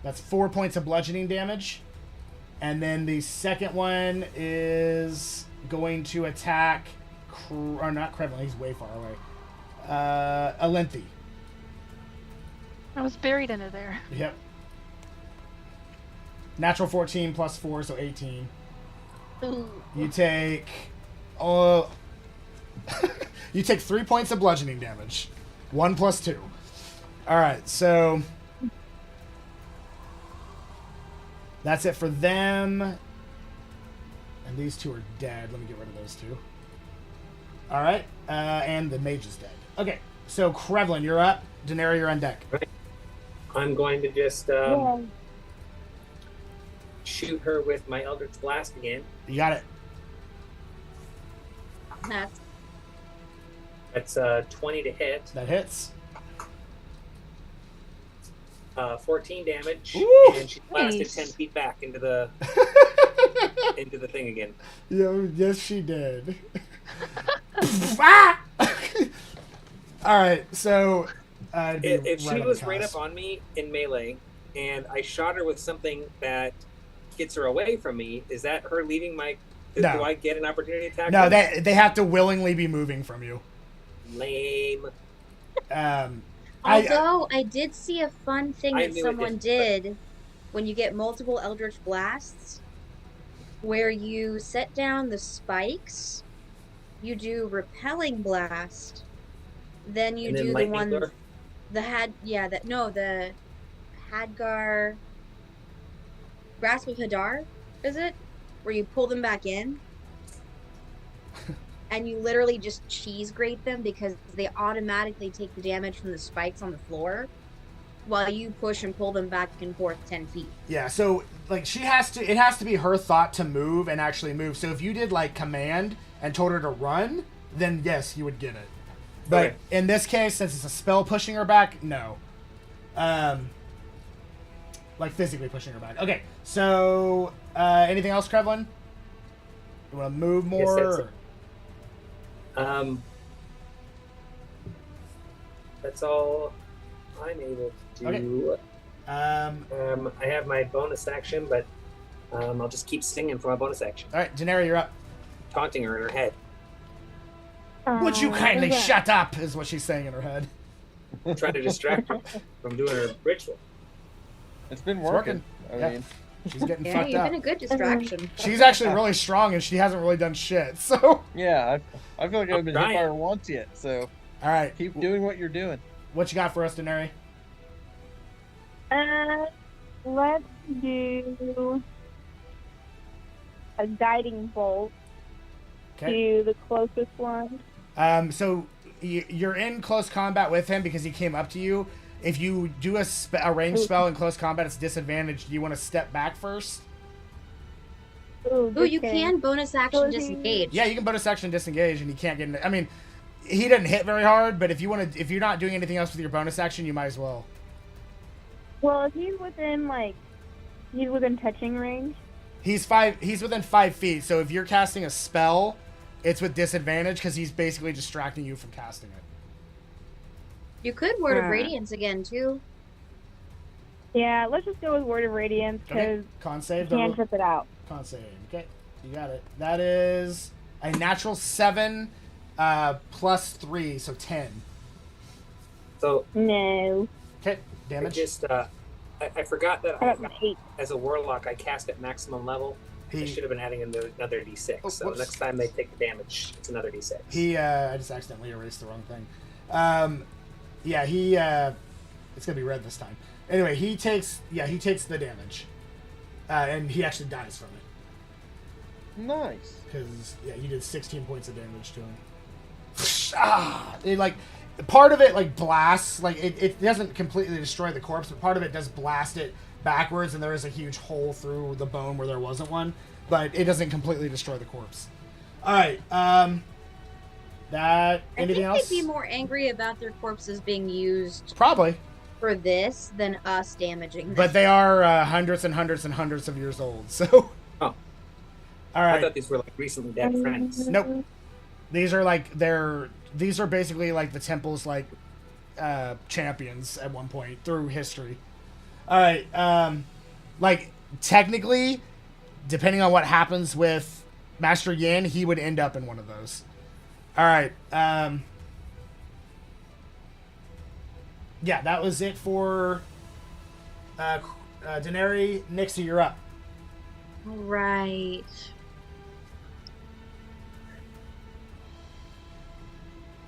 That's 4 points of bludgeoning damage. And then the second one is going to attack, or not Krevlin, he's way far away. Alenthi.
I was buried under there.
Yep. Natural 14 plus 4, so 18.
Ooh.
You take, you take 3 points of bludgeoning damage. 1 plus 2. All right, so that's it for them. And these 2 are dead. Let me get rid of those 2. All right, and the mage is dead. Okay, so Krevlin, you're up. Daenerys, you're on deck.
Right. I'm going to just shoot her with my Eldritch Blast again.
You got it.
That's 20 to hit.
That hits.
14 damage,
Ooh,
and she blasted
nice.
10 feet back into the into the thing again.
Yes, she did. Ah! All right, so
If she was right up on me in melee, and I shot her with something that gets her away from me, is that her leaving my?
No.
Do I get an opportunity attack?
No, they have to willingly be moving from you.
Lame.
Although I did see a fun thing
I
that
knew it
someone
didn't,
did when you get multiple Eldritch Blasts, where you set down the spikes, you do Repelling Blast, then you
And then
do the
lightning
one,
lure?
the Hadgar, Grasp of Hadar, is it? Where you pull them back in? And you literally just cheese grate them because they automatically take the damage from the spikes on the floor while you push and pull them back and forth 10 feet.
Yeah, so like it has to be her thought to move and actually move. So if you did like command and told her to run, then yes, you would get it. But
Okay.
in this case, since it's a spell pushing her back, no. Like physically pushing her back. Okay, so anything else, Krevlin? You want to move more?
that's it.
or-
That's all I'm able to do. I have my bonus action, but I'll just keep singing for my bonus action,
All right, Daenerys, you're up.
taunting her in her head,
Would you kindly
okay.
shut up? Is what she's saying in her head.
trying to distract her from doing her ritual.
It's been
It's
working.
working.
I
Yeah.
mean,
She's getting
Yeah,
fucked
you've
up.
been a good distraction.
She's actually really strong, and she hasn't really done shit. So,
yeah, I feel like I haven't been hit
trying.
by her once yet. So
all right,
keep doing what you're doing.
what you got for us, Daenerys?
Let's do a guiding bolt
Okay.
to the closest one.
So you're in close combat with him because he came up to you. If you do a ranged spell in close combat, it's disadvantaged. Do you want to step back first?
Ooh, you
kidding.
can bonus action
So is he-
disengage.
Yeah, you can bonus action disengage, and he can't get. I mean, he didn't hit very hard, but if you want to, if you're not doing anything else with your bonus action, you might as well.
Well, if he's within he's within touching range.
He's within 5 feet. So if you're casting a spell, it's with disadvantage because he's basically distracting you from casting it.
You could Word of
Ah.
Radiance again, too.
Yeah, let's just go with Word of Radiance
Okay.
because
Con
you
save.
can't trip it out.
Con save. Okay, you got it. That is a natural 7 plus 3, so 10.
So
No.
Okay,
I
damage.
just I forgot that
How about an 8?
as a warlock I cast at maximum level. I should have been adding another d6.
Oh,
so
whoops.
next time they take the damage, it's another d6.
I just accidentally erased the wrong thing. Yeah, it's gonna be red this time. Anyway, he takes the damage, and he actually dies from it
Nice.
because you did 16 points of damage to him. It part of it blasts, it doesn't completely destroy the corpse, but part of it does blast it backwards, and there is a huge hole through the bone where there wasn't one, but it doesn't completely destroy the corpse. All right, that
I
anything
think
else?
they'd be more angry about their corpses being used
Probably.
for this than us damaging them.
But they are hundreds and hundreds and hundreds of years old, so.
Oh.
All
I
right.
thought these were recently dead friends.
Nope. These are these are basically the temple's champions at one point through history. All right. Technically, depending on what happens with Master Yin, he would end up in one of those. All right. Yeah, that was it for Daenerys. Nixie, you're up.
Right.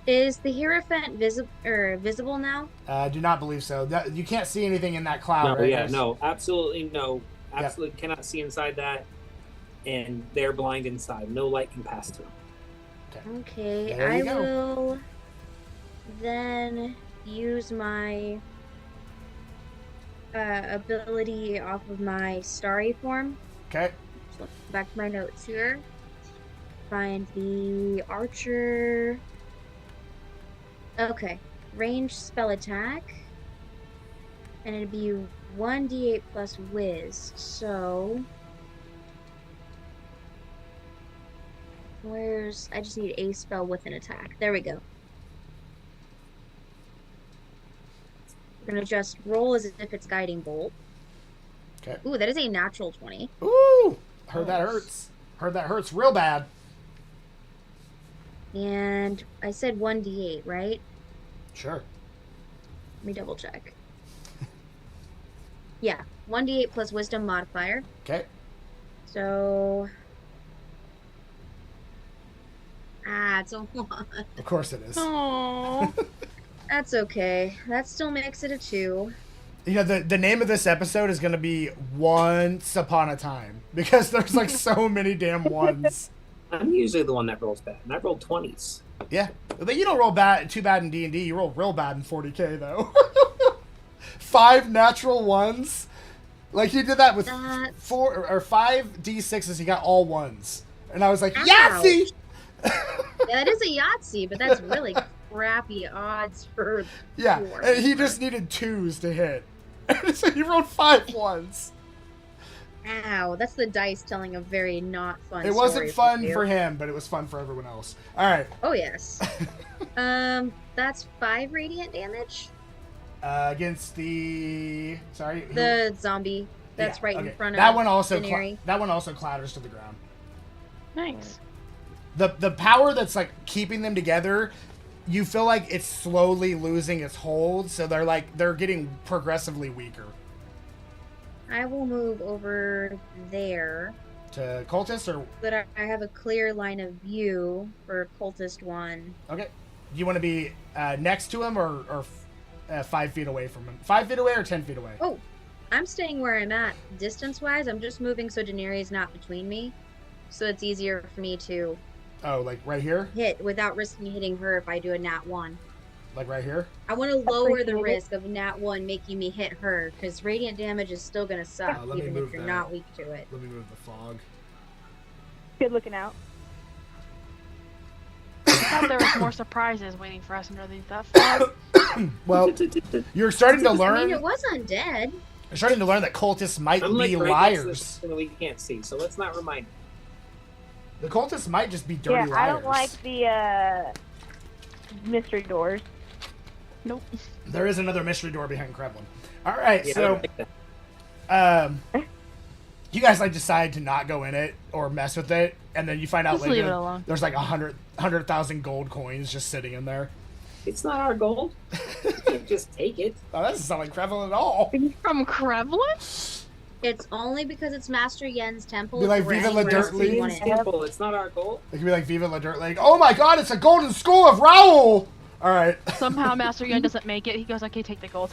Is the Hierophant visible now?
Do not believe so. You can't see anything in that cloud,
No,
right?
yeah, no, absolutely no. Absolutely cannot see inside that. And they're blind inside. No light can pass through.
Okay,
There
I
you go.
will then use my ability off of my starry form.
Okay.
So back to my notes here. Find the archer. Okay, range spell attack, and it'd be 1d8 plus whiz. So I just need a spell with an attack. There we go. We're gonna just roll as if it's guiding bolt.
Okay.
Ooh, that is a natural 20.
Ooh! Heard that hurts. Heard that hurts real bad.
And I said 1d8, right?
Sure.
Let me double check. Yeah, 1d8 plus wisdom modifier.
Okay.
So it's a 1.
Of course it is.
Aww.
That's okay. That still makes it a 2.
You know, the name of this episode is going to be Once Upon a Time because there's so many damn ones.
I'm usually the one that rolls bad, and I've rolled 20s.
Yeah. But you don't roll too bad in D&D. You roll real bad in 40K, though. 5 natural ones. He did that with 4 or 5 D6s. He got all ones. And I was like,
Ouch.
Yahtzee!
Yeah, that is a Yahtzee, but that's really crappy odds for
Yeah,
dwarves.
and he just needed 2s to hit. So he rolled 5 ones.
Ow, that's the dice telling a very not fun
It
story
wasn't fun
you.
for him, but it was fun for everyone else. All right.
Oh, yes. That's 5 radiant damage.
Against the
The zombie that's
Yeah,
right
okay.
in front
that
of
one also
Daenerys.
that one also clatters to the ground.
Nice.
The power that's keeping them together, you feel like it's slowly losing its hold, so they're getting progressively weaker.
I will move over there
To cultist or
so that I have a clear line of view for cultist 1.
okay. Do you want to be next to him or 5 feet away from him? 5 feet away or 10 feet away?
Oh, I'm staying where I'm at distance-wise. I'm just moving so Daenerys is not between me, so it's easier for me to
Oh, right here?
hit without risking hitting her if I do a nat 1.
Like right here?
I want to lower the
Appreciate it.
risk of Nat 1 making me hit her, because radiant damage is still going to suck,
let me
even
move
if you're
that.
not weak to it.
Let me move the fog.
Good looking out.
I thought there was more surprises waiting for us underneath that fog.
Well, you're starting to
I mean,
learn.
it was undead.
You're starting to learn that cultists might
I'm like
be
right next to
liars.
something that we can't see, so let's not remind.
The cultists might just be dirty
Yeah,
liars.
I don't like the mystery doors.
Nope.
There is another mystery door behind Kremlin. All right,
Yeah, I
so
don't think that.
you guys like decide to not go in it or mess with it, and then you find out
Just leave
later
it alone.
there's like 100,000 gold coins just sitting in there.
It's not our gold. You can't just take it.
Oh, that doesn't sound like Kremlin at all.
From Kremlin?
It's only because it's Master Yen's temple.
Be like,
it's where
Viva la
anyone else
Dirt
would
League.
want it.
Simple. It's not our gold.
It could be like Viva la Dirt League. Oh my god, it's a golden skull of Raoul! All right.
Somehow Master Yen doesn't make it. He goes, okay, take the gold.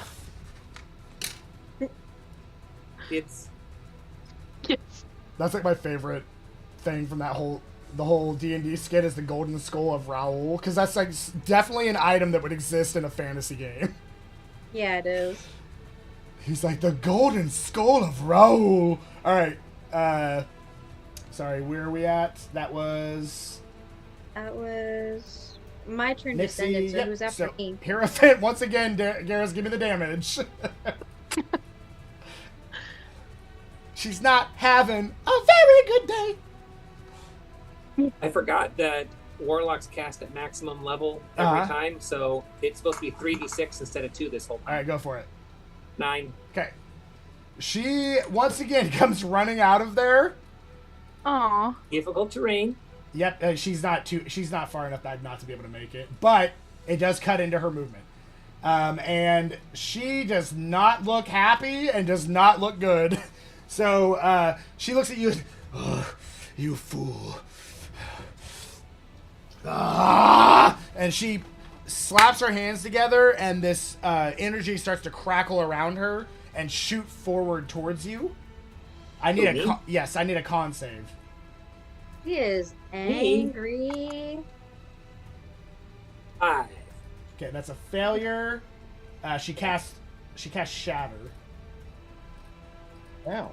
It's
Yes.
That's like my favorite thing from the whole D&D skit is the golden skull of Raoul, because that's like definitely an item that would exist in a fantasy game.
Yeah, it is.
He's like, the golden skull of Raoul. All right. Sorry, where are we at? That was
That was my turn to
Nixie.
send it, so
Yep.
who's after
So,
me?
Hierophant, once again, Garrus, give me the damage. She's not having a very good day.
I forgot that warlocks cast at maximum level every
Uh-huh.
time, so it's supposed to be 3d6 instead of 2 this whole
All
time.
right, go for it.
9.
Okay. She once again comes running out of there.
Aw.
Difficult terrain.
Yep, she's not far enough back not to be able to make it, but it does cut into her movement. And she does not look happy and does not look good. So she looks at you. Oh, you fool. Ah! And she slaps her hands together, and this energy starts to crackle around her and shoot forward towards you. I need
Me?
I need a con save.
He is angry.
5.
Okay, that's a failure. She casts Shatter.
Ouch.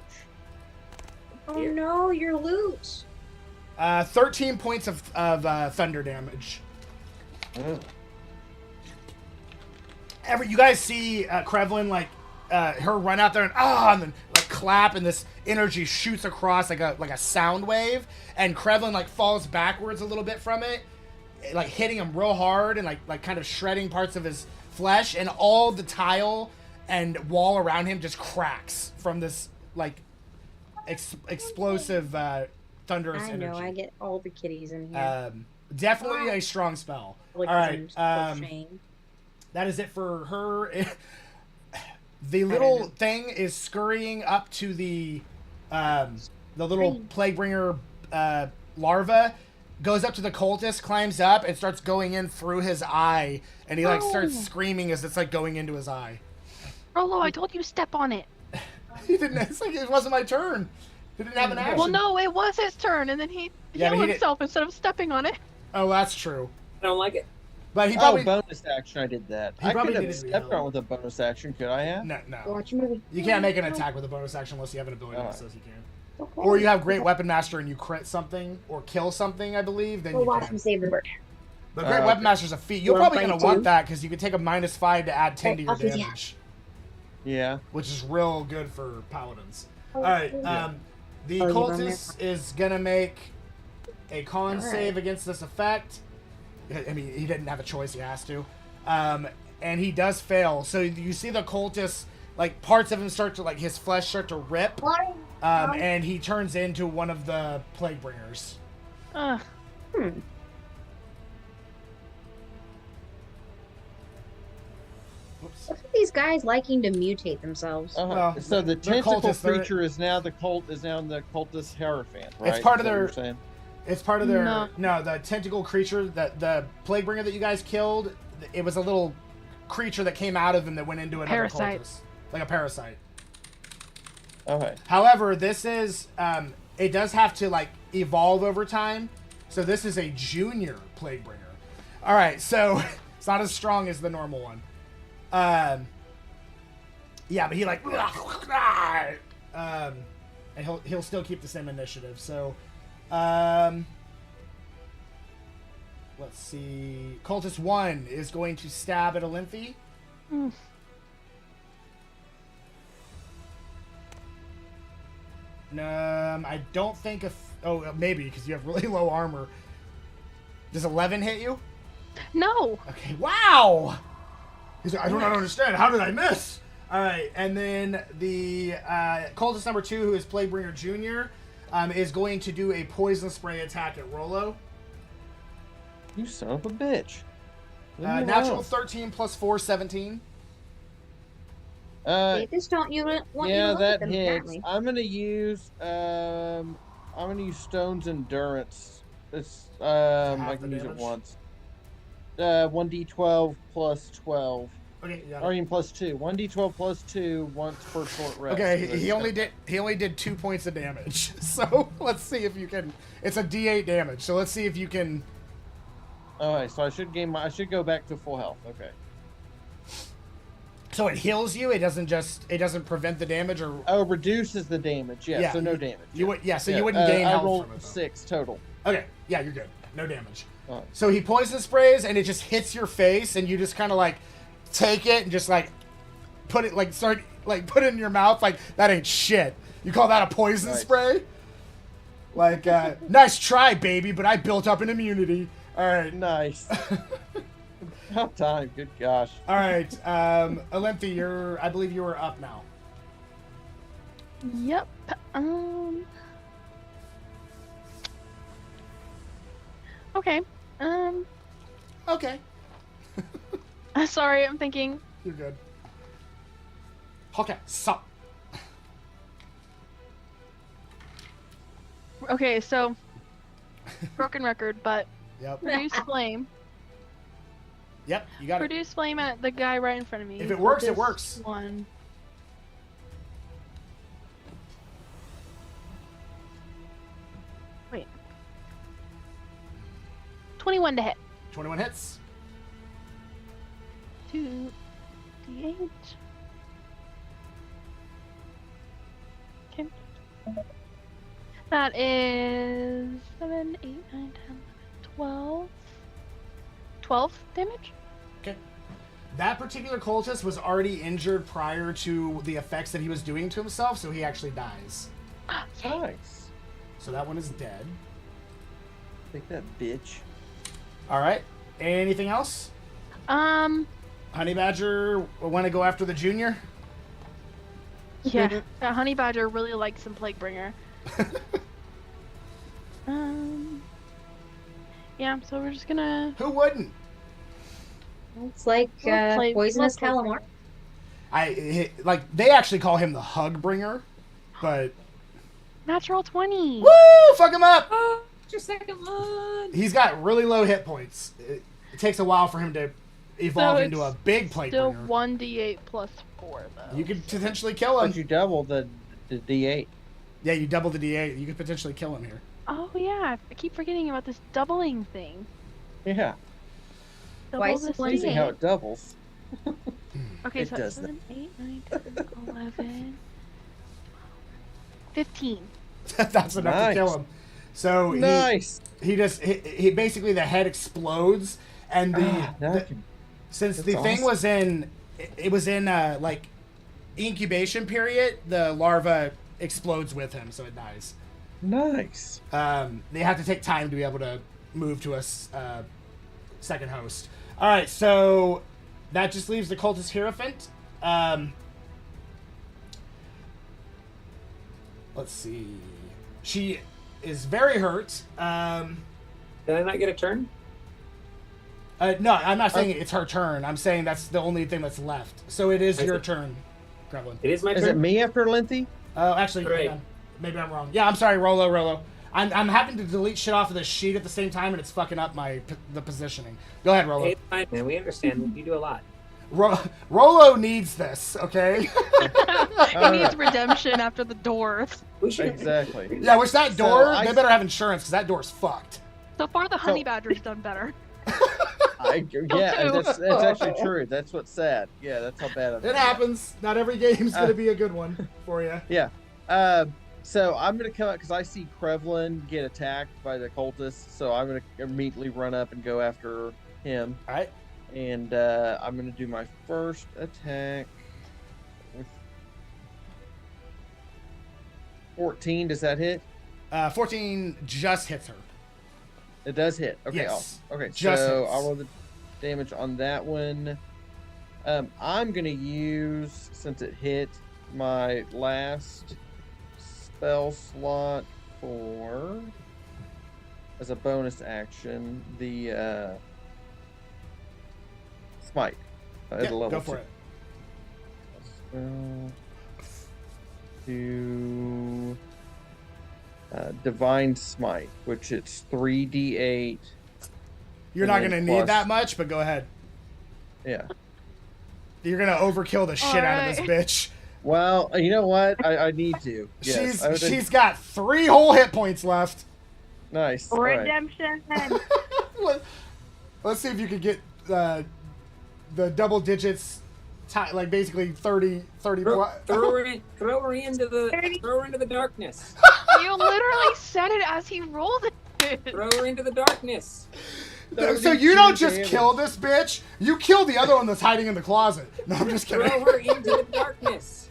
Oh
Here.
no, your loot.
13 points of thunder damage.
Mm.
You guys see Krevlin her run out there and then like clap, and this energy shoots across like a sound wave, and Krevlin falls backwards a little bit from it, like hitting him real hard and like kind of shredding parts of his flesh, and all the tile and wall around him just cracks from this explosive thunderous
I
energy.
know, I get all the kitties in here.
Definitely a strong spell.
Like,
All right,
I'm so ashamed.
that is it for her. The little thing is scurrying up to the little Plaguebringer larva, goes up to the cultist, climbs up, and starts going in through his eye, and he starts screaming as it's going into his eye.
Rolo, I told you to step on it.
He didn't. It's like it wasn't my turn. He didn't have an action.
Well, no, it was his turn, and then he
Yeah, but
healed
he
himself instead of stepping on it.
Oh, that's true.
I don't like it.
But he probably
bonus action, I did that.
He
I
probably
could have
didn't
stepped
know.
on with a bonus action, could I have?
no.
Watch your movie.
You can't make an attack with a bonus action unless you have an ability that
Alright.
says you can. Or you have Great Weapon Master and you crit something or kill something, I believe. Then
We'll
you
watch
can.
him save the bird.
But Great
okay.
Weapon Master's a feat. You're
Well,
probably going to
fight
want
too.
that because you can take a -5 to add 10 to your
I'll do that.
damage,
Yeah.
which is real good for paladins. All right, the
Oh, you run
cultist is going to make a con
All right.
save against this effect. I mean, he didn't have a choice; he has to, and he does fail. So you see the cultist, parts of him start to his flesh start to rip, and he turns into one of the plague bringers.
Ugh.
Oops.
Look at these guys liking to mutate themselves.
Uh-huh.
Well,
So the
they're
tentacle
cultists, they're-
creature is now the cultist Hierophant, right?
part of
Is that what
their-
you're saying?
It's part of their
No.
the tentacle creature that the plague bringer that you guys killed. It was a little creature that came out of him that went into another
Parasite.
cultist, like a parasite.
Okay.
However, this is it does have to evolve over time. So this is a junior plague bringer. All right, so It's not as strong as the normal one. Yeah, but he like, and he'll still keep the same initiative. So, let's see. Cultist 1 is going to stab at Olymphi. I don't think maybe because you have really low armor. Does 11 hit you?
No.
Okay. Wow. He's like, I don't understand. How did I miss? All right, and then the cultist number 2, who is Plaguebringer Jr., is going to do a poison spray attack at Rollo.
You son of a bitch.
Natural 13 plus 4, 17.
They just don't want you to look
that
at them,
hits.
apparently.
I'm gonna use Stone's Endurance. It's I can use it
damage?
once. 1d12 plus 12.
Okay, you got
Or
it.
even plus 2. 1d12 plus 2 once per short rest.
Okay,
So
he only did 2 points of damage. So let's see if you can. It's a D8 damage. So let's see if you can.
Alright, so I should go back to full health. Okay.
So it heals you. It doesn't prevent the damage or.
Oh, reduces the damage. Yeah, so no damage.
You wouldn't gain
I
health
rolled
from it, though.
6 total.
Okay, yeah, you're good. No damage.
Alright.
So he poison sprays and it just hits your face and you just kind of like take it and just like put it put it in your mouth like that ain't shit. You call that a poison
Nice.
spray? Like nice try, baby, but I built up an immunity. All right.
Nice. About time. Good gosh.
All right. Olymphi, I believe you are up now.
Yep. Okay.
Okay.
Sorry, I'm thinking.
You're good. Okay, so
Okay, so broken record, but
yep.
produce flame.
Yep, you got it.
Produce flame at the guy right in front of me.
If it works, it
This
works.
One. Wait. 21 to hit.
21 hits.
2d8. Okay. That is 7, 8, 9, 10, 11, 12. 12 damage?
Okay. That particular cultist was already injured prior to the effects that he was doing to himself, so he actually dies.
Nice.
So that one is dead.
Take that, bitch.
All right. Anything else? Honey Badger want to go after the junior?
Yeah. That honey badger really likes some Plaguebringer. Yeah, so we're just gonna...
Who wouldn't?
It's like poisonous calamar.
They actually call him the Hug Bringer, but
Natural 20!
woo, fuck him up.
Oh, just second one.
He's got really low hit points. It takes a while for him to evolve into a big Plague
Still
Bringer.
1d8 plus 4, though.
You could potentially kill him.
But you double the D8.
Yeah, you double the D8. You could potentially kill him here.
Oh, yeah. I keep forgetting about this doubling thing.
Yeah.
Double
Twice
this
as much.
Amazing how
D8.
it doubles.
Okay,
it
so
does
7, 8, 9, 10, 11, 15.
That's enough to kill him. So
Nice.
he basically the head explodes and since the thing was in like incubation period, the larva explodes with him, so it dies.
Nice.
They have to take time to be able to move to a second host. All right, so that just leaves the cultist Hierophant. Let's see. She is very hurt.
Did I not get a turn?
No, I'm not saying it's her turn. I'm saying that's the only thing that's left. So it is your turn, Gremlin.
It is my
Is
turn.
it me after Linthy?
Actually,
Right.
hang on. Maybe I'm wrong. Yeah, I'm sorry, Rollo. I'm having to delete shit off of the sheet at the same time, and it's fucking up the positioning. Go ahead, Rollo.
Hey, it's fine, man. We understand. You do a lot.
Rollo needs this, okay?
He needs redemption after the door.
We should.
Exactly.
Yeah, which that door,
I-
they better have insurance, because that door's fucked.
So far, the honey badger's done better.
Yeah, that's actually true. That's what's sad. Yeah, that's how bad I'm.
It happens. Not every game's gonna be a good one for you.
Yeah. So I'm gonna come out because I see Krevlin get attacked by the cultists. So I'm gonna immediately run up and go after him.
All right.
And I'm gonna do my first attack with 14. Does that hit?
14 just hits her.
It does hit. Okay.
Yes.
Okay.
Just
so
hits.
I'll roll the damage on that one. I'm gonna use, since it hit, my last spell slot for, as a bonus action, the smite. As
Yeah,
a level
go for
2.
it.
To divine smite, which it's 3d8.
You're
And
not
then
gonna
plus-
need that much, but go ahead.
Yeah.
You're gonna overkill the shit out of this bitch.
Well, you know what? I need to. Yes,
She's got 3 whole hit points left.
nice. All right.
Redemption.
Let's see if you could get the double digits, like basically 30.
Throw her into the darkness.
You literally said it as he rolled it.
Throw her into the darkness.
So you don't just kill this bitch, you kill the other one that's hiding in the closet. No, I'm just kidding.
Throw her into the darkness.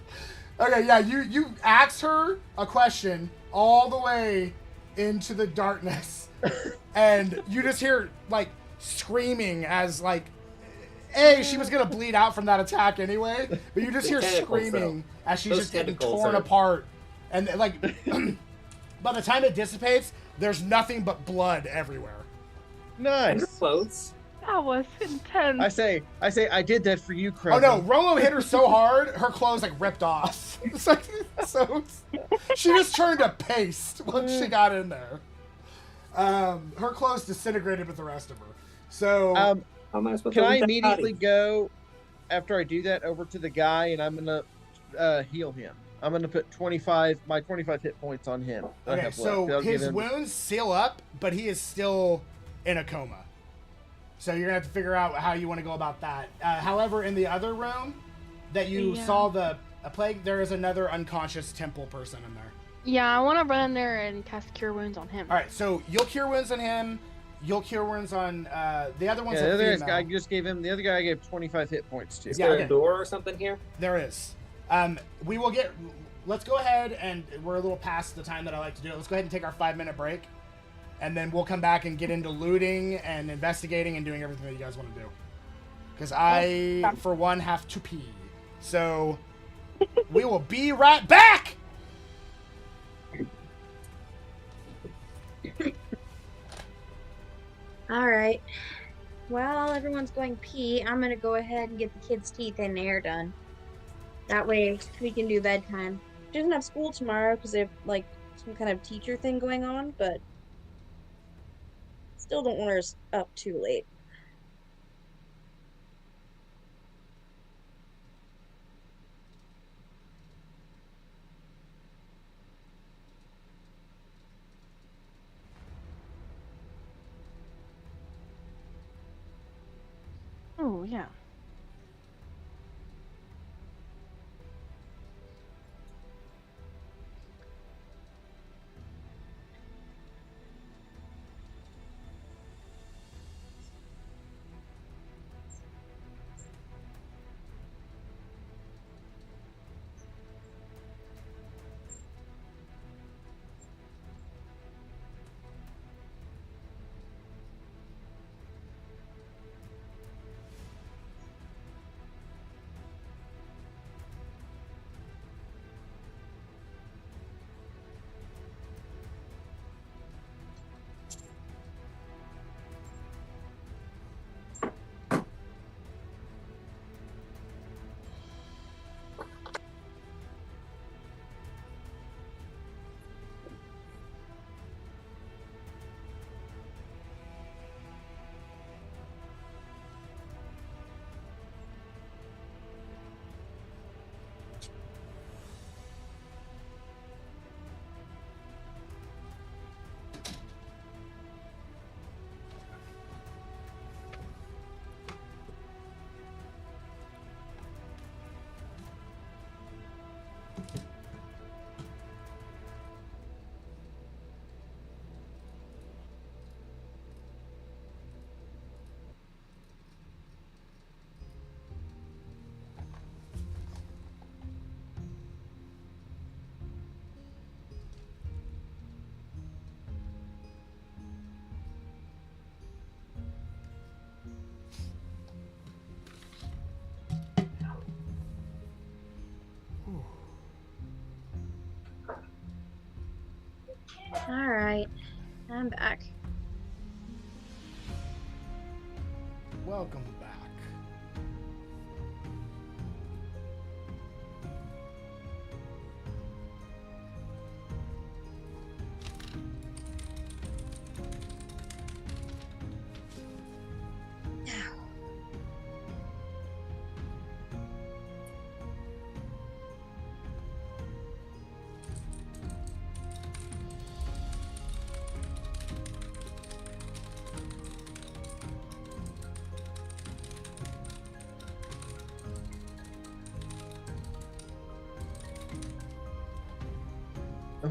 Okay, yeah, you ask her a question all the way into the darkness, and you just hear like screaming as like, she was gonna bleed out from that attack anyway, but you just hear screaming as she's just getting torn apart, and like by the time it dissipates, there's nothing but blood everywhere.
Nice.
Clothes.
That was intense.
I say, I did that for you,
Oh
Krevlin.
no, Rolo hit her so hard, her clothes like ripped off. It's like, so she just turned to paste once she got in there. Her clothes disintegrated with the rest of her. So
How am I supposed
Can
to
I
leave that
immediately
body?
go after I do that over to the guy, and I'm gonna heal him. I'm gonna put my 25 hit points on him. that I
okay,
have
so
left. That'll give
his
him-
wounds seal up, but he is still in a coma. So you're gonna have to figure out how you want to go about that. However, in the other room that you saw a plague, there is another unconscious temple person in there.
Yeah, I want to run in there and cast Cure Wounds on him.
All right, so you'll cure wounds on him. You'll cure wounds on the other one's
Yeah,
a
the other
female.
guy just gave him. The other guy I gave 25 hit points to.
Is
Yeah,
there
okay.
a door or something here?
There is. We will get. Let's go ahead, and we're a little past the time that I like to do it. Let's go ahead and take our 5-minute break, and then we'll come back and get into looting and investigating and doing everything that you guys want to do. Because I, for one, have to pee. So we will be right back.
All right. While everyone's going pee, I'm gonna go ahead and get the kids' teeth and hair done. That way we can do bedtime. She doesn't have school tomorrow because they have like some kind of teacher thing going on, but still don't want her up too late.
Oh, yeah.
All right, I'm back.
Welcome back.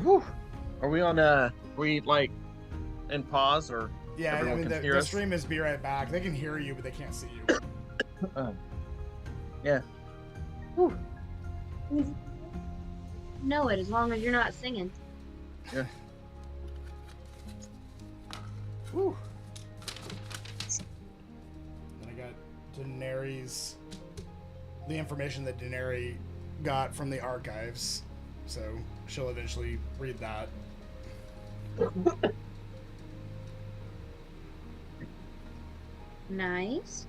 Whew. Are we on? We like in pause or?
Yeah, I
everyone
mean,
can hear
the
us?
stream is Be Right Back. They can hear you, but they can't see you.
Yeah.
Know it as long as you're not singing.
Yeah.
Whew. And I got Daenerys, the information that Daenerys got from the archives, so she'll eventually read that.
Nice.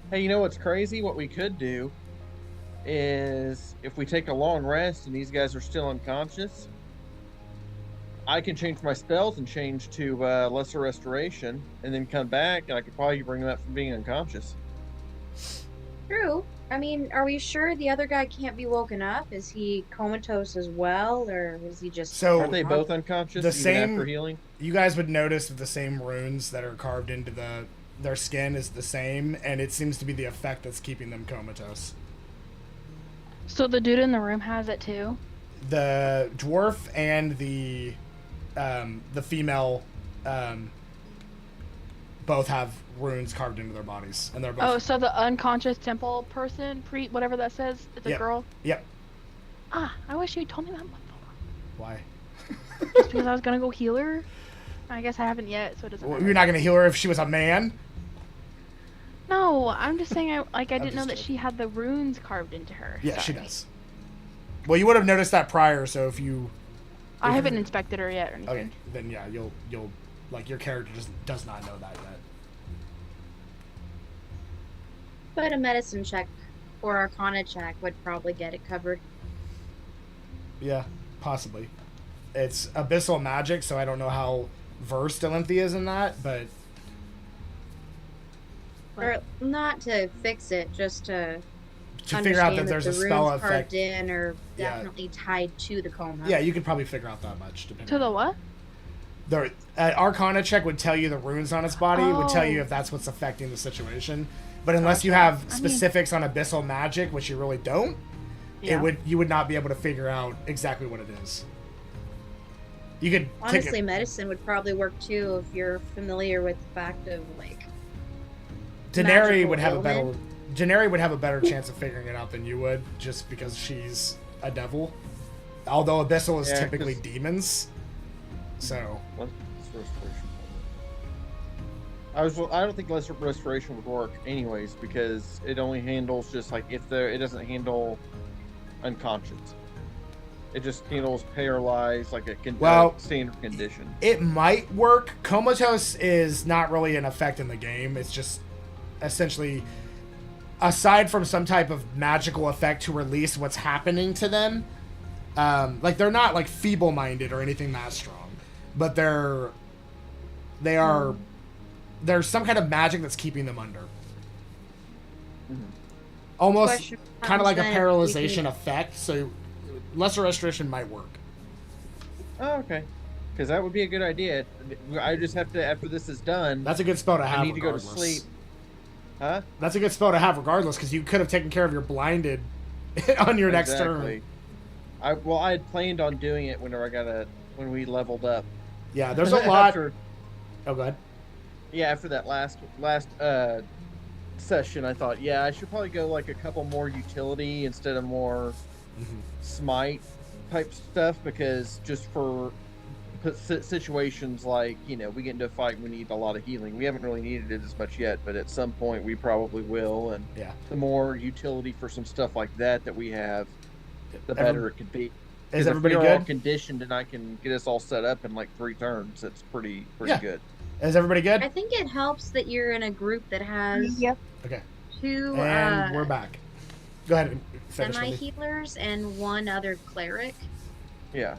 Hey, you know what's crazy? What we could do is if we take a long rest and these guys are still unconscious, I can change my spells and change to Lesser Restoration and then come back and I could probably bring them up from being unconscious.
True. I mean, are we sure the other guy can't be woken up? Is he comatose as well, or is he just...
So
Aren't they both unconscious
the
even
same
after healing?
You guys would notice that the same runes that are carved into their skin is the same, and it seems to be the effect that's keeping them comatose.
So the dude in the room has it too?
The dwarf and the female both have runes carved into their bodies, and they're both.
Oh, so the unconscious temple person, whatever that says, it's a
Yep.
girl?
Yep.
Ah, I wish you told me that before.
Why?
Just because I was gonna go heal her. I guess I haven't yet, so it doesn't
Well,
matter.
you're not gonna heal her if she was a man.
No, I'm just saying, I didn't know that
Understood.
she had the runes carved into her.
Yeah, she
Sorry.
does. Well, you would have noticed that prior, so if you.
I
if
haven't
you-
inspected her yet or anything.
Okay, then yeah, you'll like your character just does not know that yet.
But a medicine check or Arcana check would probably get it covered.
Yeah, possibly. It's abyssal magic, so I don't know how versed Galantrie is in that, but
Or not to fix it, just to
figure out that
understand
there's
the
a spell
runes
effect.
carved in are
Yeah.
definitely tied to the coma.
Yeah, you could probably figure out that much. Depending
To the
on-
what?
The Arcana check would tell you the runes on its body, would tell you
Oh.
if that's what's affecting the situation. But unless you have specifics on abyssal magic, which you really don't,
Yeah.
you would not be able to figure out exactly what it is. You could
Honestly, medicine would probably work too if you're familiar with the fact of like
Daenerys
magical
would have
ailment.
Daenerys would have a better chance of figuring it out than you would, just because she's a devil. Although abyssal is
Yeah,
typically
'cause-
demons, so
Lesser Restoration. I don't think Lesser Restoration would work anyways because it only handles just like it doesn't handle unconscious. It just handles paralyzed like a standard condition.
it might work. Comatose is not really an effect in the game. It's just essentially, aside from some type of magical effect to release what's happening to them, like they're not like feeble-minded or anything that strong, but there's some kind of magic that's keeping them under. Almost
Question
kind of like a
comes then if we
paralyzation
can-
effect, so lesser restoration might work.
Oh, okay. Because that would be a good idea. I just have to, after this is done,
That's a good spell to have.
I need to go to
regardless.
sleep. Huh?
That's a good spell to have regardless, because you could have taken care of your blinded on your next turn.
I had planned on doing it when we leveled up.
Yeah, there's a lot.
After,
Oh, go ahead.
yeah, after that last session, I thought, yeah, I should probably go like a couple more utility instead of more smite type stuff, because just for situations like, we get into a fight and we need a lot of healing. We haven't really needed it as much yet, but at some point we probably will. And
Yeah.
the more utility for some stuff like that we have, the better it could be.
Is
If
everybody
we are
good?
all conditioned and I can get us all set up in like 3 turns, it's pretty
Yeah.
good.
Is everybody good?
I think it helps that you're in a group that has
Yep.
Okay.
2
And we're back. Go ahead and finish.
semi
Lily.
healers and 1 other cleric.
Yeah.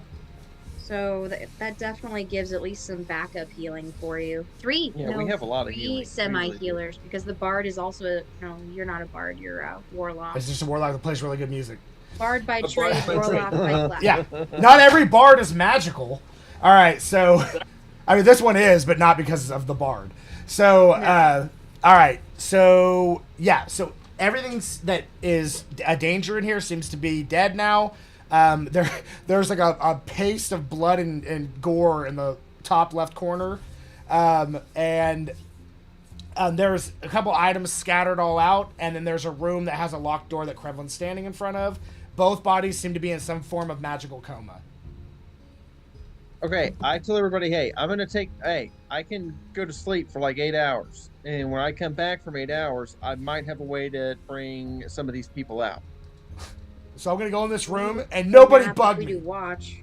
So that definitely gives at least some backup healing for you. 3.
Yeah,
no,
we have a lot of
3
healing.
semi healers because the bard is also no. You're not a bard. You're a warlock.
It's just a warlock that plays really good music.
Bard by
A bard
trade,
by
warlock
trade.
by class.
Yeah. Not every bard is magical. All right, so I mean this one is, but not because of the bard. So all right, so yeah, so everything that is a danger in here seems to be dead now. There's like a paste of blood and gore in the top left corner, and there's a couple items scattered all out, and then there's a room that has a locked door that Krevlin's standing in front of. Both bodies seem to be in some form of magical coma.
Okay, I tell everybody, hey, I can go to sleep for like 8 hours. And when I come back from 8 hours, I might have a way to bring some of these people out.
So I'm gonna go in this room and nobody
Yeah,
bug
we
me.
do watch.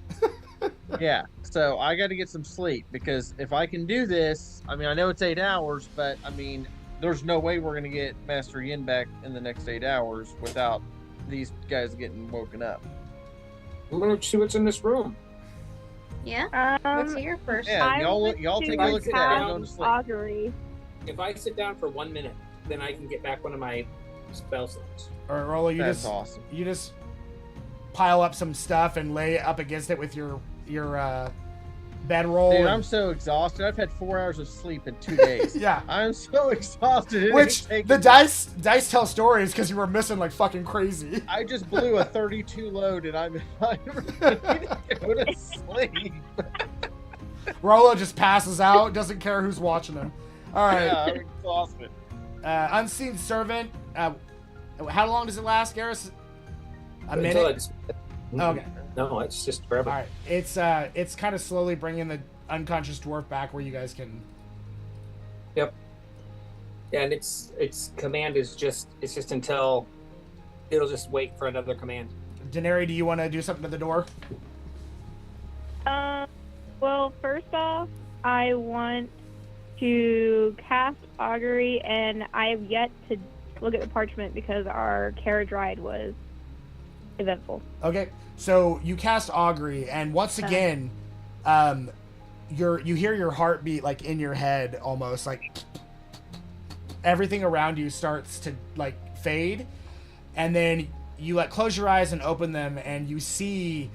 Yeah, so I got to get some sleep because if I can do this, I mean, I know it's 8 hours, but I mean, there's no way we're going to get Master Yin back in the next 8 hours without these guys getting woken up.
I'm gonna see what's in this room.
Yeah. Let's hear first.
Yeah,
I
y'all
would
take a
choose
look at that. I'm going to sleep.
Augury.
If I sit down for 1 minute, then I can get back one of my spell slots.
Or Rolo,
That's awesome.
you just pile up some stuff and lay up against it with your bedroll.
Dude,
and-
I'm so exhausted. I've had 4 hours of sleep in 2 days.
Yeah.
I'm so exhausted. It
Which
ain't taking
the
me-
dice tell stories because you were missing like fucking crazy.
I just blew a 32 load and I'm ready to go to sleep.
Rolo just passes out, doesn't care who's watching him. All right.
Yeah, I'm exhausted.
Unseen servant. How long does it last, Garrus? A
Until
minute.
it's-
Okay.
No, it's just forever.
All right. It's kind of slowly bringing the unconscious dwarf back where you guys can.
Yep. Yeah, and its command is just until it'll just wait for another command.
Daenerys, do you want to do something to the door?
Well, first off, I want to cast Augury, and I have yet to look at the parchment because our carriage ride was eventful.
Okay, so you cast Augury, and once again, you hear your heartbeat like in your head, almost like everything around you starts to like fade, and then you close your eyes and open them, and you see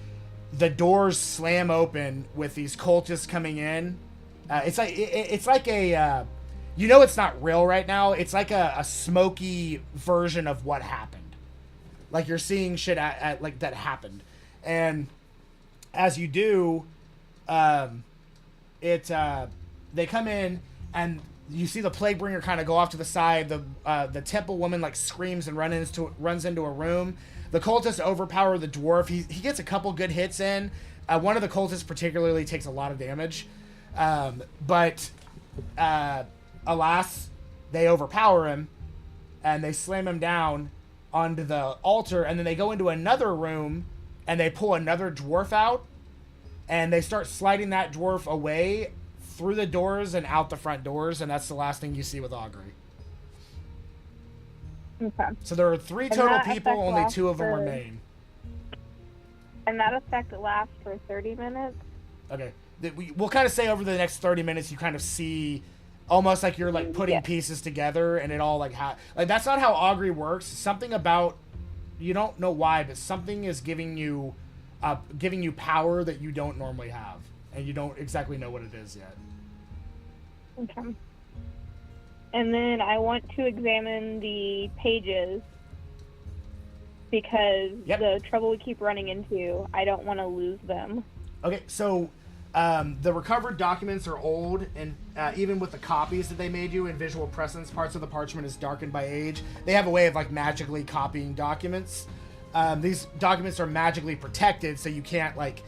the doors slam open with these cultists coming in. It's like a it's not real right now. It's like a smoky version of what happened. Like you're seeing shit at like that happened, and as you do, they come in and you see the Plaguebringer kind of go off to the side. The temple woman like screams and runs into a room. The cultists overpower the dwarf. He gets a couple good hits in. One of the cultists particularly takes a lot of damage, but alas, they overpower him and they slam him down onto the altar, and then they go into another room and they pull another dwarf out and they start sliding that dwarf away through the doors and out the front doors, and that's the last thing you see with Augury.
Okay.
So there are 3
And
total
that
people,
effect
only
lasts
2 of them
for-
remain.
And that effect lasts for 30 minutes.
Okay. We'll kind of say over the next 30 minutes you kind of see almost like you're like putting
Yeah.
pieces together, and it all like that's not how Augury works. Something about, you don't know why, but something is giving you power that you don't normally have, and you don't exactly know what it is yet.
Okay. And then I want to examine the pages because
Yep.
the trouble we keep running into, I don't want to lose them.
Okay, so the recovered documents are old, and even with the copies that they made you in visual presence, parts of the parchment is darkened by age. They have a way of like magically copying documents. These documents are magically protected, so you can't like,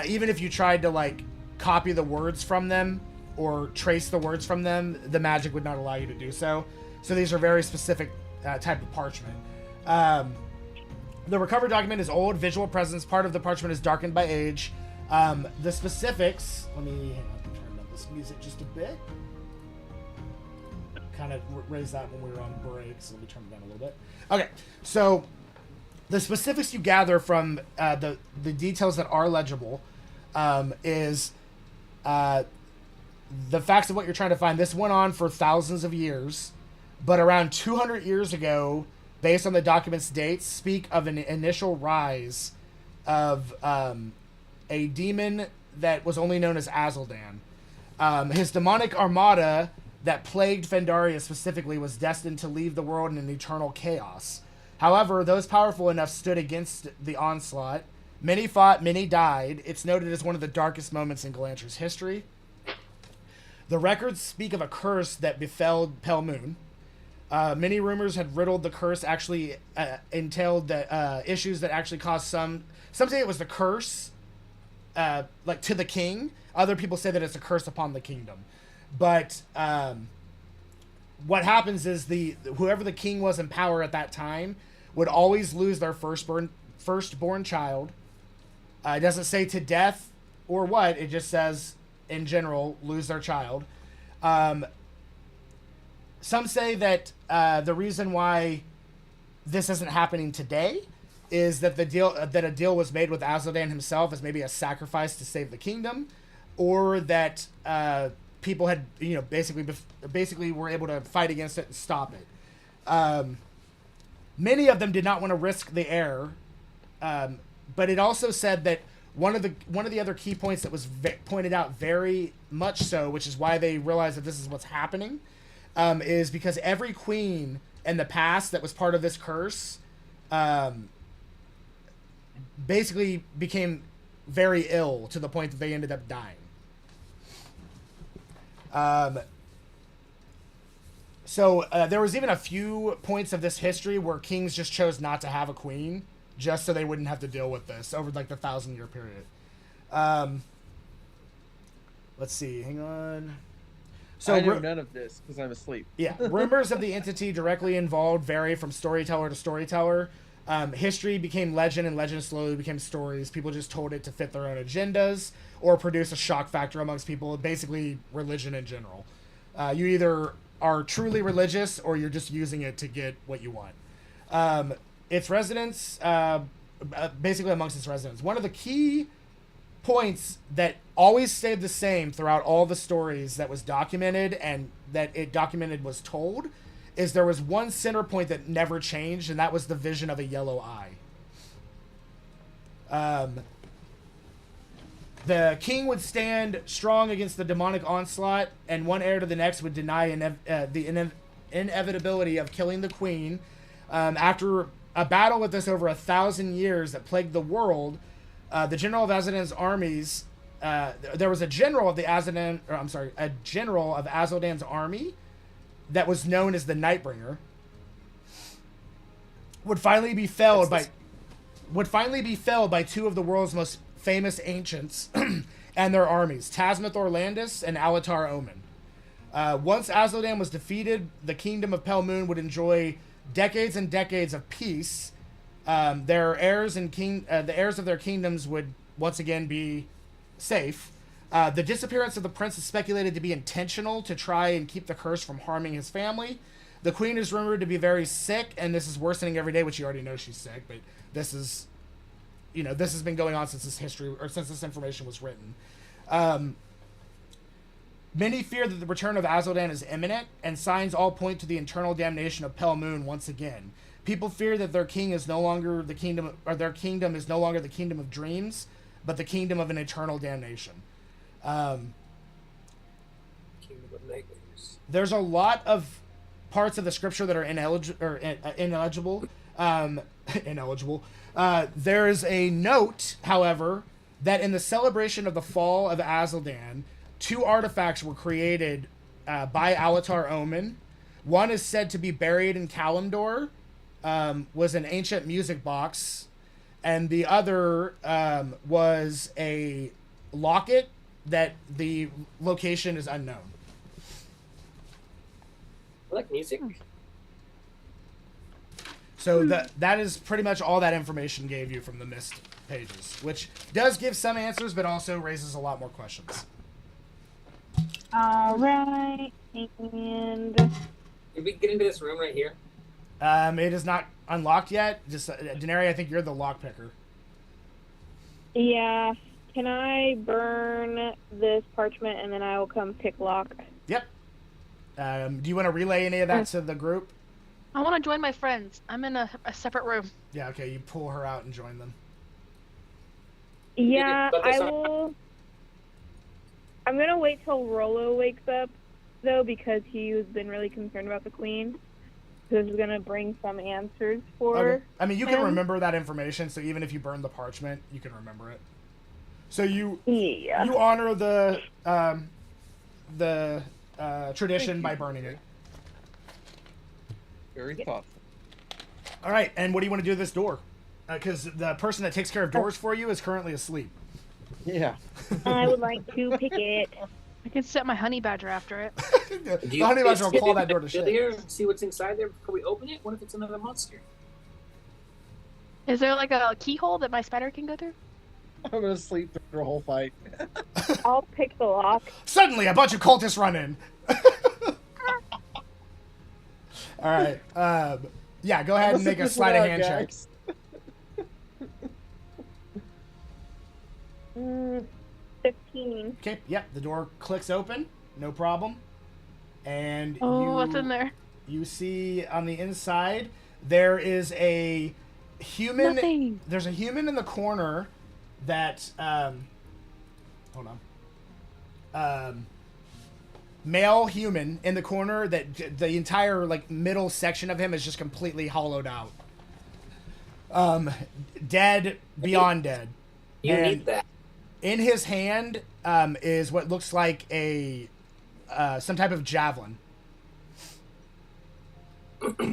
even if you tried to like copy the words from them or trace the words from them, the magic would not allow you to do so. So these are very specific type of parchment. The recovered document is old, visual presence. Part of the parchment is darkened by age. The specifics, let me turn down this music just a bit. Kind of raised that when we were on break, so let me turn it down a little bit. Okay, so the specifics you gather from the details that are legible is the facts of what you're trying to find. This went on for thousands of years, but around 200 years ago, based on the document's dates, speak of an initial rise of a demon that was only known as Azuldan. His demonic armada that plagued Fendaria specifically was destined to leave the world in an eternal chaos. However, those powerful enough stood against the onslaught. Many fought, many died. It's noted as one of the darkest moments in Galantrie's history. The records speak of a curse that befell Pelmoon. Many rumors had riddled the curse, actually entailed the issues that actually caused some say it was the curse, like to the king. Other people say that it's a curse upon the kingdom. But what happens is whoever the king was in power at that time would always lose their firstborn child. It doesn't say to death or what. It just says, in general, lose their child. Some say that the reason why this isn't happening today is that a deal was made with Azuldan himself as maybe a sacrifice to save the kingdom, or that people had basically were able to fight against it and stop it. Many of them did not want to risk the heir, but it also said that one of the other key points that was pointed out very much so, which is why they realized that this is what's happening, is because every queen in the past that was part of this curse basically became very ill to the point that they ended up dying. So there was even a few points of this history where kings just chose not to have a queen, just so they wouldn't have to deal with this over like the 1,000-year period. Let's see. Hang on. So
I know none of this because I'm asleep.
Yeah, rumors of the entity directly involved vary from storyteller to storyteller. History became legend, and legend slowly became stories. People just told it to fit their own agendas or produce a shock factor amongst people. Basically, religion in general. You either are truly religious or you're just using it to get what you want. Its residents, basically amongst its residents, one of the key points that always stayed the same throughout all the stories that was documented and that it documented was told is there was one center point that never changed, and that was the vision of a yellow eye. The king would stand strong against the demonic onslaught, and one heir to the next would deny the inevitability of killing the queen. After a battle with this over 1,000 years that plagued the world, the general of Azuldan's armies, there was a general of Azuldan's army that was known as the Nightbringer, would finally be felled by two of the world's most famous ancients and their armies, Tasmith Orlandus and Alatar Omen. Once Azuldan was defeated, the kingdom of Pelmoon would enjoy decades and decades of peace. Their heirs the heirs of their kingdoms would once again be safe. The disappearance of the prince is speculated to be intentional to try and keep the curse from harming his family. The queen is rumored to be very sick, and this is worsening every day, which you already know she's sick, but this has been going on since this information was written. Many fear that the return of Azuldan is imminent, and signs all point to the internal damnation of Pelmoon once again. People fear that their king is no longer the kingdom, or their kingdom is no longer the kingdom of dreams, but the kingdom of an eternal damnation.
Kingdom of nightmares.
There's a lot of parts of the scripture that are ineligible. Ineligible. There's a note, however, that in the celebration of the fall of Azuldan, 2 artifacts were created by Alatar Omen. One is said to be buried in Kalimdor, was an ancient music box, and the other was a locket that the location is unknown.
I like music.
So that is pretty much all that information gave you from the mist pages, which does give some answers, but also raises a lot more questions.
All right, and
Did we get into this room right here?
It is not unlocked yet. Just Denari, I think you're the lockpicker.
yeah, can I burn this parchment and then I will come pick lock?
Yep. Do you want to relay any of that to the group?
I want to join my friends. I'm in a separate room.
Yeah, okay, you pull her out and join them.
Yeah,
But there's
I will. I'm gonna wait till Rolo wakes up, though, because he's been really concerned about the queen. Who's gonna bring some answers for?
Okay. I mean, you can
him.
remember that information, so even if you burn the parchment, you can remember it. So you
Yeah.
you honor the tradition by burning it.
Very thoughtful.
All right, and what do you want to do with this door? Because the person that takes care of doors for you is currently asleep.
Yeah.
I would like to pick it.
I can set my honey badger after it.
The honey badger will call that door to
Get
shit.
here and see what's inside there before we open it. What if it's another monster?
Is there like a keyhole that my spider can go through?
I'm gonna sleep through the whole fight.
I'll pick the lock.
Suddenly, a bunch of cultists run in. All right. Yeah, go ahead and make a sleight of hand check.
15.
Okay, yep, the door clicks open, no problem. And
What's in there?
you see on the inside there is a human.
Nothing.
There's a human in the corner that hold on. Male human in the corner that the entire like middle section of him is just completely hollowed out. Dead beyond dead.
You
And
need that.
in his hand is what looks like a some type of javelin.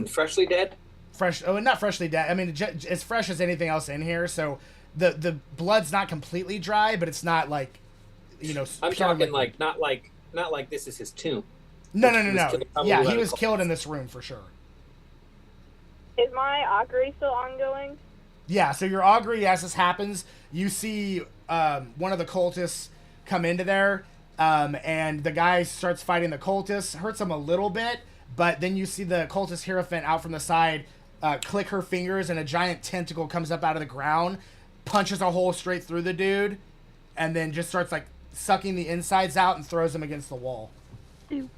Freshly dead?
Fresh, oh, not freshly dead. I mean, as fresh as anything else in here. So the blood's not completely dry, but it's not like, you know.
I'm
pure
talking
liquid.
like not like this is his tomb.
No.
He was killed probably
Yeah,
by
he
the
was
cultists.
killed in this room for sure.
Is my augury still ongoing?
Yeah, so your augury, as this happens, you see one of the cultists come into there, and the guy starts fighting the cultists, hurts him a little bit, but then you see the cultist Hierophant out from the side click her fingers, and a giant tentacle comes up out of the ground, punches a hole straight through the dude, and then just starts like sucking the insides out and throws him against the wall.
Ew.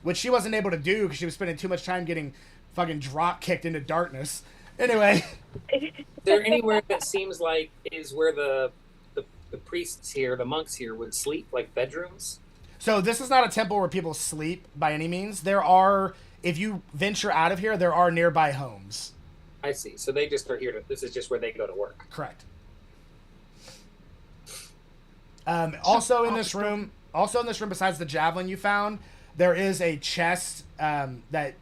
Which she wasn't able to do because she was spending too much time getting fucking drop kicked into darkness. Anyway.
Is there anywhere that seems like is where the priests here, the monks here, would sleep, like bedrooms?
So this is not a temple where people sleep by any means. There are, if you venture out of here, there are nearby homes.
I see. So they just are here to. This is just where they go to work.
Correct. Also in this room, besides the javelin you found, there is a chest that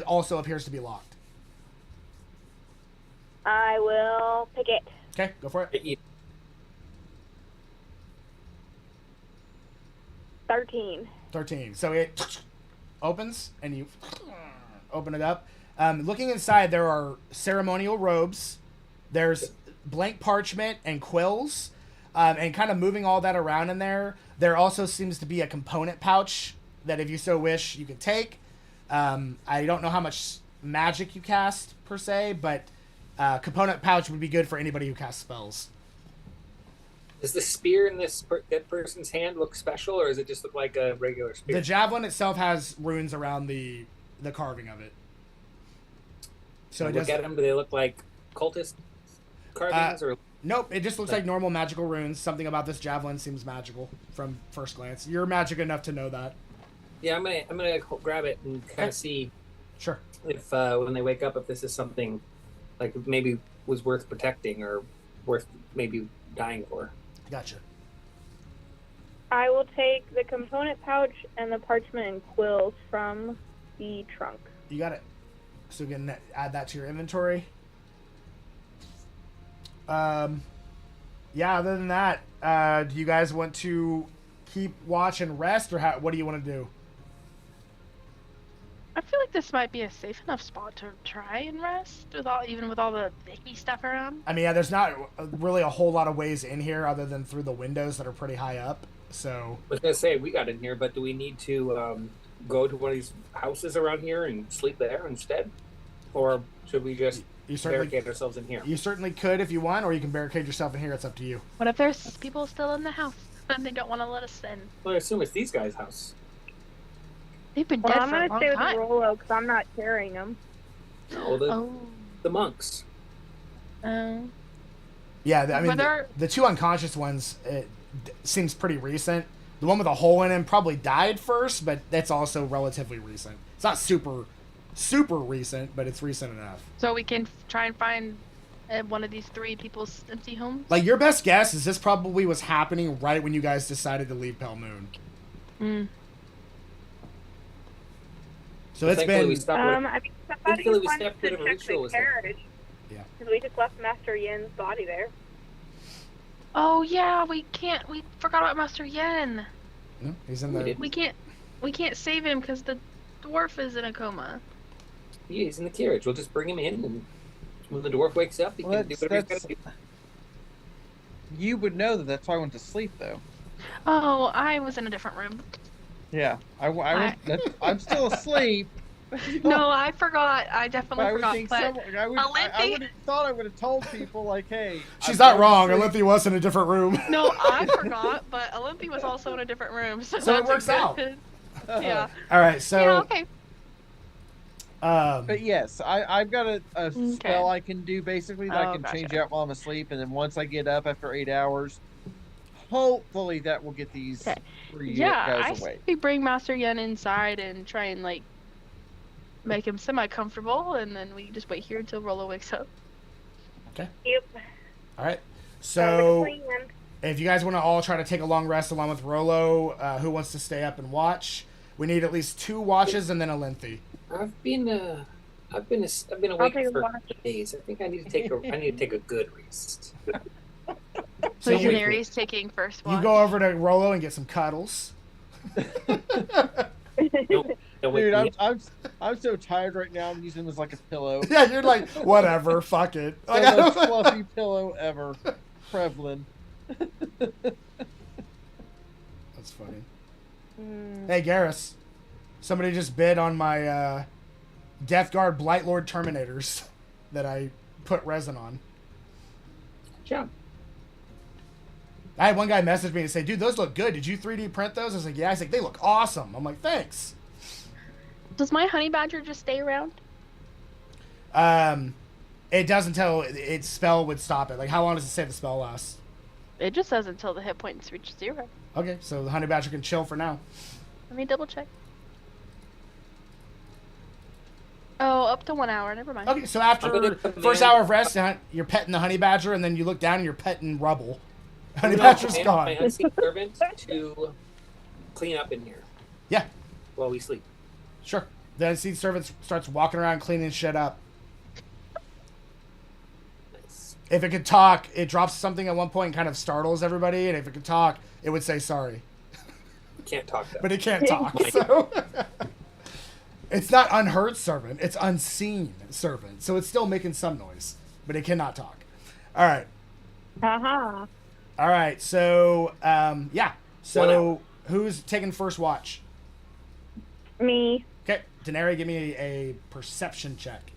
also appears to be locked.
I will pick it.
Okay, go for it.
13.
13. So it opens, and you open it up. Looking inside, there are ceremonial robes. There's blank parchment and quills. And kind of moving all that around in there, there also seems to be a component pouch that, if you so wish, you could take. I don't know how much magic you cast, per se, but component pouch would be good for anybody who casts spells.
Does the spear in this dead person's hand look special, or does it just look like a regular spear?
The javelin itself has runes around the carving of it. So it
look
does.
at them. Do they look like cultist carvings, or
Nope, it just looks like normal magical runes. Something about this javelin seems magical from first glance. You're magic enough to know that.
yeah? I'm gonna grab it and kind of see
Sure.
if when they wake up, if this is something like maybe was worth protecting or worth maybe dying for.
Gotcha.
I will take the component pouch and the parchment and quills from the trunk.
You got it. So you can add that to your inventory. Yeah, other than that, do you guys want to keep watch and rest, or what do you want to do?
I feel like this might be a safe enough spot to try and rest, even with all the icky stuff around.
I mean, yeah, there's not really a whole lot of ways in here other than through the windows that are pretty high up. So
I was gonna say we got in here, but do we need to go to one of these houses around here and sleep there instead, or should we just barricade ourselves in here?
You certainly could if you want, or you can barricade yourself in here. It's up to you.
What if there's people still in the house and they don't want to let us in?
Well, I assume it's these guys' house.
They've been
Well,
dead
I'm
for a
gonna
long
stay with
time.
Rolo because I'm not carrying him.
No, the monks.
Yeah, I mean, the two unconscious ones, it seems pretty recent. The one with a hole in him probably died first, but that's also relatively recent. It's not super recent, but it's recent enough.
So we can try and find one of these 3 people's empty homes?
Like, your best guess is this probably was happening right when you guys decided to leave Pell Moon. So it's been...
I mean, somebody wants to check the carriage.
Yeah.
Because we just left Master Yin's body there.
Oh yeah, we forgot about Master Yen.
No, he's in the...
We can't save him because the dwarf is in a coma.
Yeah, he's in the carriage. We'll just bring him in, and when the dwarf wakes up, he can do whatever he's got to do.
You would know that's why I went to sleep, though.
Oh, I was in a different room.
Yeah, I'm still asleep.
No, I forgot. I definitely forgot. But
I thought I would have told people, like, hey.
She's not wrong. Olympia was in a different room.
No, I forgot, but Olympia was also in a different room. So
it works out.
Yeah.
All right, so...
Yeah, okay.
But yes, I've got a spell I can do, basically, that I can change out while I'm asleep, and then once I get up after 8 hours, hopefully that will get these 3 guys away.
We bring Master Yen inside and try and, like, make him semi-comfortable, and then we just wait here until Rolo wakes up.
Okay.
Yep.
All right. So, if you guys want to all try to take a long rest along with Rolo, who wants to stay up and watch? We need at least 2 watches and then a lengthy.
I've been awake for days. I think I need to take a good rest.
So Daenerys taking first watch.
You go over to Rolo and get some cuddles.
Dude, I'm so tired right now. I'm using him as like a pillow.
Yeah, you're like, whatever, fuck it.
The most fluffy pillow ever. Prevlin.
That's funny. Hey, Garrus. Somebody just bid on my Death Guard Blightlord Terminators that I put resin on.
Yeah.
I had one guy message me and say, dude, those look good. Did you 3D print those? I was like, yeah. He's like, they look awesome. I'm like, thanks.
Does my honey badger just stay around?
It does until its spell would stop it. Like, how long does it say the spell lasts?
It just says until the hit points reach 0.
Okay, so the honey badger can chill for now.
Let me double check. Oh, up to 1 hour. Never mind.
Okay, so after first hour of rest, you're petting the honey badger, and then you look down and you're petting rubble. Honey badger's gone.
My unseen servant to clean up in here.
Yeah.
While we sleep.
Sure. The unseen servant starts walking around cleaning shit up.
Nice.
If it could talk, it drops something at one point and kind of startles everybody, and if it could talk, it would say sorry.
Can't talk though.
But it can't talk, so... It's not unheard servant, it's unseen servant. So it's still making some noise, but it cannot talk. All right.
Uh-huh.
All right, so, yeah. So, who's taking first watch?
Me.
Okay, Daenerys, give me a perception check.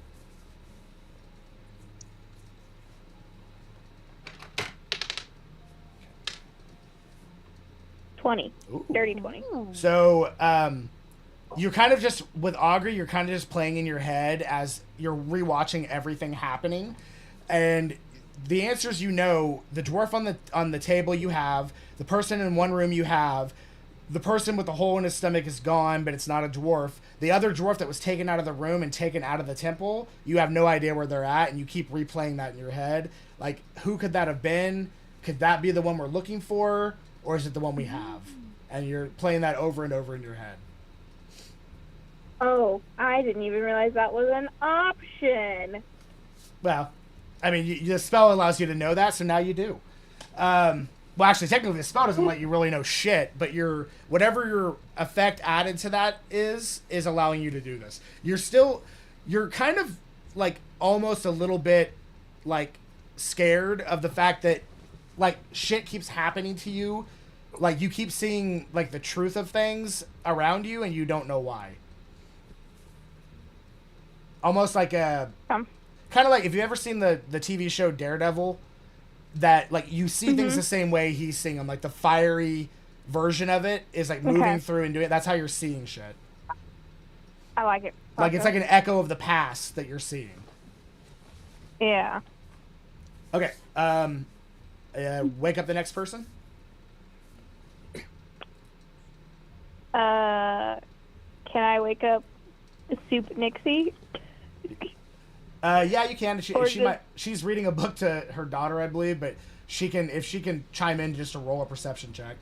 Dirty 20.
So, you're kind of just, with Augury, you're kind of just playing in your head as you're rewatching everything happening. And the answers you know, the dwarf on the table you have, the person in one room you have, the person with the hole in his stomach is gone, but it's not a dwarf. The other dwarf that was taken out of the room and taken out of the temple, you have no idea where they're at, and you keep replaying that in your head. Like, who could that have been? Could that be the one we're looking for? Or is it the one we have? And you're playing that over and over in your head.
Oh, I didn't even realize that was an option.
Well, I mean, the spell allows you to know that, so now you do. Well, actually, technically, the spell doesn't let you really know shit, but whatever your effect added to that is allowing you to do this. You're kind of like almost a little bit like scared of the fact that like shit keeps happening to you, like you keep seeing like the truth of things around you, and you don't know why. Almost like a kind of like if you ever seen the TV show Daredevil. That like you see things the same way he's seeing them, like the fiery version of it is like moving through and doing it. That's how you're seeing shit.
I like it.
Like it's like an echo of the past that you're seeing.
Yeah.
Okay. Wake up the next person.
Can I wake up Soup Nixie?
Yeah, you can. She's reading a book to her daughter, I believe, but if she can chime in just to roll a perception check.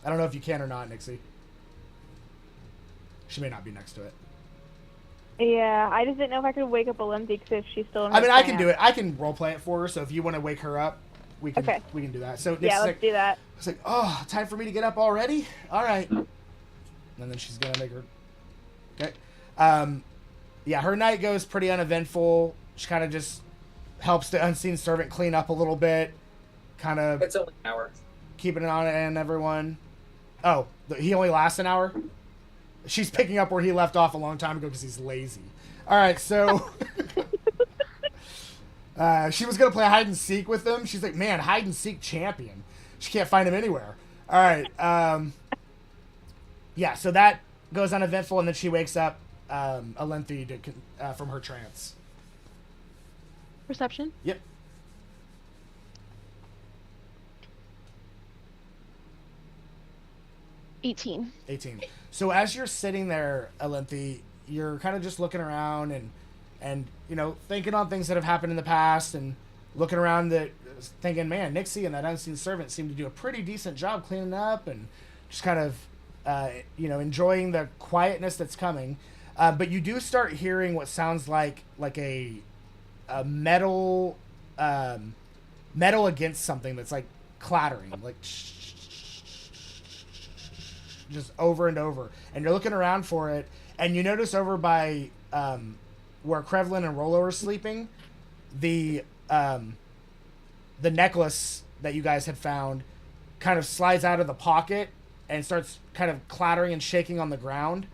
I don't know if you can or not, Nixie. She may not be next to it.
Yeah, I just didn't know if I could wake up Olympic if she's still in her
I mean, I can
trance.
do it. I can role play it for her. So if you want to wake her up, we can do that. So
Yeah, let's do that.
It's like, oh, time for me to get up already. All right, and then she's gonna make her. Okay. Yeah, her night goes pretty uneventful. She kind of just helps the unseen servant clean up a little bit. Kind of.
It's only an hour.
Keeping an eye on everyone. Oh, he only lasts an hour? She's picking up where he left off a long time ago because he's lazy. All right, so. She was going to play hide and seek with him. She's like, man, hide and seek champion. She can't find him anywhere. All right. Yeah, so that goes uneventful, and then she wakes up. Galantrie from her trance.
Perception?
Yep.
$18.
18. So as you're sitting there, Galantrie, you're kind of just looking around and you know, thinking on things that have happened in the past and looking around thinking, man, Nixie and that unseen servant seem to do a pretty decent job cleaning up and just kind of you know, enjoying the quietness that's coming. But you do start hearing what sounds like a metal against something that's like clattering, like just over and over. And you're looking around for it, and you notice over by where Krevlin and Rolo are sleeping, the necklace that you guys had found kind of slides out of the pocket and starts kind of clattering and shaking on the ground.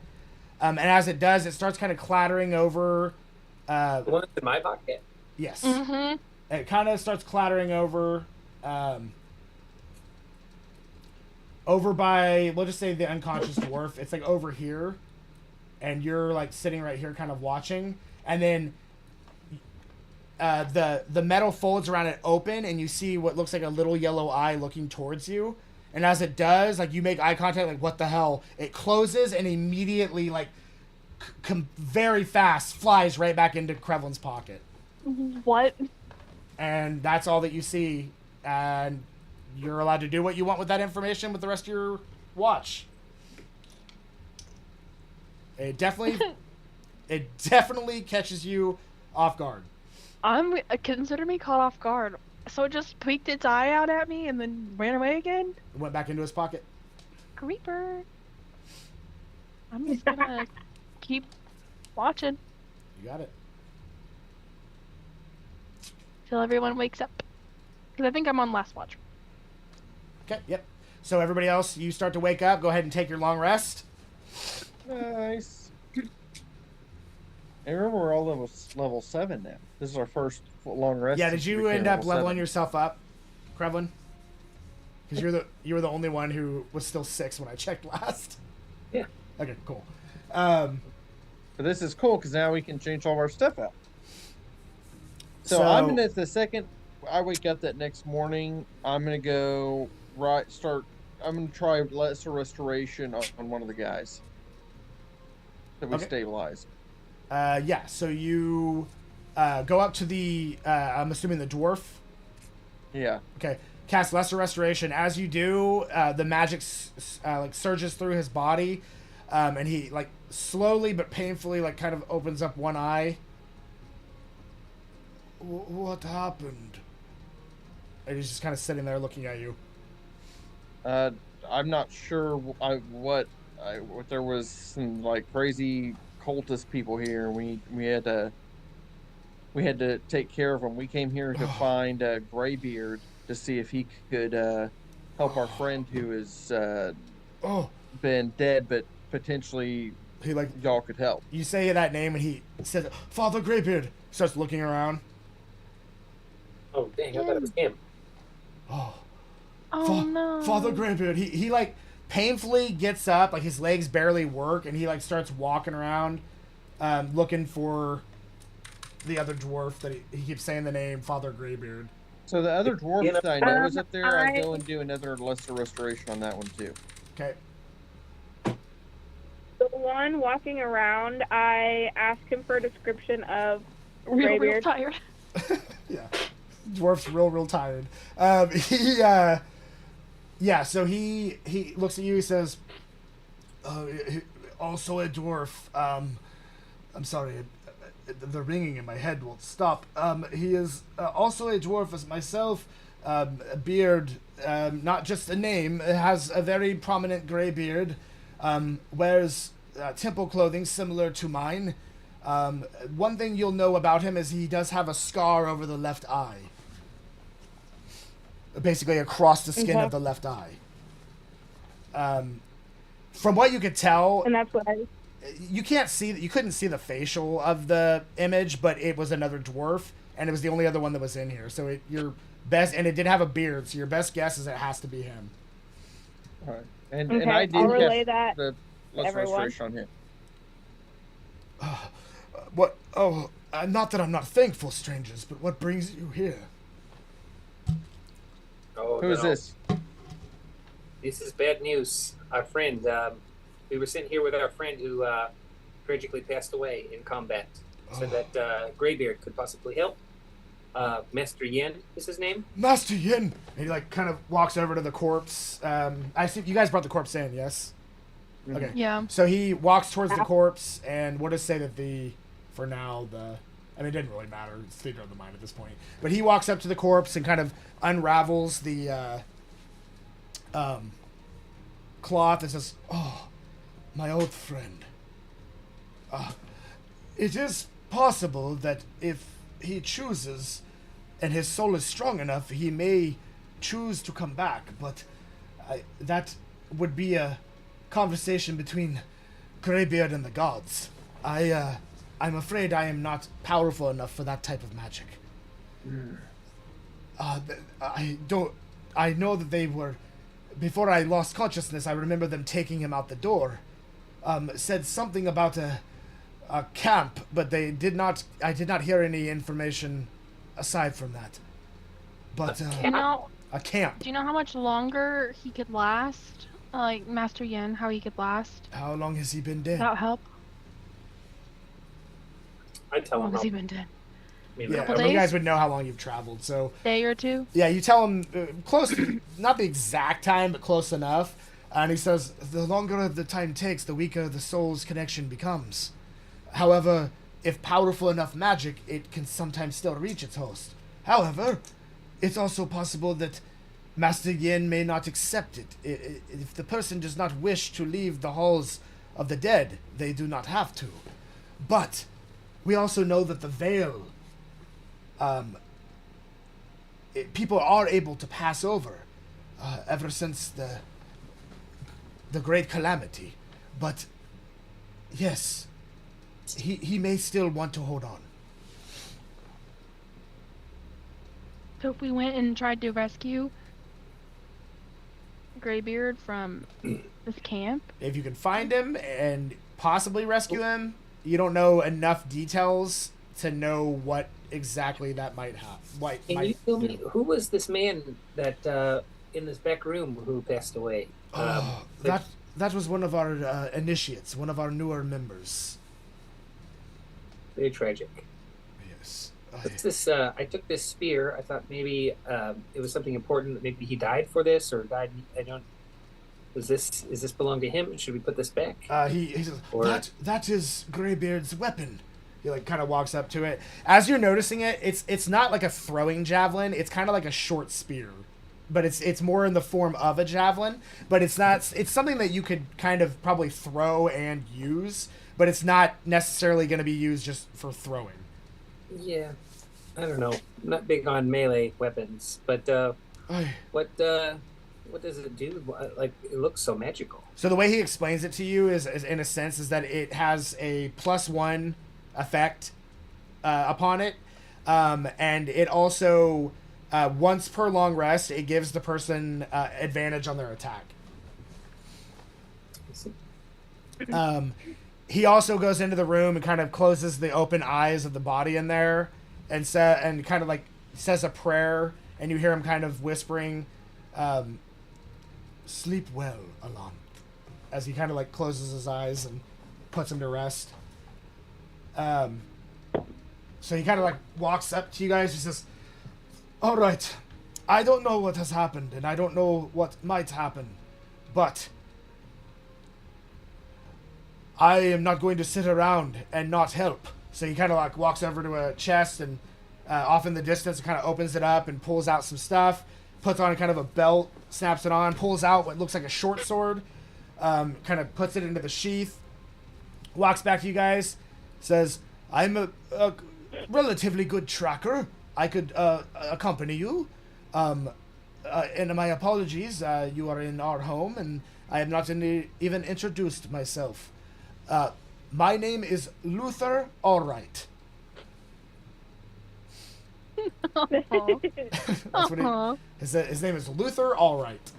And as it does, it starts kind of clattering over.
The one that's in my pocket?
Yes.
Mm-hmm.
It kind of starts clattering over. Over by, we'll just say the unconscious dwarf. It's like over here. And you're like sitting right here kind of watching. And then the metal folds around it open, and you see what looks like a little yellow eye looking towards you. And as it does, like you make eye contact, like what the hell? It closes and immediately, like, very fast flies right back into Krevlin's pocket.
What?
And that's all that you see. And you're allowed to do what you want with that information with the rest of your watch. It definitely catches you off guard.
Consider me caught off guard. So it just peeked its eye out at me and then ran away again?
It went back into his pocket.
Creeper. I'm just gonna keep watching
You got it.
till everyone wakes up. Because I think I'm on last watch.
Okay, yep. So everybody else, you start to wake up. Go ahead and take your long rest.
Nice. Hey, remember we're all level 7 now. This is our first long rest.
Yeah, did
since we
you
became
end up
level
leveling
7.
yourself up, Krevlin? Because you were the only one who was still 6 when I checked last.
Yeah.
Okay, cool.
But this is cool because now we can change all of our stuff out. So I'm gonna the second I wake up that next morning, I'm gonna go I'm gonna try lesser restoration on one of the guys that we stabilized.
Yeah, so you go up to the I'm assuming the dwarf.
Yeah.
Okay. Cast lesser restoration. As you do, the magic like surges through his body, and he like slowly but painfully like kind of opens up one eye. What happened? And he's just kind of sitting there looking at you.
I'm not sure what there was some like crazy cultist people here. We had to take care of them. We came here to find Graybeard to see if he could help our friend who has
Oh,
been dead, but potentially
he like
y'all could help.
you say that name and he says, "Father Greybeard." Starts looking around.
Oh dang! I thought it was him.
Oh,
Oh no.
Father Greybeard. He like painfully gets up, like his legs barely work, and he like starts walking around, looking for the other dwarf that he keeps saying the name, Father Greybeard.
So the other dwarf that I know is up there. I
I-
go and do another lesser restoration on that one too.
Okay.
The one walking around, I asked him for a description of
real
Greybeard.
tired.
Yeah. Dwarf's real tired. Yeah, so he looks at you, he says, also a dwarf. I'm sorry, the ringing in my head won't stop. He is also a dwarf as myself. A beard, not just a name, has a very prominent gray beard. Wears temple clothing similar to mine. One thing you'll know about him is he does have a scar over the left eye. Basically across the skin of the left eye. From what you could tell,
And that's what I.
you couldn't see the facial of the image, but it was another dwarf, and it was the only other one that was in here. So it did have a beard, so your best guess is it has to be him.
All right. And
Okay,
I did
I'll relay
get
that
the lesser
everyone.
restoration on him.
What? Oh, not that I'm not thankful, strangers, but what brings you here?
Oh,
Who is
no.
this?
This is bad news. Our friend, we were sitting here with our friend who tragically passed away in combat. So that Greybeard could possibly help. Master Yen is his name.
Master Yin! And he like kind of walks over to the corpse. I see you guys brought the corpse in, yes? Okay.
Yeah.
So he walks towards the corpse, and we'll just say that I mean, it didn't really matter. It's theater of the mind at this point. But he walks up to the corpse and kind of unravels the cloth and says, "Oh, my old friend. It is possible that if he chooses, and his soul is strong enough, he may choose to come back. But that would be a conversation between Greybeard and the gods. I'm afraid I am not powerful enough for that type of magic. I know that they were, before I lost consciousness, I remember them taking him out the door. Said something about a camp, but I did not hear any information aside from that. But
You know,
a camp.
do you know how much longer he could last? Like Master Yin, how he could last
How long has he been dead?
without help?
I'd tell
How
him.
long has he been dead?
Maybe
Yeah,
couple
you guys
days?
would know how long you've traveled, so
Day or two?
yeah, you tell him close, not the exact time, but close enough. And he says, the longer the time takes, the weaker the soul's connection becomes. However, if powerful enough magic, it can sometimes still reach its host. However, it's also possible that Master Yin may not accept it. If the person does not wish to leave the halls of the dead, they do not have to. But we also know that the veil, people are able to pass over ever since the great calamity. But yes, he may still want to hold on.
So if we went and tried to rescue Greybeard from this camp,
If you can find him and possibly rescue him, you don't know enough details to know what exactly that might have.
Can you tell me who was this man that in this back room who passed away?
That was one of our initiates, one of our newer members.
Very tragic.
Yes.
What's this? I took this spear. I thought maybe it was something important. Maybe he died for this, or died. I don't. Is this belong to him? Should we put this back?
He says,
Or-
that is Greybeard's weapon. He like kind of walks up to it. As you're noticing it, it's not like a throwing javelin. It's kind of like a short spear. but it's more in the form of a javelin. But it's not. It's something that you could kind of probably throw and use, but it's not necessarily going to be used just for throwing.
Yeah, I don't know. I'm not big on melee weapons, but what does it do? Like, it looks so magical.
So the way he explains it to you is in a sense, is that it has a +1 effect upon it, and it also once per long rest, it gives the person advantage on their attack. He also goes into the room and kind of closes the open eyes of the body in there, and kind of like says a prayer, and you hear him kind of whispering, "Sleep well, Alan," as he kind of like closes his eyes and puts him to rest. So he kind of like walks up to you guys. He says, "All right, I don't know what has happened, and I don't know what might happen, but I am not going to sit around and not help." So he kind of like walks over to a chest and off in the distance kind of opens it up and pulls out some stuff, puts on kind of a belt, snaps it on, pulls out what looks like a short sword, kind of puts it into the sheath, walks back to you guys, says, "I'm a relatively good tracker. I could accompany you. And my apologies, you are in our home, and I have not even introduced myself. My name is Luther Allright." That's what his name is Luther Allright.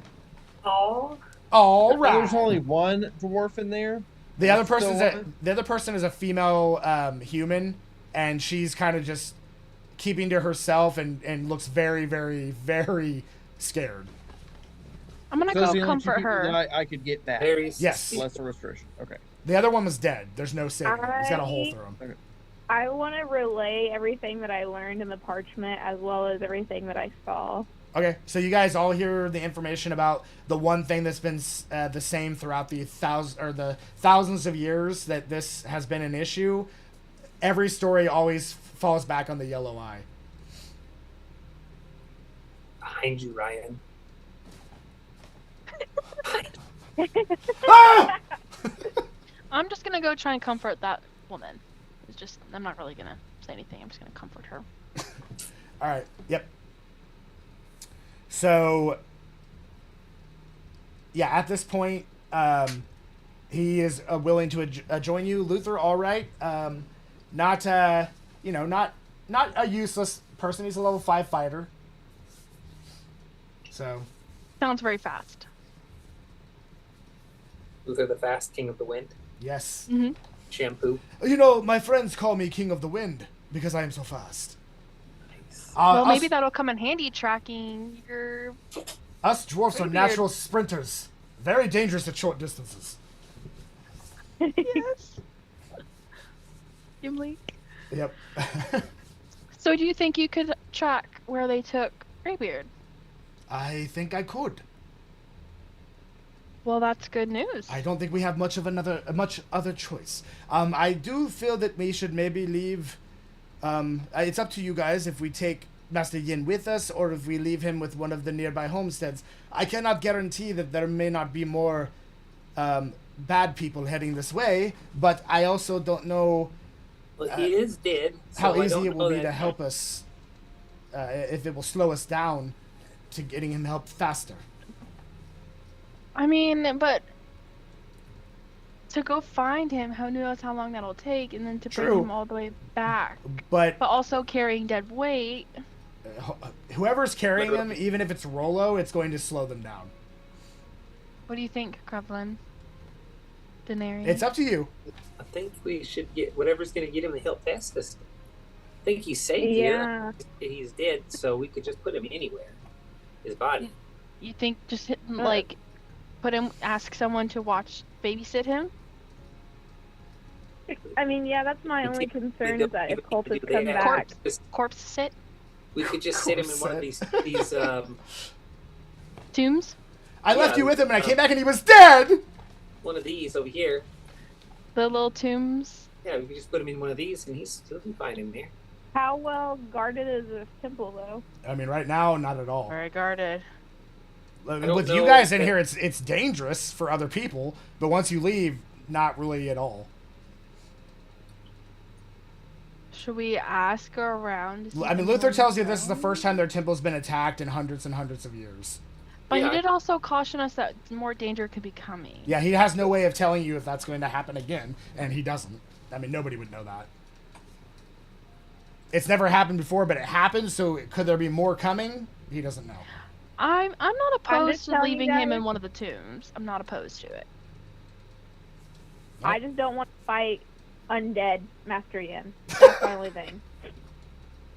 Oh.
All right.
There's only one dwarf in there.
The other person is a female human, and she's kind of just keeping to herself and looks very, very, very scared.
I'm gonna go comfort her.
I could get back.
Yes.
Lesser restriction. Okay.
The other one was dead. There's no saving. He's got a hole through him.
Okay.
I want to relay everything that I learned in the parchment as well as everything that I saw.
Okay, so you guys all hear the information about the one thing that's been the same throughout the thousands of years that this has been an issue. Every story always falls back on the yellow eye.
Behind you, Ryan.
Ah!
I'm just gonna go try and comfort that woman. I'm not really gonna say anything. I'm just gonna comfort her.
All right. Yep. So, yeah, at this point, he is willing to join you, Luther. All right. Not a useless person. He's a level 5 fighter. So.
Sounds very fast.
Luther the Fast, King of the Wind.
Yes.
Mm-hmm.
Shampoo.
My friends call me King of the Wind because I am so fast.
Nice.
Well, maybe that'll come in handy tracking your...
Us dwarfs are natural sprinters. Very dangerous at short distances.
Yes. Gimli.
Yep.
So do you think you could track where they took Greybeard?
I think I could.
Well, that's good news.
I don't think we have much other choice. I do feel that we should maybe leave. It's up to you guys if we take Master Yin with us or if we leave him with one of the nearby homesteads. I cannot guarantee that there may not be more bad people heading this way, but I also don't know.
Well, he is dead. So
how easy it will be to help us. If it will slow us down to getting him help faster.
I mean, but to go find him, who knows how long that'll take, and then to bring him all the way back.
But
also carrying dead weight.
Whoever's carrying him, even if it's Rollo, it's going to slow them down.
What do you think, Krevlin? Denari?
It's up to you.
I think we should get whatever's going to get him the help fastest. I think he's safe here. He's dead, so we could just put him anywhere. His body.
You think just ask someone to babysit him?
I mean, yeah, that's my only concern is that if cultists come back.
Corpse sit?
We could just sit him in one of these
tombs?
I left you with him and I came back and he was dead!
One of these over here.
The little tombs?
Yeah, we could just put him in one of these and he'll be fine in there.
How well guarded is this temple, though?
I mean, right now, not at all.
Very guarded.
With you guys in here, it's dangerous for other people, but once you leave, not really at all.
Should we ask around?
I mean, Luther tells you this is the first time their temple's been attacked in hundreds and hundreds of years.
But he did also caution us that more danger could be coming.
Yeah, he has no way of telling you if that's going to happen again, and he doesn't. I mean, nobody would know that. It's never happened before, but it happened, so could there be more coming? He doesn't know.
I'm not opposed to
telling you
leaving him
guys-
in one of the tombs. I'm not opposed to it.
I just don't want to fight undead Master Yin. That's the only thing.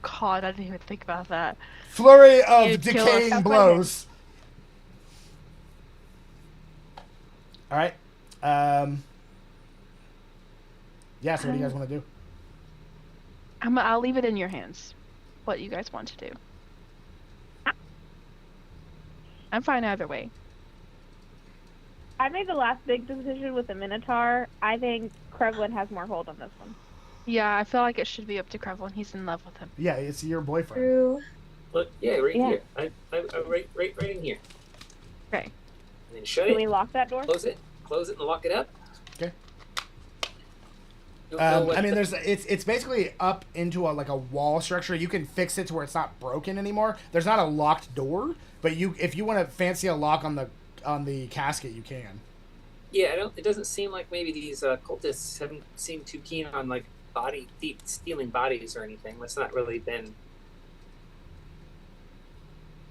God, I didn't even think about that.
Flurry of
You'd kill us.
decaying
That's
blows. All right. Yeah, so what do you guys want to do?
I'll leave it in your hands. What you guys want to do. I'm fine either way.
I made the last big decision with the Minotaur. I think Krevlin has more hold on this one.
Yeah, I feel like it should be up to Krevlin. He's in love with him.
Yeah, it's your boyfriend.
True.
Look, right here. I right in here.
Okay.
And then shut
Can we
it,
lock that door?
close it, and lock it up.
Okay.
Don't know what
I mean,
the-
it's basically up into a wall structure. You can fix it to where it's not broken anymore. There's not a locked door, but if you want to fancy a lock on the casket, you can.
Yeah, it doesn't seem like maybe these cultists haven't seemed too keen on like stealing bodies or anything. That's not really been.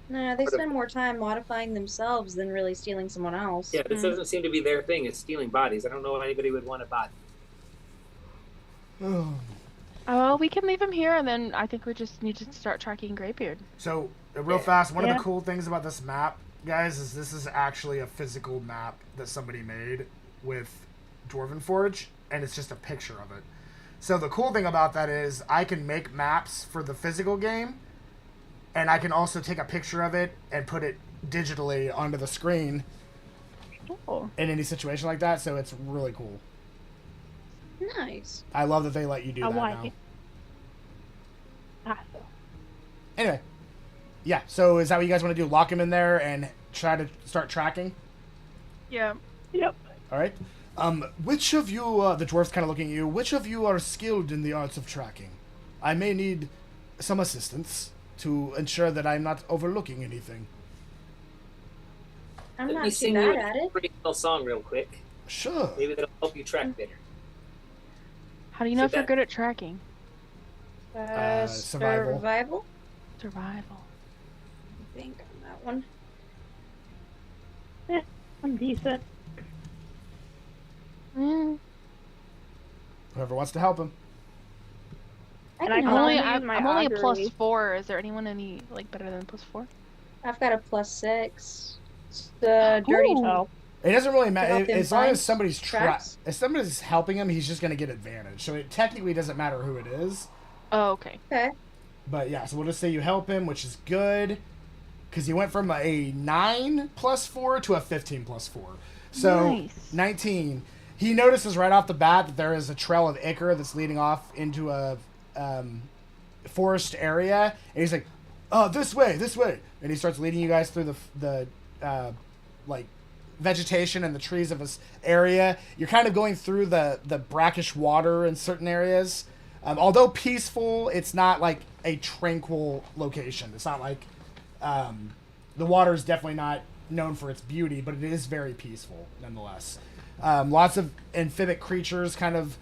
No, they spend more time modifying themselves than really stealing someone else.
Yeah, this doesn't seem to be their thing. Is stealing bodies. I don't know why anybody would want a body.
Oh, we can leave him here, and then I think we just need to start tracking Greybeard.
So, real fast, one of the cool things about this map, guys, is this is actually a physical map that somebody made with Dwarven Forge, and it's just a picture of it. So the cool thing about that is I can make maps for the physical game, and I can also take a picture of it and put it digitally onto the screen
Oh.
in any situation like that, so it's really cool.
Nice.
I love that they let you do
I
that
like
now.
it. Awesome.
Anyway, yeah, so is that what you guys want to do? Lock him in there and try to start tracking?
Yeah.
Yep.
All right. Which of you, the dwarf's kind of looking at you, which of you are skilled in the arts of tracking? I may need some assistance to ensure that I'm not overlooking anything.
I'm
Let
not
me
too
sing
bad
you
at
a
it.
pretty little song real quick.
Sure.
Maybe that'll help you track better.
How do you know
So
if you're
that-
good at tracking?
Survival.
Survival?
Survival.
I think on that one.
I'm decent.
Whoever wants to help him.
I
And
can
I
I'm
help.
only,
use
I'm,
my
I'm only a
augury.
+4. Is there anyone any better than +4?
I've got a +6. It's the dirty
Ooh.
toe.
It doesn't really
Get
matter
off them
as long as
vines,
somebody's
tracks.
if somebody's helping him, he's just going to get advantage. So it technically doesn't matter who it is.
Oh, okay.
Okay.
But yeah, so we'll just say you help him, which is good, because he went from a 9 + 4 to a 15 + 4. So
Nice.
19. He notices right off the bat that there is a trail of ichor that's leading off into a forest area, and he's like, "Oh, this way," and he starts leading you guys through the like vegetation and the trees of this area. You're kind of going through the brackish water in certain areas. Although peaceful, it's not like a tranquil location. It's not like the water is definitely not known for its beauty, but it is very peaceful nonetheless. Lots of amphibic creatures kind of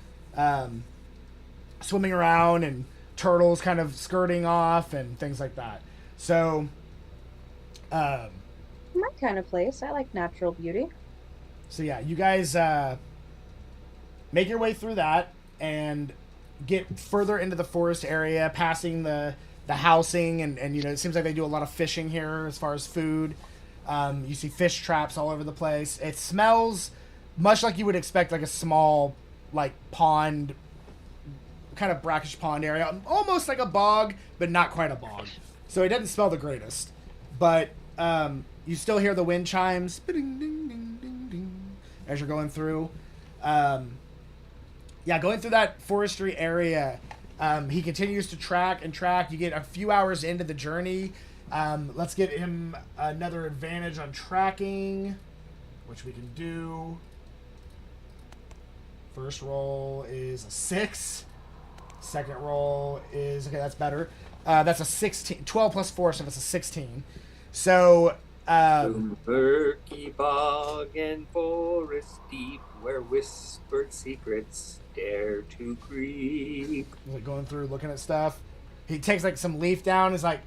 swimming around, and turtles kind of skirting off and things like that. So
My kind of place. I like natural beauty.
So yeah, you guys make your way through that and get further into the forest area, passing the housing, and you know, it seems like they do a lot of fishing here as far as food. You see fish traps all over the place. It smells much like you would expect, like a small, like pond, kind of brackish pond area, almost like a bog, but not quite a bog. So it doesn't smell the greatest, but you still hear the wind chimes ding, ding, ding, ding, ding, as you're going through. Yeah, going through that forestry area, he continues to track and track. You get a few hours into the journey, Let's get him another advantage on tracking, which we can do. First roll is a 6. Second roll is, okay, that's better. That's a 16. 12 plus 4, so that's a 16. So,
murky bog and forest deep, where whispered secrets dare to creep.
he's like going through, looking at stuff. He takes like some leaf down. Is like,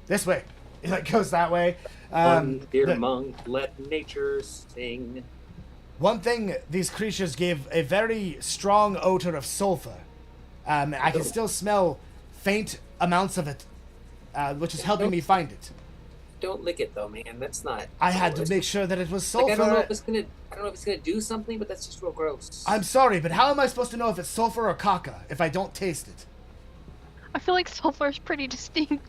this way. He like goes that way.
Dear monk, let nature sing.
One thing, these creatures give a very strong odor of sulfur. I can still smell faint amounts of it, which is helping me find it.
Don't lick it though, man. That's not.
I had to make sure that it was sulfur.
Like, I don't know if it's gonna do something, but that's just real gross.
I'm sorry, but how am I supposed to know if it's sulfur or caca if I don't taste it?
I feel like sulfur is pretty distinct.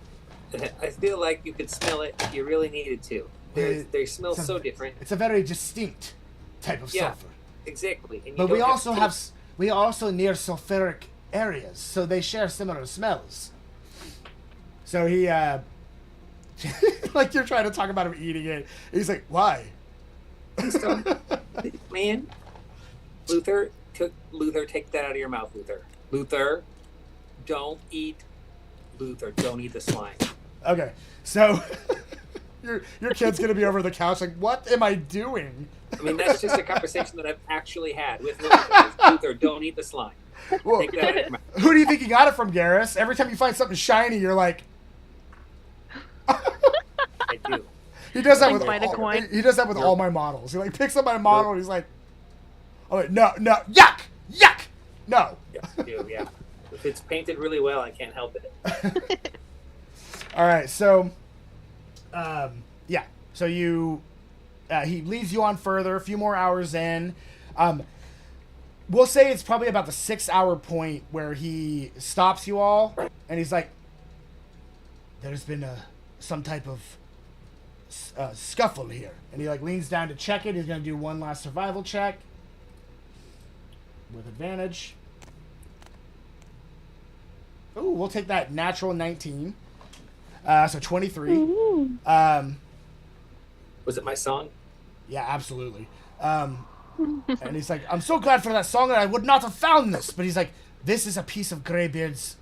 I feel like you could smell it if you really needed to. They smell so different.
It's a very distinct type of sulfur.
Exactly. And
But we also near sulfuric areas, so they share similar smells. So he, like you're trying to talk about him eating it. He's like, why?
Man, Luther, take that out of your mouth, Luther. Luther, don't eat. Luther, don't eat the slime.
Okay, so your kid's gonna be over the couch like, what am I doing?
I mean, that's just a conversation that I've actually had with Luther. Luther, don't eat the slime.
Well,
take that out of your mouth.
Who do you think you got it from, Garrus? Every time you find something shiny, you're like,
I do.
He does that
Like
with
bite a coin.
He does that with all my models. He like picks up my model and he's like, "Oh wait, no, yuck, no."
Yeah, I do, yeah. If it's painted really well, I can't help it.
All right, so, yeah. So you, he leads you on further. A few more hours in. We'll say it's probably about the 6-hour point where he stops you all, and he's like, "There's been some type of scuffle here," and he like leans down to check it. He's gonna do one last survival check with advantage. Ooh, we'll take that natural 19. So 23.
Was it my song?
Yeah, absolutely. And he's like, "I'm so glad for that song, and I would not have found this." But he's like, "This is a piece of Greybeard's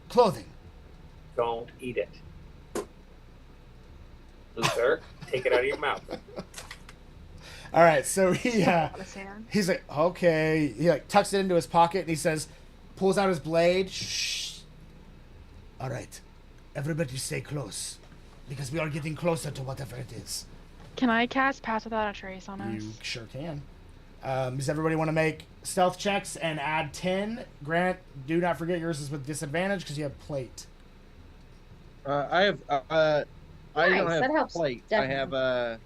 clothing."
Don't eat it. Luther, take it out of your mouth.
All right, so he's like, "Okay." He like tucks it into his pocket, and he says, pulls out his blade. Shh. All right, everybody stay close, because we are getting closer to whatever it is.
Can I cast Pass Without a Trace on us?
You sure can. Does everybody want to make stealth checks and add 10? Grant, do not forget yours is with disadvantage because you have plate.
I have. I don't
that
have
helps,
plate.
definitely.
I have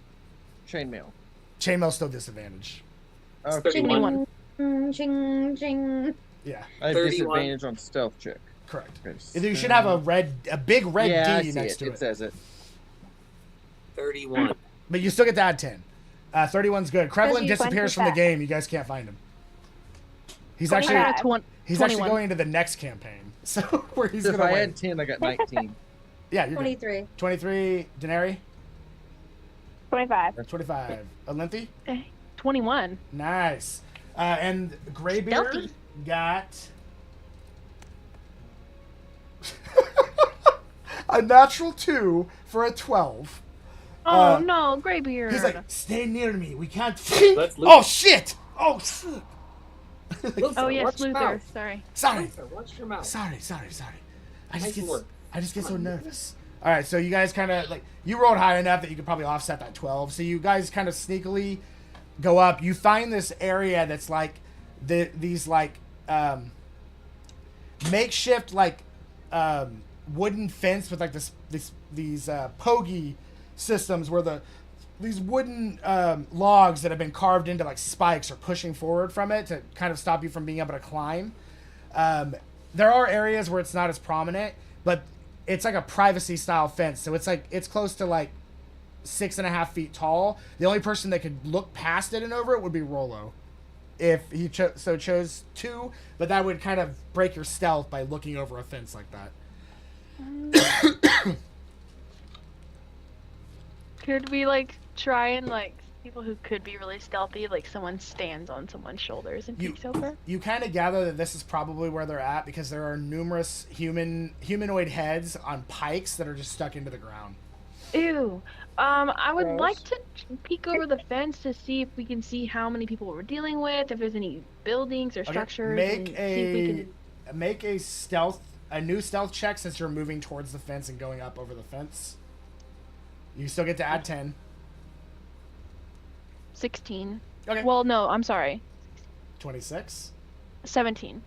chainmail.
Chainmail's still disadvantage.
Okay.
21.
Ching, ching.
Yeah,
I have
31.
disadvantage on stealth check.
correct.
Okay,
You should have a big red
yeah, I
D
see
next
it.
to
It says it.
31.
But you still get to add 10. 31's good. Krevlin
you
disappears from
find
the
that?
game. You guys can't find him. He's
25.
actually he's actually
21.
going into the next campaign. So where he's
If
gonna
I
win.
had 10, I got 19.
Yeah, you're good.
23.
23. Denari.
25.
25. Alinthi.
21.
Nice. And Greybeard
Stealthy.
got a natural 2 for a 12.
Oh no, Greybeard.
He's like, "Stay near me. We can't."
Let's loot.
Oh shit! Oh shit!
Luther,
Oh yes,
watch your
Luther.
mouth.
Sorry.
Sorry,
Luther, watch your mouth.
sorry.
Nice work.
I just get so nervous. All right, so you guys kind of like you rolled high enough that you could probably offset that 12. So you guys kind of sneakily go up. You find this area that's like these like makeshift like wooden fence with like these pogey systems where these wooden logs that have been carved into like spikes are pushing forward from it to kind of stop you from being able to climb. There are areas where it's not as prominent, but it's like a privacy style fence. So it's close to like 6.5 feet tall. The only person that could look past it and over it would be Rolo. if he chose to, but that would kind of break your stealth by looking over a fence like that.
Could we like try and like people who could be really stealthy, like someone stands on someone's shoulders and peeks over?
You kind of gather that this is probably where they're at because there are numerous humanoid heads on pikes that are just stuck into the ground.
Ew. I would
Gross.
like to peek over the fence to see if we can see how many people we're dealing with, if there's any buildings or structures. and see if we can...
Make a new stealth check since you're moving towards the fence and going up over the fence. You still get to add 10.
16.
Okay.
Well, no, I'm sorry.
26.
17.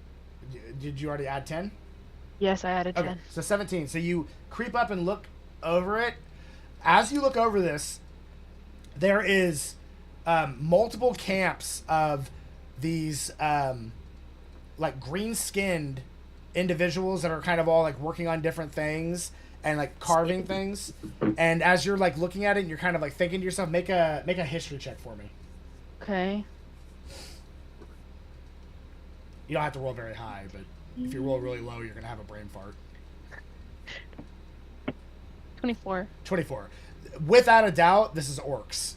Did you already add 10?
Yes, I added 10.
Okay, so 17. So you creep up and look over it. As you look over this, there is multiple camps of these like green-skinned individuals that are kind of all like working on different things and like carving things. And as you're like looking at it and you're kind of like thinking to yourself, make a history check for me.
Okay.
You don't have to roll very high, but if you roll really low, you're gonna have a brain fart.
24.
24. Without a doubt, this is orcs.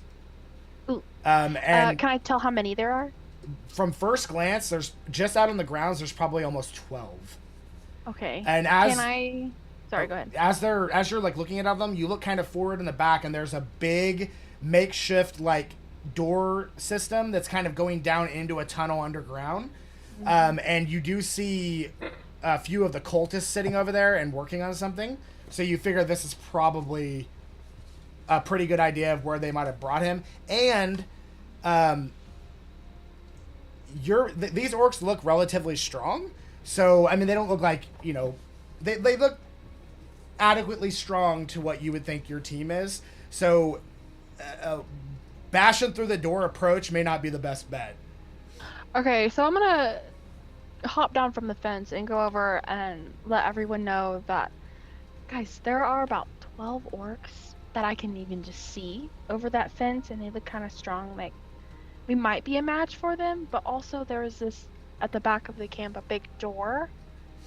Ooh.
And
Can I tell how many there are?
from first glance, there's just out on the grounds. There's probably almost 12.
Okay.
And as
Can I? Sorry, go ahead.
as you're like looking at them, you look kind of forward in the back, and there's a big makeshift like door system that's kind of going down into a tunnel underground. And you do see a few of the cultists sitting over there and working on something. So you figure this is probably a pretty good idea of where they might have brought him. And these orcs look relatively strong. So, I mean, they don't look like, they look adequately strong to what you would think your team is. So, bashing through the door approach may not be the best bet.
Okay, so I'm gonna hop down from the fence and go over and let everyone know that, guys, there are about 12 orcs that I can even just see over that fence, and they look kind of strong. Like, we might be a match for them, but also there is this, at the back of the camp, a big door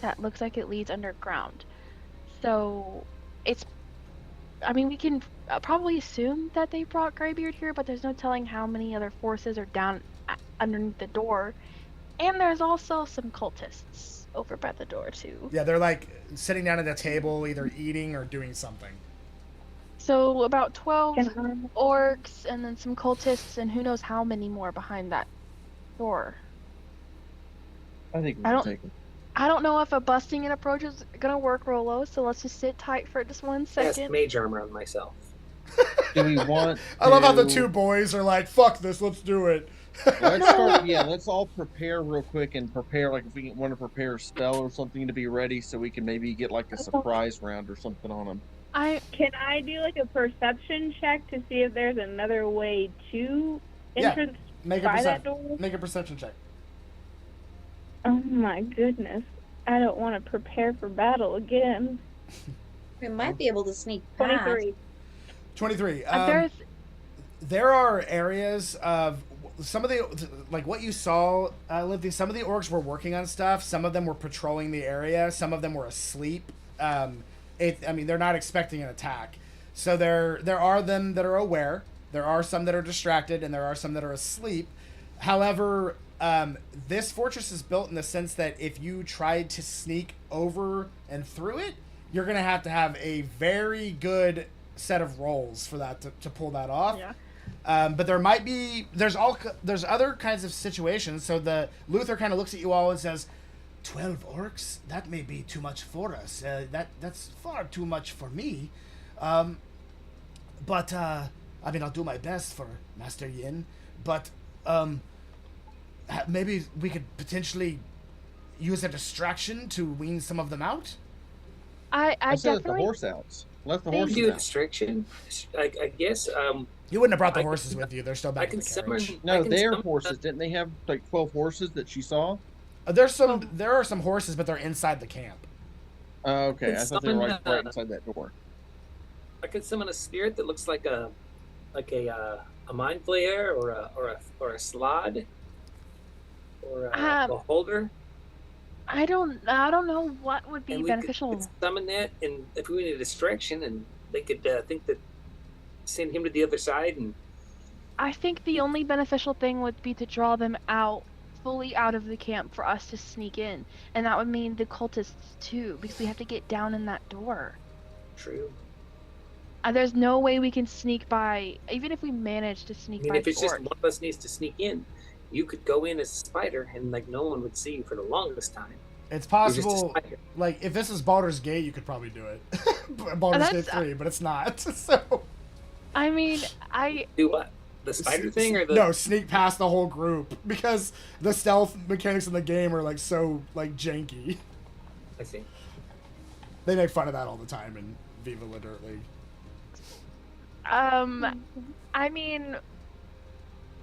that looks like it leads underground. So, we can probably assume that they brought Greybeard here, but there's no telling how many other forces are down underneath the door. And there's also some cultists over by the door, too.
Yeah, they're like sitting down at a table, either eating or doing something.
So about 12 orcs and then some cultists and who knows how many more behind that door.
I think we can take them.
I don't know if a busting in approach is gonna work real low, so let's just sit tight for just 1
Cast
second.
mage armor on myself.
Do we want
I love how the two boys are like, fuck this, let's do it.
let's all prepare real quick and prepare, like, if we want to prepare a spell or something to be ready so we can maybe get like a surprise round or something on them.
Can I do like a perception check to see if there's another way to entrance by that door?
Make a perception check.
Oh my goodness. I don't want to prepare for battle again.
We might be able to sneak past.
23.
There are areas of some of the, like what you saw, Livy, some of the orcs were working on stuff. Some of them were patrolling the area. Some of them were asleep. They're not expecting an attack. So there are them that are aware. There are some that are distracted, and there are some that are asleep. However, this fortress is built in the sense that if you tried to sneak over and through it, you're going to have a very good set of rolls for that to pull that off.
Yeah.
But there's other kinds of situations. So the Luther kind of looks at you all and says, 12 orcs? That may be too much for us. That's far too much for me. But I'll do my best for Master Yin. But maybe we could potentially use a distraction to wean some of them out?
I said
definitely...
the horse outs. Let the
You
horses
do
out.
distraction. I guess.
You wouldn't have brought the horses with you. They're still back in the carriage.
No, their horses. Didn't they have like 12 horses that she saw?
There are some horses, but they're inside the camp.
Okay, I thought they were right inside that door.
I could summon a spirit that looks like a mind flayer or a slod. or beholder,
I don't know what would be
and we
beneficial.
could summon that, and if we need a distraction, and they could think that send him to the other side, and
I think the only beneficial thing would be to draw them out, fully out of the camp for us to sneak in. And that would mean the cultists too, because we have to get down in that door.
true.
There's no way we can sneak by, even if we manage to sneak
I mean,
by
if it's
the
just
orcs.
one of us needs to sneak in, you could go in as a spider, and like no one would see you for the longest time.
It's
You're just a
possible.
spider.
Like if this is Baldur's Gate, you could probably do it. Baldur's Gate 3, but it's not. So
I mean,
Do what? The spider thing or the
no, sneak past the whole group because the stealth mechanics in the game are like so like janky.
I see.
They make fun of that all the time in Viva La Dirt League.
I mean,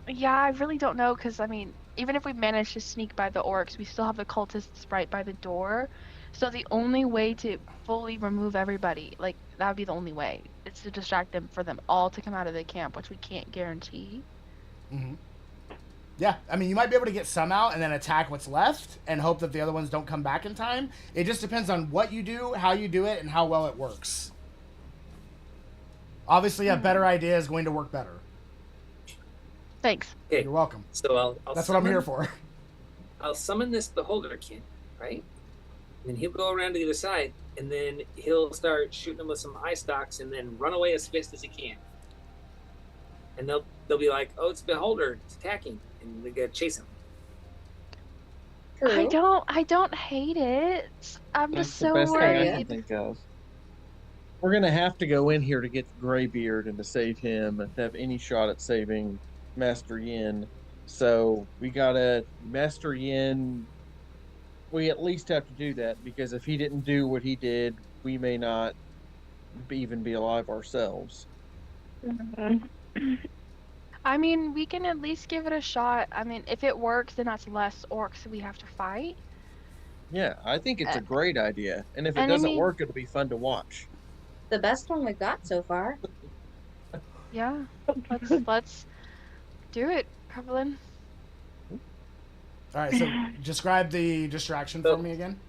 yeah, I really don't know, because, I mean, even if we manage to sneak by the orcs, we still have the cultists right by the door. So the only way to fully remove everybody, like, that would be the only way. It's to distract them for them all to come out of the camp, which we can't guarantee.
Mm-hmm. Yeah, I mean, you might be able to get some out and then attack what's left and hope that the other ones don't come back in time. It just depends on what you do, how you do it, and how well it works. Obviously, a better idea is going to work better.
Thanks.
Okay,
You're welcome.
so I'll
That's what I'm here for.
I'll summon this beholder kin, right? And then he'll go around to the other side, and then he'll start shooting them with some eye stalks, and then run away as fast as he can. And they'll be like, "Oh, it's beholder, it's attacking," and they gotta chase him.
True.
I don't hate it. I'm
That's
just
the
so
best thing I can
worried.
think of. We're gonna have to go in here to get Greybeard and to save him and to have any shot at saving Master Yin. So we gotta Master Yin. We at least have to do that, because if he didn't do what he did, we may not even be alive ourselves.
I mean, we can at least give it a shot. I mean, if it works, then that's less orcs we have to fight.
Yeah, I think it's a great idea, and if it
and I
doesn't
mean-
work, it'll be fun to watch.
The best one we've got so far.
Yeah, let's do it, Evelyn.
All right, so describe the distraction for me again.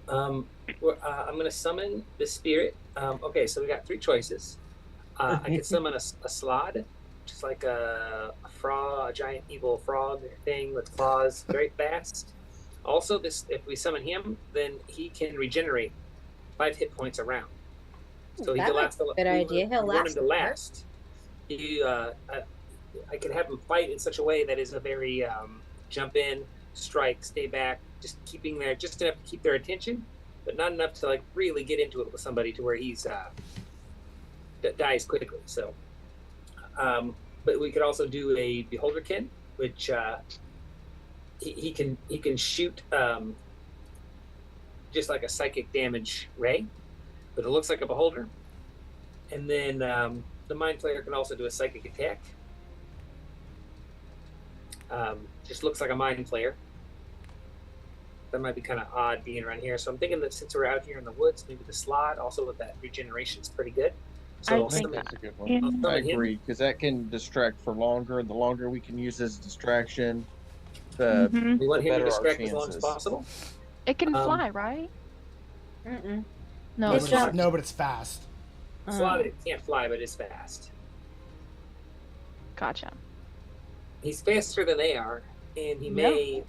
I'm gonna summon the spirit. Okay, so we got three choices. I could summon a slod, just like a frog, a giant evil frog thing with claws, very fast. Also, if we summon him, then he can regenerate 5 hit points a round. So he
That
can
looks
last.
a good idea. He'll
we want him
last
to
longer.
last. I can have him fight in such a way that is a very jump in, strike, stay back, just keeping their just enough to keep their attention, but not enough to like really get into it with somebody to where he's dies quickly. So, but we could also do a beholderkin, which he can shoot just like a psychic damage ray, but it looks like a beholder. And then the mind player can also do a psychic attack. Just looks like a mind player. That might be kind of odd being around here. So I'm thinking that since we're out here in the woods, maybe the slot also with that regeneration is pretty good. So
I
I'll
think
summon-
That's a good
I'll
one.
summon
I
him.
agree, because that can distract for longer, and the longer we can use as a distraction, the
Mhm.
We want him to
better our
distract as long as
chances.
possible.
It can
Um,
fly, right?
Mm-mm.
No,
No,
it's
but
just.
it's, no, but it's fast.
Slot it can't fly, but it's fast.
Gotcha.
He's faster than they are, and he may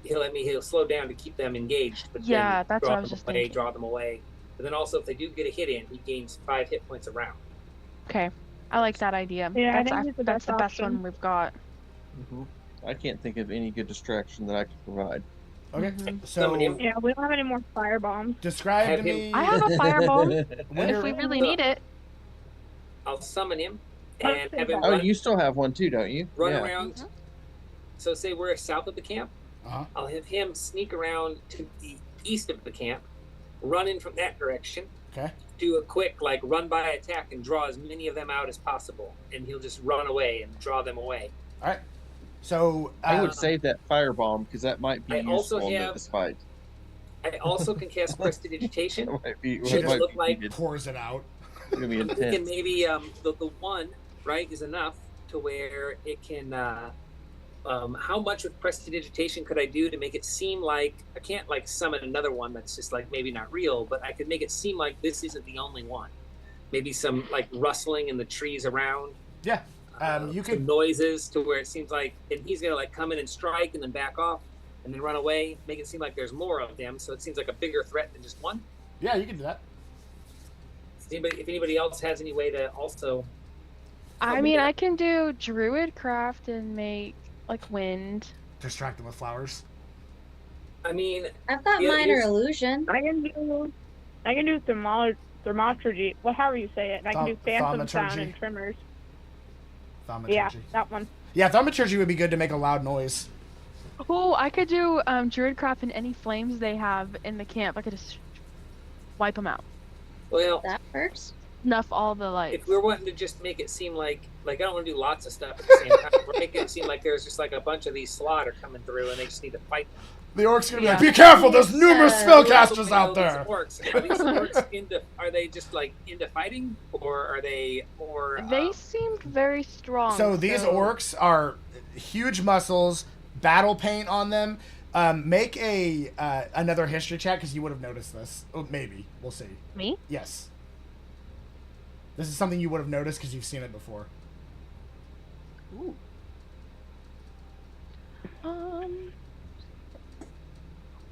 he'll slow down to keep them engaged. But
Yeah,
then
that's
draw
what I was
them
just
away,
thinking.
draw them away. But then also, if they do get a hit in, he gains 5 hit points a round.
Okay, I like that idea.
Yeah, I
that's
think it's the
that's
best
the best
option.
one we've got.
I can't think of any good distraction that I could provide.
Okay,
Mhm.
so
Summon him.
Yeah, we don't have any more fire bombs.
describe
Have
to
him-
me.
I have a fireball
when
if
you're-
we really need it.
I'll summon him and have him
Oh,
run,
you still have one too, don't you?
run
Yeah.
around. So say we're south of the camp.
Uh-huh.
I'll have him sneak around to the east of the camp, run in from that direction,
Okay.
do a quick run by attack and draw as many of them out as possible, and he'll just run away and draw them away.
All right. So
I would save that firebomb, because that might be
I also
useful in
have-
this fight.
I also can cast Prestidigitation.
That might be,
Should
that might
look
be
like-
needed.
pours it out.
It's gonna be
I'm thinking
intense.
maybe the one right is enough to to where it can. How much with prestidigitation could I do to make it seem like I can't like summon another one that's just like maybe not real, but I could make it seem like this isn't the only one. Maybe some like rustling in the trees around.
Yeah. You
some
could
noises to where it seems like, and he's gonna like come in and strike and then back off and then run away, make it seem like there's more of them, so it seems like a bigger threat than just one.
Yeah, you can do that.
If anybody else has any way to also,
I mean, I can do Druidcraft and make like wind.
Distract them with flowers.
I mean,
I've got
Yeah,
minor
here's-
illusion.
I can do thermaumaturgy, however you say it. And I can do phantom sound
Thaumaturgy.
and tremors.
Thaumaturgy.
Yeah, that one.
Yeah, thaumaturgy would be good to make a loud noise.
Oh, I could do Druidcraft and any flames they have in the camp. I could just wipe them out.
well,
That works.
Snuff all the lights.
if we're wanting to just make it seem like I don't want to do lots of stuff at the same time, we're making it seem like there's just like a bunch of these slaughter coming through and they just need to fight them.
The orcs are gonna be like,
Yeah.
be careful, there's numerous
Uh,
spellcasters out
These
there.
orcs, are these orcs are they just like into fighting, or are they more?
They seemed very strong.
So these orcs are huge muscles, battle paint on them. Make a another history check because you would have noticed this. Oh, maybe we'll see.
Me?
Yes. This is something you would have noticed because you've seen it before.
Ooh.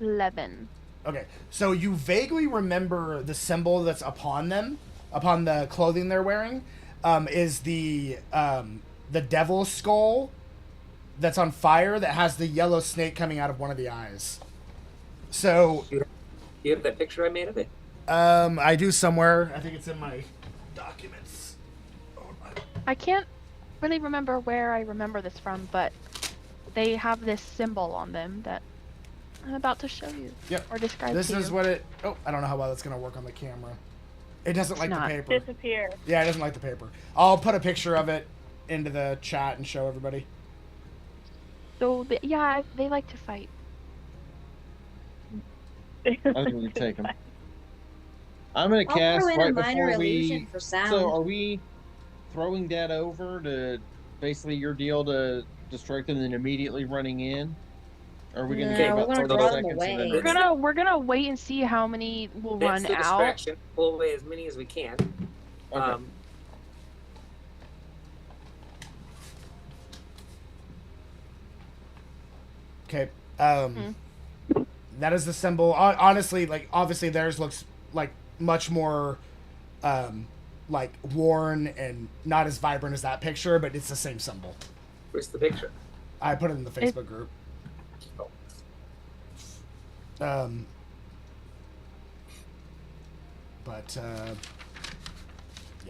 11.
Okay, so you vaguely remember the symbol that's upon them, upon the clothing they're wearing, is the devil skull that's on fire that has the yellow snake coming out of one of the eyes. So,
You have that picture I made of it?
I do somewhere. I think it's in my documents.
I can't really remember where I remember this from, but they have this symbol on them that I'm about to show you.
Yep.
Or describe
This
to
is
you.
what it. Oh, I don't know how well that's gonna work on the camera. It doesn't like the
not.
paper.
Disappear.
Yeah, it doesn't like the paper. I'll put a picture of it into the chat and show everybody.
So, yeah, they like to fight.
I think we can take them. I'm gonna
I'll
cast
throw in a
right
minor
before
illusion
we.
for sound.
So are we throwing that over to basically your deal to distract them and then immediately running in? Or are we gonna
No,
take
we're
about
gonna
30
draw them
seconds and then
away.
We're gonna wait and see how many will
That's
run
the
out.
distraction. Pull away as many as we can.
Okay.
Okay. That is the symbol. Honestly, like obviously theirs looks like much more like worn and not as vibrant as that picture, but it's the same symbol.
Where's the picture?
I put it in the Facebook group.
Oh.
But yeah,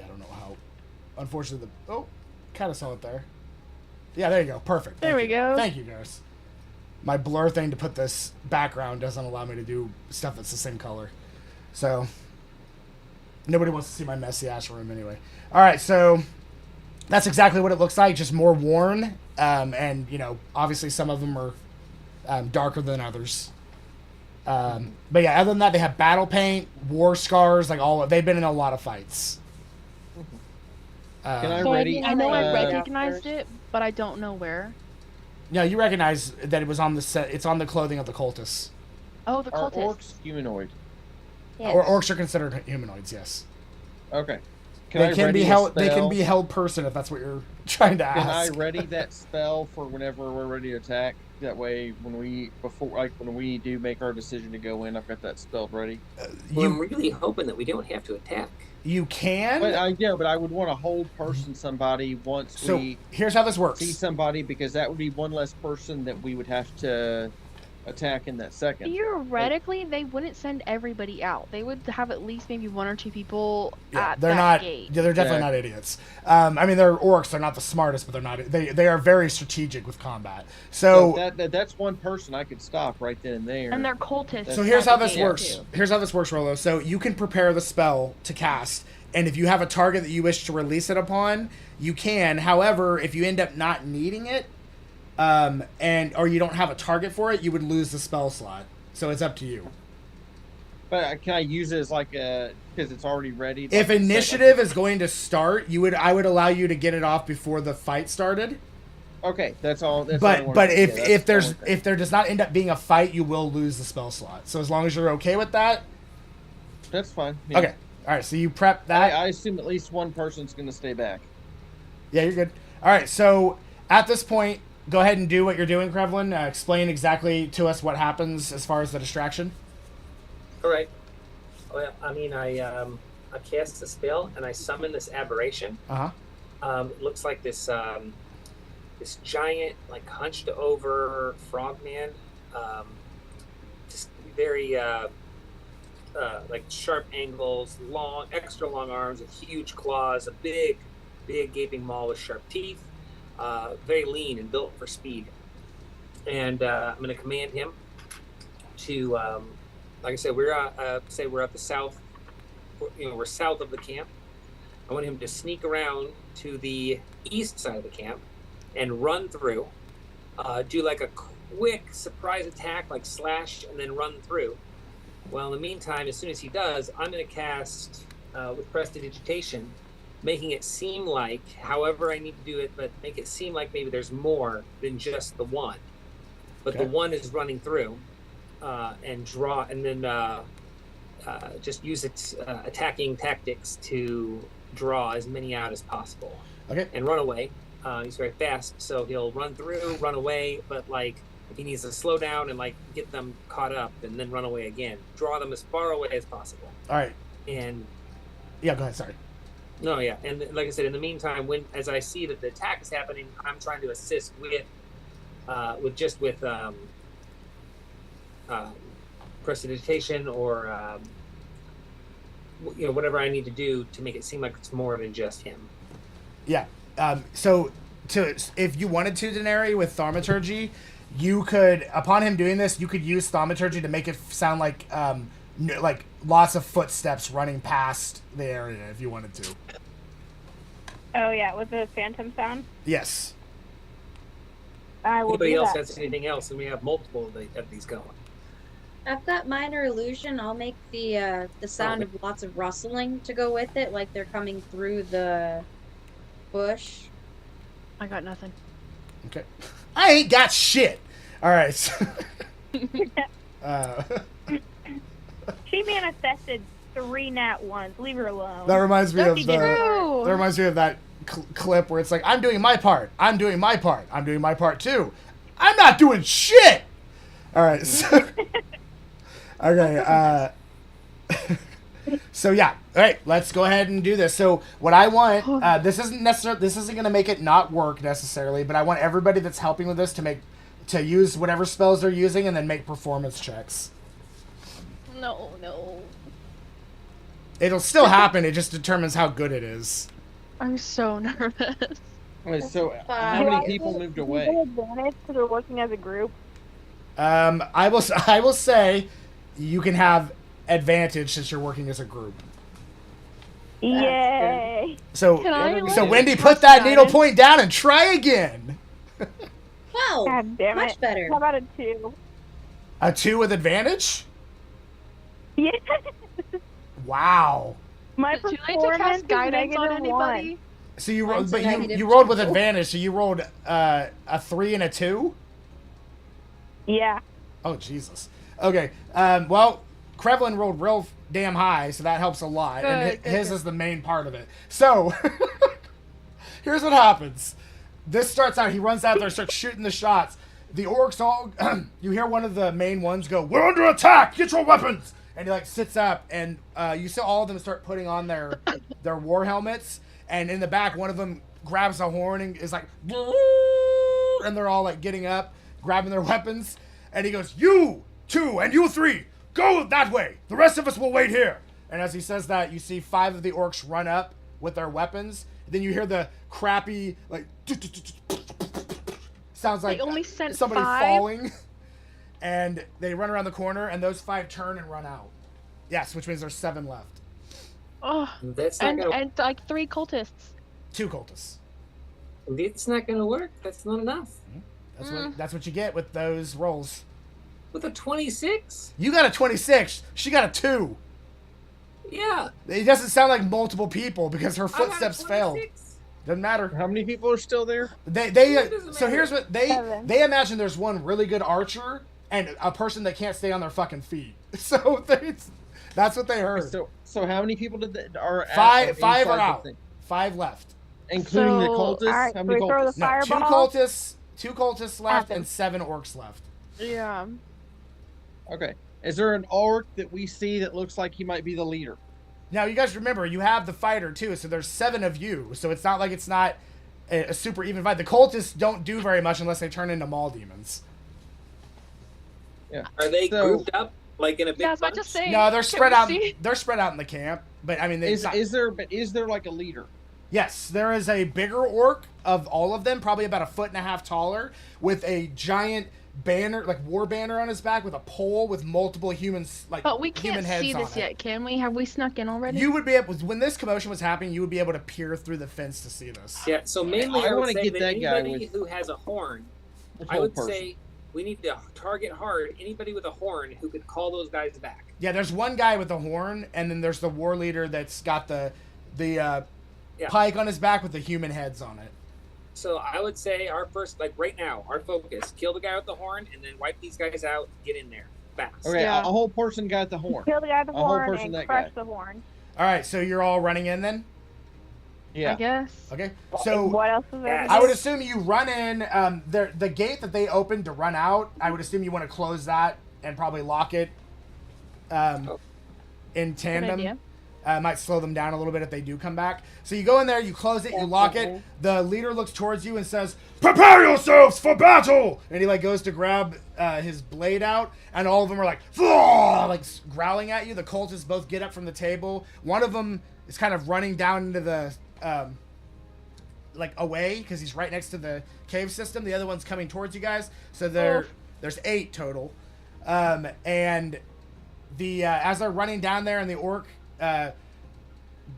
I don't know how. Unfortunately, kind of saw it there. Yeah, there you go. Perfect.
There we go.
Thank you, guys. My blur thing to put this background doesn't allow me to do stuff that's the same color. So, nobody wants to see my messy ass room anyway. All right, so that's exactly what it looks like, just more worn. And, you know, obviously some of them are darker than others. But yeah, other than that, they have battle paint, war scars, like they've been in a lot of fights.
Can I
So
ready?
I know I
uh,
recognized it, but I don't know where.
Yeah, you recognize that it was on the set. It's on the clothing of the cultists.
Oh, the
Are
cultists.
orcs humanoid?
Yes.
Or orcs are considered humanoids. Yes,
Okay.
they
I
can
ready
be
a
held. They can
spell?
be held person if that's what you're trying to
Can I
ask.
ready that spell for whenever we're ready to attack? That way, when we do make our decision to go in, I've got that spell ready.
Well, I'm
You
really hoping that we don't have to attack.
you can.
But I would want to hold person somebody once
So
we
here's how this works.
see somebody, because that would be one less person that we would have to attack in that second.
Theoretically, they wouldn't send everybody out. They would have at least maybe one or two people
Yeah,
at
they're
that
not.
gate.
Yeah, they're definitely
Yeah.
not idiots. I mean, they're orcs. They're not the smartest, but they're not. They are very strategic with combat.
So
So
that's one person I could stop right then and there.
And they're cultists.
So here's how this
at the gate,
works.
too.
Here's how this works, Rolo. So you can prepare the spell to cast, and if you have a target that you wish to release it upon, you can. However, if you end up not needing it, or you don't have a target for it, you would lose the spell slot. So it's up to you.
But can I use it as like a because it's already ready?
If
like,
initiative is going to start, I would allow you to get it off before the fight started.
Okay, that's all. That's
But
all I
but
wanted to-
if
yeah,
if
that's
there's
the only
if there does not end up being a fight, you will lose the spell slot. So as long as you're okay with that,
thing. That's fine. Yeah.
okay. All right. So you prep that.
I assume at least one person's going to stay back.
Yeah, you're good. All right. So at this point, go ahead and do what you're doing, Krevlin. Explain exactly to us what happens as far as the distraction.
All right. Well, I mean, I cast the spell and I summon this aberration. It looks like this this giant, like hunched over frogman, just very like sharp angles, long, extra long arms with huge claws, a big gaping maw with sharp teeth, very lean and built for speed. And I'm going to command him to, like I said, we're at the south, we're south of the camp. I want him to sneak around to the east side of the camp and run through, do like a quick surprise attack, like slash, and then run through. Well, in the meantime, as soon as he does, I'm going to cast with Prestidigitation, making it seem like, however I need to do it, but make it seem like maybe there's more than just the one. But the one is running through and draw, and then just use its attacking tactics to draw as many out as possible.
Okay.
And run away. He's very fast, so he'll run through, run away, but like if he needs to slow down and like get them caught up and then run away again. Draw them as far away as possible.
All right.
And
yeah, go ahead. Sorry.
No, yeah, and like I said, in the meantime, as I see that the attack is happening, I'm trying to assist with prestidigitation or whatever I need to do to make it seem like it's more than just him.
Yeah. So if you wanted to, Denary, with thaumaturgy, you could, upon him doing this, you could use thaumaturgy to make it sound like lots of footsteps running past the area if you wanted to.
Oh yeah, with the phantom sound.
Yes.
I will
Anybody
do
else
that.
has anything else, and we have multiple of these going.
I've got minor illusion. I'll make the sound of lots of rustling to go with it, like they're coming through the bush.
I got nothing.
Okay. I ain't got shit. All right.
She manifested 3 nat ones. Leave her alone.
That reminds me of
Don't you get her?
that reminds me of that clip where it's like, I'm doing my part. I'm doing my part. I'm doing my part too. I'm not doing shit. All right. So, okay. So yeah. All right. Let's go ahead and do this. So what I want, this isn't going to make it not work necessarily, but I want everybody that's helping with this to use whatever spells they're using and then make performance checks.
No.
It'll still happen. It just determines how good it is.
I'm so nervous.
Okay, so how many people moved away?
Advantage because we're working as a group.
I will say you can have advantage since you're working as a group.
Yay!
So
Can
Wendy, put that needle point down and try again.
Wow,
God damn
much
it.
better.
How about a 2?
A 2 with advantage?
Yeah.
Wow.
My
Is it too late to
performance
cast
is
guidance on
-1.
anybody?
So you
Mine's
rolled,
a
but
negative
you rolled with
2.
advantage. So you rolled a 3 and a 2.
Yeah.
Oh Jesus. Okay. Well, Krevlin rolled real damn high, so that helps a lot, and
Good,
his
good.
is the main part of it. So here's what happens. This starts out. He runs out there, starts shooting the shots. The orcs all. You hear one of the main ones go, "We're under attack! Get your weapons!" And he like sits up, and you see all of them start putting on their war helmets. And in the back, one of them grabs a horn and is like, and they're all like getting up, grabbing their weapons. And he goes, "You 2 and you 3, go that way. The rest of us will wait here." And as he says that, you see 5 of the orcs run up with their weapons. Then you hear the crappy like sounds like
They only sent
somebody
5?
falling. And they run around the corner, and those 5 turn and run out. Yes, which means there's 7 left.
Oh,
That's not gonna.
and like 3 cultists.
2 cultists.
It's not gonna work. That's not enough.
That's what you get with those rolls.
With a 26?
You got a 26. She got a 2.
Yeah.
It doesn't sound like multiple people because her
I got a
footsteps failed.
26.
Doesn't matter.
How many people are still there?
They
It doesn't
so
matter.
here's what
Seven.
they imagine there's one really good archer and a person that can't stay on their fucking feet. So that's what they heard.
So how many people are
Five
inside
are
the
out.
thing?
5 left.
Including the
So-
cultists?
Alright,
How
so
many
we throw the
cultists?
No,
fireball.
two cultists left
Happen.
and 7 orcs left.
Yeah.
Okay. Is there an orc that we see that looks like he might be the leader?
Now you guys remember you have the fighter too, so there's 7 of you. So it's not like it's not a super even fight. The cultists don't do very much unless they turn into maul demons.
Yeah.
Are they
So-
grouped up like in a big
Yeah, I was about
bunch?
to say.
No, they're
can
spread
we
out.
see?
They're spread out in the camp. But I mean,
Is there like a leader?
yes, there is a bigger orc of all of them, probably about 1.5 feet taller, with a giant banner, like war banner on his back, with a pole with multiple humans, like
But we
human
can't
heads
see
on
this
it.
yet, can we? Have we snuck in already?
You would be able, when this commotion was happening, you would be able to peer through the fence to see this.
Yeah, so mainly
I
I would
wanna
say
get
that
that guy
anybody
with-
who has a horn,
The
I
whole
would
person.
say we need to target hard anybody with a horn who could call those guys back.
Yeah, there's one guy with a horn, and then there's the war leader that's got the
Yeah.
pike on his back with the human heads on it.
So I would say our first, like right now, our focus, kill the guy with the horn and then wipe these guys out, get in there, fast.
Okay,
Yeah.
a whole person got the horn.
Kill the guy with the
A whole
horn
person,
and
that
crush
guy.
the horn.
All right, so you're all running in then?
I
Yeah.
guess.
Okay.
And
So
what else is there?
Yeah.
to
I
do?
would assume you run in. The gate that they opened to run out, I would assume you want to close that and probably lock it in
Good
tandem.
idea.
Might slow them down a little bit if they do come back. So you go in there, you close it, you lock it. The leader looks towards you and says, "Prepare yourselves for battle!" And he like goes to grab his blade out, and all of them are like, "Flaw!" like growling at you. The cultists both get up from the table. One of them is kind of running down into the like away because he's right next to the cave system. The other one's coming towards you guys. So there's 8 total. And the as they're running down there, and the orc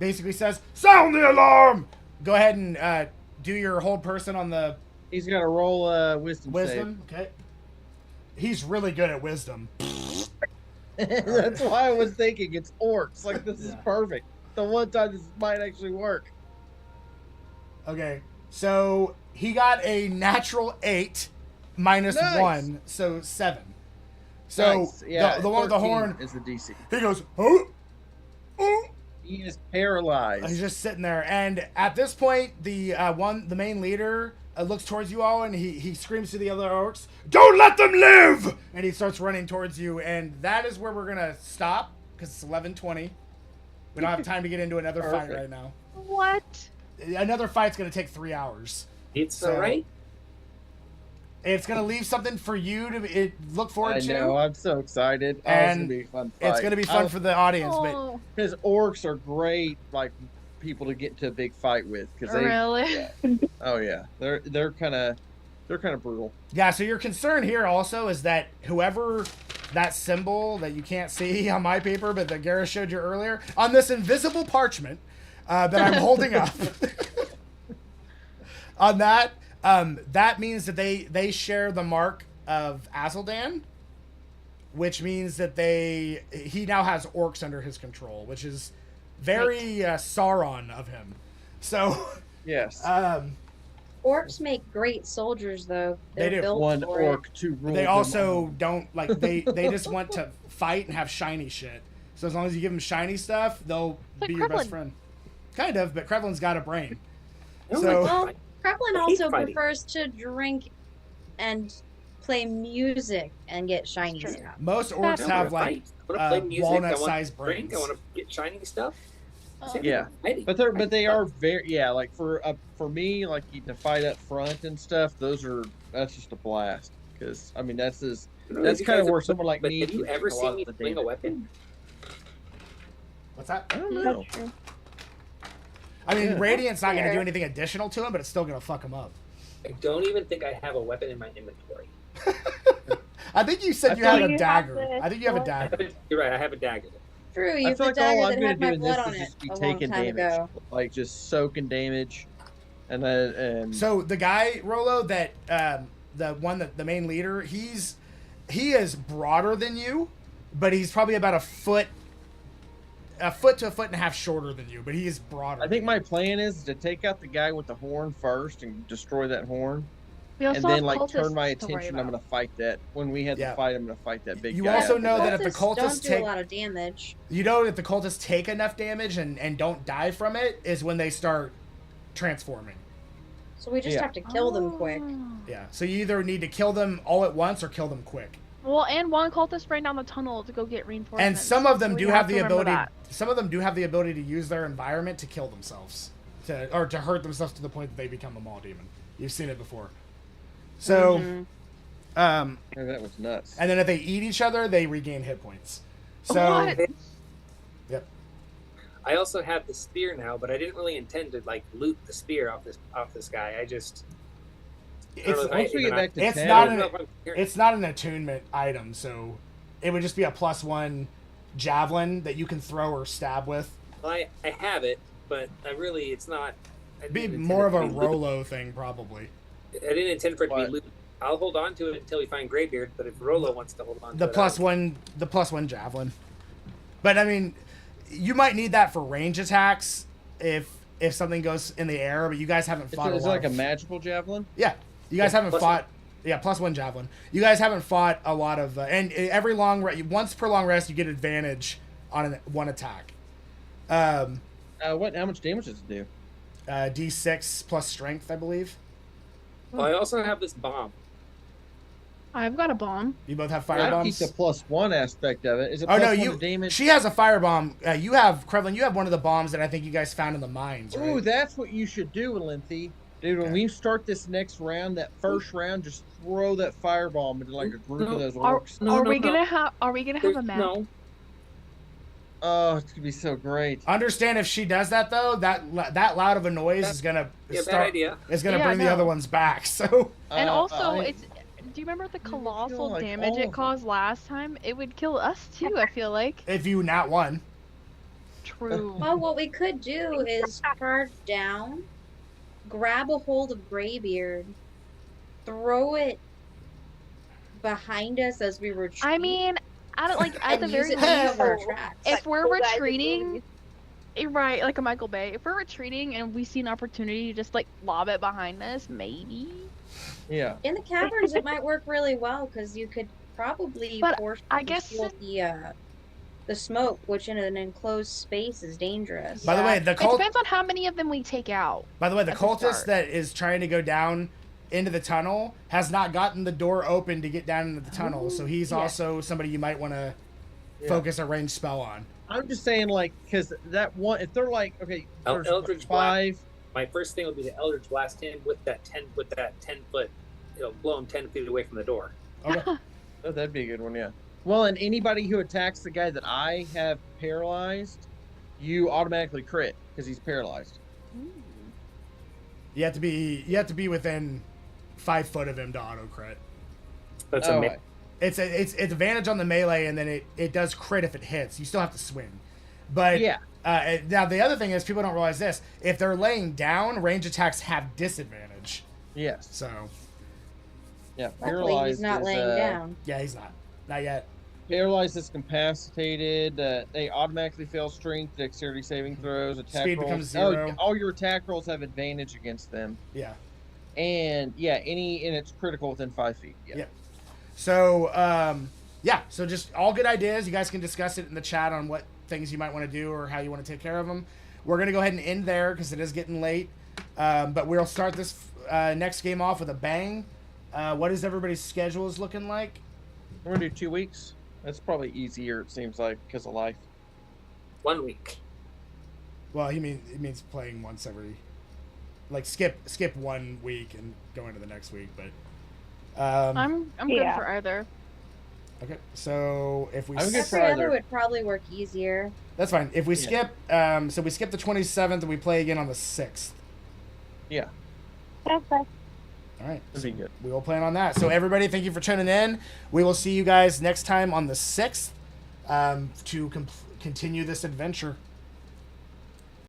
basically says, "Sound the alarm!" Go ahead and do your hold person on the
He's got to roll wisdom.
wisdom. Okay. He's really good at wisdom.
Save. That's why I was thinking it's orcs. Like this is perfect. The one time this might actually work.
Okay. So he got a natural 8 minus
Nice.
1, so 7. So
Nice. Yeah,
the one with the
14
horn,
is the DC.
he goes, "Oh, oh."
He is paralyzed.
He's just sitting there, and at this point, the main leader, looks towards you all, and he screams to the other orcs, "Don't let them live!" And he starts running towards you, and that is where we're gonna stop because it's 11:20. We don't have time to get into another fight
Perfect.
right now.
What?
Another fight's gonna take 3 hours.
It's
So-
all right.
It's gonna leave something for you to look forward
I
to.
know. I'm so excited. Oh, it's
And
gonna be a fun fight.
It's gonna be fun for the audience, but
Oh,
because orcs are great, like people to get into a big fight with. Because they,
really?
oh yeah, they're kind of brutal.
yeah. So your concern here also is that whoever that symbol that you can't see on my paper, but that Gareth showed you earlier on this invisible parchment that I'm holding up, on that, that means that they share the mark of Azuldan, which means that he now has orcs under his control, which is very Sauron of him. So,
Yes.
Orcs make great soldiers, though.
They
They're
do.
built
One
for it.
orc to rule.
they
them
also
all.
don't like they just want to fight and have shiny shit. So as long as you give them shiny stuff, they'll
like
be your best
Krevlin.
friend. Kind of, but Krevlin's got a brain.
Oh
So-
my
Well,
God.
Kreplin
I hate
also
fighting.
prefers to drink and play music and get shiny
Sure.
stuff.
Most
I
orcs
don't
have
wanna
like
fight. I want to play music. I want
walnut-sized
to drink. I
brains.
want to get shiny stuff.
Oh.
Yeah.
Fighting.
But they are very like for me like to fight up front and stuff. That's just a blast because I mean that's
You know,
that's
these
kind of
guys are-
where someone like
but
me
have you
can
ever
take a lot
seen
of
me
the
swing a
damage.
weapon?
What's that?
I don't know.
That's true.
I mean,
Yeah.
Radiant's not going to do
Fair.
anything additional to him, but it's still going to fuck him up.
I don't even think I have a weapon in my inventory.
I think you said
I
you
feel
had
like
a
you
dagger.
have the
I think you have a
sword.
dagger.
You're right. I have a dagger.
True, you
I
have
feel
a
like all
dagger
I'm
that
gonna
had
do
my
in
blood
this
on
is
it
just be
a long
taking
time
damage,
ago.
like just soaking damage, and then
So the guy Rolo that the main leader, he's he is broader than you, but he's probably about a foot to a foot and a half shorter than you, but he is broader.
I think my plan is to take out the guy with the horn first and destroy that horn.
We also
And then,
have
like, turn my
cultists to worry
attention. I'm
about.
going to fight that. When we had the fight, I'm going to fight that big
You
guy.
also know that if the
Cultists
cultists
don't do
take
a lot of damage.
You know if the cultists take enough damage and don't die from it is when they start transforming.
So we just have to kill them quick.
Yeah. So you either need to kill them all at once or kill them quick.
Well, and one cultist ran down the tunnel to go get reinforcements.
And some of them
so
do
we
have
to
the
remember
ability.
that.
Some of them do have the ability to use their environment to kill themselves, or to hurt themselves to the point that they become a maw demon. You've seen it before. So,
Oh, that was nuts.
and then if they eat each other, they regain hit points. So,
What?
yep.
I also have the spear now, but I didn't really intend to like loot the spear off this guy. I just
It's
Once we get back to
it's
10,
not
I
an
don't know if I'm-
it's not an attunement item, so it would just be a +1 javelin that you can throw or stab with.
I have it, but it's not. I
It'd be
didn't intend
more
it
of
to
a
be looted.
Rolo thing, probably.
I didn't intend for it to
What?
be looted. I'll hold on to it until we find Greybeard, but if Rolo wants to hold on
The
to it,
+1 javelin. But I mean, you might need that for range attacks if something goes in the air. But you guys haven't fought
Is
a
it
lot.
like a magical javelin?
Yeah, you guys
Yeah,
haven't
+1.
fought. Yeah, +1 javelin. You guys haven't fought a lot of, and every once per long rest, you get advantage on one attack.
How much damage does it do?
D6 plus strength, I believe.
Well, I also have this bomb.
I've got a bomb.
You both have fire
I keep
bombs.
the +1 aspect of it. Is it
Oh no,
+1
you.
to damage?
She has a fire bomb. You have Krevlin. You have one of the bombs that I think you guys found in the mines. Right?
Ooh, that's what you should do, Alinthi. Dude, when
Okay.
we start this next round, that first round, just throw that firebomb into like a group of those
Are,
orcs.
No,
are
no,
we
no.
gonna have? Are we gonna have a map?
No,
Oh, it's gonna be so great.
Understand if she does that though, that loud of a noise is gonna
yeah, bad
start.
idea.
Is gonna
Yeah,
bring
I
the other
know.
ones back. So
And also,
I-
do you remember the
feel
colossal
like
damage
all
it
of
caused last time? It would kill us too. I feel like.
if you not one,
True.
Well, what we could do is charge down, grab a hold of Greybeard, throw it behind us as we retreat.
I mean, I don't like at
and
the
use
very
it to
least.
cover our tracks.
If we're
Cool guys
retreating, right, like a Michael Bay. If we're retreating and we see an opportunity to just like lob it behind us, maybe.
Yeah.
In the caverns, it might work really well because you could probably
But
force
I guess
the smoke, which in an enclosed space is dangerous.
by the way, the
It
cult.
depends on how many of them we take out.
By the way, the
at the
cultist
start.
that is trying to go down into the tunnel has not gotten the door open to get down into the tunnel. So he's
Yeah.
also somebody you might want to
Yeah.
focus a ranged spell on.
I'm just saying, like, because that one, if they're like, okay, there's
Eldritch
5.
My first thing would be to Eldritch Blast him with that 10 foot. It'll blow him 10 feet away from the door.
Okay.
Oh, that'd be a good one, yeah. Well, and anybody who attacks the guy that I have paralyzed, you automatically crit because he's paralyzed.
You have to be within 5 foot of him to auto crit.
That's
Oh,
amazing.
It's advantage on the melee, and then it does crit if it hits. You still have to swing, but
yeah.
Now the other thing is people don't realize this: if they're laying down, range attacks have disadvantage.
Yes.
So
Yeah.
Luckily,
Paralyzed
he's not
is,
laying down.
yeah, he's not yet.
Paralyzed is incapacitated. They automatically fail strength, dexterity saving throws, attack
Speed
rolls.
becomes 0.
Oh, all your attack rolls have advantage against them.
Yeah.
And yeah, and it's critical within 5 feet. Yeah.
Yeah. So yeah, so just all good ideas. You guys can discuss it in the chat on what things you might want to do or how you want to take care of them. We're gonna go ahead and end there because it is getting late. But we'll start this next game off with a bang. What is everybody's schedules looking like?
We're gonna do 2 weeks. That's probably easier. It seems like because of life.
1 week.
Well, it means playing once every, like skip 1 week and go into the next week. But
I'm good
Yeah.
for either.
okay. So if we
I'm good for
Every
either.
other would probably work easier.
that's fine. If we
Yeah.
skip, so we skip the 27th and we play again on the 6th.
Yeah,
That's fine.
All right.
that'd be good.
We will plan on that. So everybody, thank you for tuning in. We will see you guys next time on the 6th to continue this adventure.